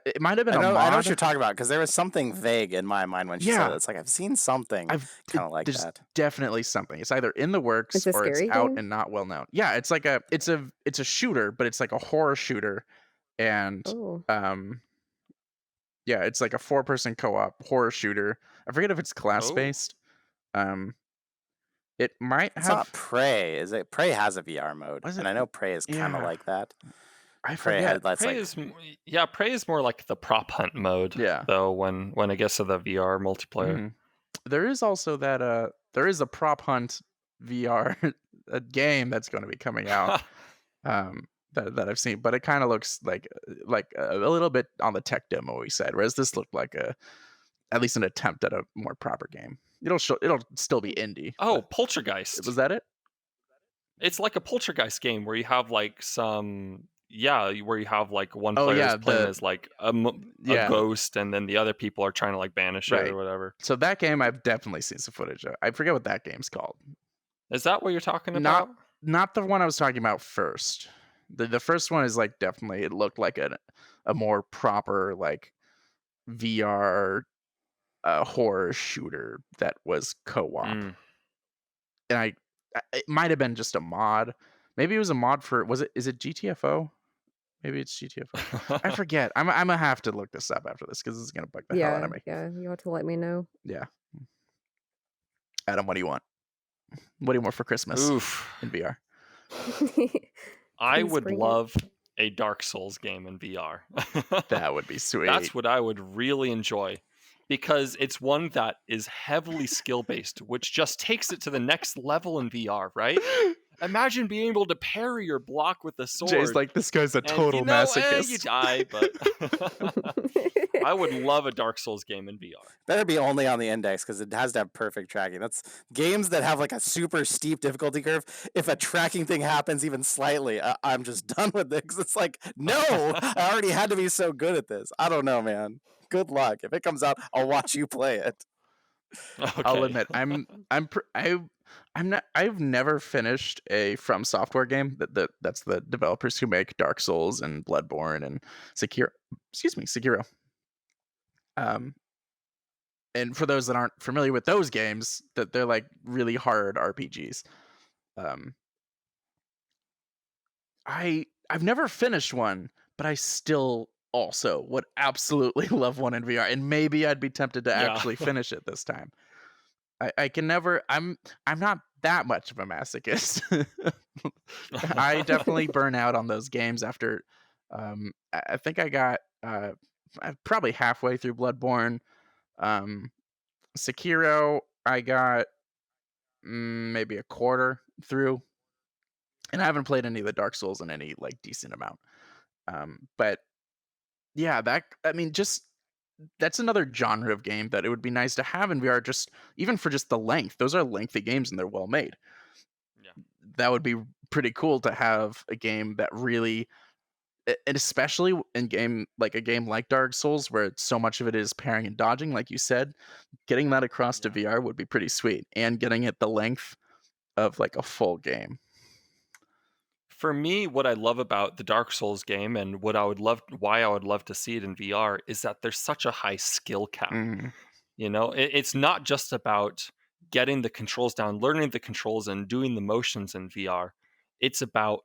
Speaker 1: it might have been
Speaker 2: I know what
Speaker 1: mod.
Speaker 2: you're talking about because there was something vague in my mind when she said
Speaker 1: Yeah.
Speaker 2: it. It's like I've seen something kind of like
Speaker 1: There's
Speaker 2: that.
Speaker 1: definitely something. It's either in the works
Speaker 4: It's a
Speaker 1: or it's
Speaker 4: scary
Speaker 1: out
Speaker 4: game?
Speaker 1: and not well known. Yeah, it's like it's a shooter, but it's like a horror shooter, and
Speaker 4: Oh,
Speaker 1: yeah, it's like a 4-person co-op horror shooter. I forget if it's class based. It might
Speaker 2: It's
Speaker 1: have.
Speaker 2: not Prey, is it? Prey has a VR mode,
Speaker 1: Was
Speaker 2: and
Speaker 1: it?
Speaker 2: I know Prey is kind of
Speaker 1: Yeah.
Speaker 2: like that.
Speaker 1: I
Speaker 2: Prey
Speaker 1: forget.
Speaker 2: that's
Speaker 3: Prey
Speaker 2: like
Speaker 3: is Prey is more like the prop hunt mode.
Speaker 1: Yeah.
Speaker 3: Though when it gets to the VR multiplayer.
Speaker 1: Mhm. There is also that there is a prop hunt VR a game that's going to be coming out that I've seen, but it kind of looks like a little bit on the tech demo we said, whereas this looked like at least an attempt at a more proper game. It'll still be indie.
Speaker 3: Oh,
Speaker 1: but-
Speaker 3: Poltergeist.
Speaker 1: was that it?
Speaker 3: It's like a Poltergeist game where you have like where you have like one
Speaker 1: Oh,
Speaker 3: player
Speaker 1: yeah,
Speaker 3: is playing
Speaker 1: the-
Speaker 3: as like a
Speaker 1: Yeah.
Speaker 3: ghost, and then the other people are trying to like banish it
Speaker 1: Right.
Speaker 3: or whatever.
Speaker 1: So that game I've definitely seen some footage of. I forget what that game's called.
Speaker 3: Is that what you're talking
Speaker 1: Not-
Speaker 3: about?
Speaker 1: Not the one I was talking about first. The first one is like definitely it looked like a more proper like VR horror shooter that was co-op.
Speaker 3: Mm.
Speaker 1: And it might have been just a mod. Maybe it was a mod for is it GTFO? Maybe it's GTFO. I forget. I'm gonna have to look this up after this because this is gonna bug the hell out of me.
Speaker 4: yeah. You have to let me know.
Speaker 1: Yeah. Adam, what do you want? What do you want for Christmas
Speaker 3: Oof.
Speaker 1: in VR?
Speaker 3: I
Speaker 4: Please
Speaker 3: would
Speaker 4: bring it.
Speaker 3: love a Dark Souls game in VR.
Speaker 1: That would be sweet.
Speaker 3: That's what I would really enjoy, because it's one that is heavily skill based, which just takes it to the next level in VR, right? Imagine being able to parry your block with a
Speaker 1: Jay's
Speaker 3: sword,
Speaker 1: like, this guy's a
Speaker 3: and
Speaker 1: total
Speaker 3: you
Speaker 1: masochist.
Speaker 3: die. But I would love a Dark Souls game in VR.
Speaker 2: Better be only on the index because it has to have perfect tracking. That's games that have like a super steep difficulty curve. If a tracking thing happens even slightly, I'm just done with it because it's like, no, I already had to be so good at this. I don't know, man. Good luck. If it comes out, I'll watch you play it.
Speaker 1: I'll
Speaker 3: Okay.
Speaker 1: admit, I've never finished a From Software game. That's the developers who make Dark Souls and Bloodborne and Sekiro. And for those that aren't familiar with those games, that they're like really hard RPGs. I've never finished one, but I still also would absolutely love one in VR, and maybe I'd be tempted to
Speaker 3: Yeah.
Speaker 1: actually finish it this time. I can never. I'm not that much of a masochist. I definitely burn out on those games after. I think I got probably halfway through Bloodborne. Sekiro, I got maybe a quarter through, and I haven't played any of the Dark Souls in any like decent amount. But yeah, that's another genre of game that it would be nice to have in VR, just even for just the length. Those are lengthy games and they're well made.
Speaker 3: Yeah.
Speaker 1: That would be pretty cool to have a game that really, and especially in a game like Dark Souls, where so much of it is parrying and dodging, like you said, getting that across to VR would be pretty sweet, and getting it the length of like a full game.
Speaker 3: For me, what I love about the Dark Souls game and why I would love to see it in VR is that there's such a high skill cap. You know, it's not just about getting the controls down, learning the controls and doing the motions in VR. It's about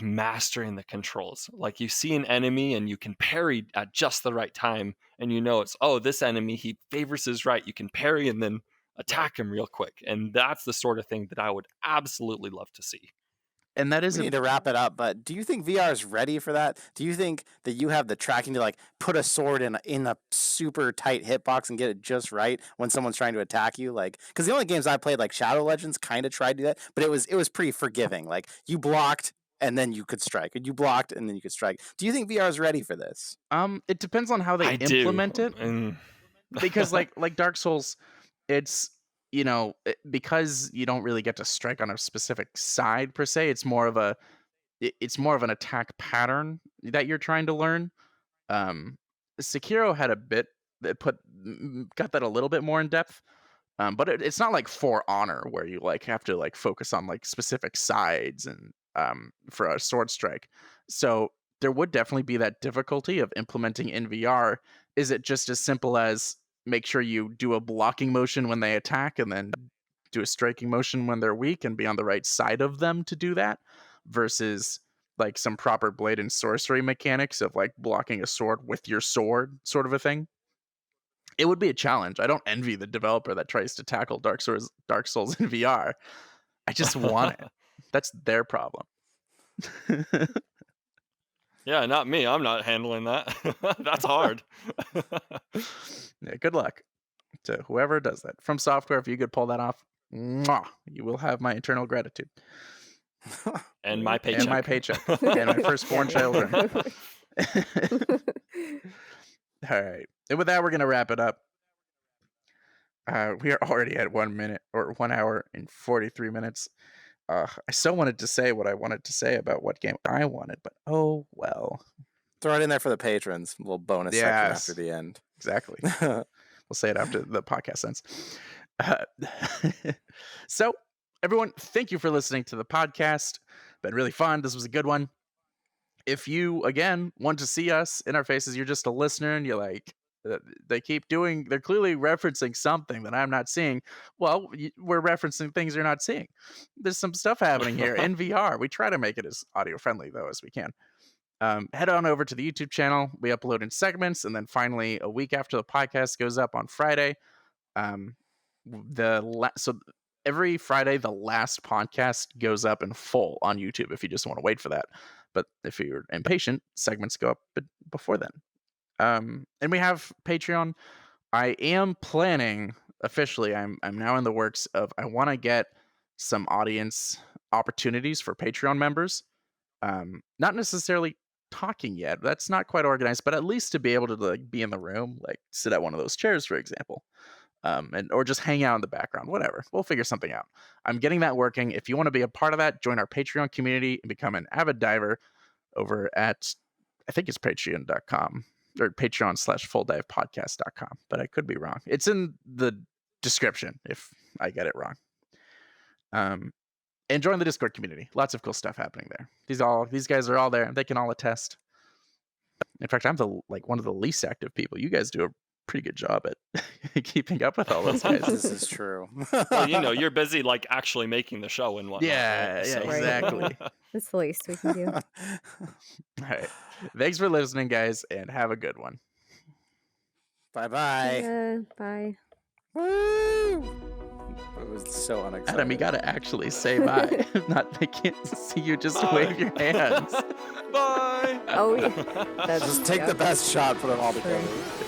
Speaker 3: mastering the controls. Like you see an enemy and you can parry at just the right time, and you know this enemy, he favors his right. You can parry and then attack him real quick. And that's the sort of thing that I would absolutely love to see.
Speaker 1: And that is
Speaker 2: We need to wrap it up, but do you think VR is ready for that? Do you think that you have the tracking to like put a sword in a super tight hitbox and get it just right when someone's trying to attack you? Like, because the only games I played, like Shadow Legends, kind of tried to do that, but it was pretty forgiving. Like you blocked and then you could strike, and you blocked and then you could strike. Do you think VR is ready for this?
Speaker 1: It depends on how they implement it. Because like Dark Souls, it's because you don't really get to strike on a specific side per se. It's more of an attack pattern that you're trying to learn. Sekiro had a bit that got that a little bit more in depth, but it's not like For Honor where you like have to like focus on like specific sides and for a sword strike. So there would definitely be that difficulty of implementing in VR. Is it just as simple as make sure you do a blocking motion when they attack and then do a striking motion when they're weak and be on the right side of them to do that, versus like some proper blade and sorcery mechanics of like blocking a sword with your sword sort of a thing? It would be a challenge. I don't envy the developer that tries to tackle Dark Souls in VR. I just want it. That's their problem.
Speaker 3: Yeah, not me. I'm not handling that. That's hard.
Speaker 1: Yeah, good luck to whoever does that. From Software, if you could pull that off, mwah, you will have my eternal gratitude.
Speaker 3: And my paycheck.
Speaker 1: And my paycheck. And my firstborn children. All right. And with that, we're going to wrap it up. We are already at 1 minute or 1 hour and 43 minutes. I so wanted to say what I wanted to say about what game I wanted, but oh well.
Speaker 2: Throw it in there for the patrons. A little bonus section after the end.
Speaker 1: Exactly. We'll say it after the podcast ends. So, everyone, thank you for listening to the podcast. Been really fun. This was a good one. If you, again, want to see us in our faces, you're just a listener and you're like, they're clearly referencing something that I'm not seeing. Well, we're referencing things you're not seeing. There's some stuff happening here in VR. We try to make it as audio friendly though as we can. Head on over to the YouTube channel. We upload in segments, and then finally a week after the podcast goes up on Friday. So every Friday the last podcast goes up in full on YouTube if you just want to wait for that. But if you're impatient, segments go up before then. And we have Patreon. I am planning officially. I'm now in the works of. I want to get some audience opportunities for Patreon members. Not necessarily talking yet. That's not quite organized, but at least to be able to like be in the room, like sit at one of those chairs, for example, and or just hang out in the background. Whatever, we'll figure something out. I'm getting that working. If you want to be a part of that, join our Patreon community and become an avid diver over at, I think it's patreon.com or patreon/fulldivepodcast.com, but I could be wrong. It's in the description if I get it wrong. And join the Discord community. Lots of cool stuff happening there. These guys are all there. They can all attest. In fact, I'm one of the least active people. You guys do a pretty good job at keeping up with all those guys.
Speaker 2: This is true.
Speaker 3: Well, you're busy like actually making the show and whatnot.
Speaker 1: Yeah,
Speaker 3: right?
Speaker 1: yeah,
Speaker 3: So-
Speaker 1: exactly.
Speaker 4: That's the least we can do.
Speaker 1: All right. Thanks for listening, guys, and have a good one.
Speaker 2: Bye-bye.
Speaker 4: Bye.
Speaker 2: Woo! It was so unexpected.
Speaker 1: Adam, you gotta actually say bye. They can't see you just
Speaker 3: Bye.
Speaker 1: wave your hands.
Speaker 3: Bye.
Speaker 4: Oh, yeah. That's
Speaker 2: Just take the best shot, put it all together.
Speaker 4: True.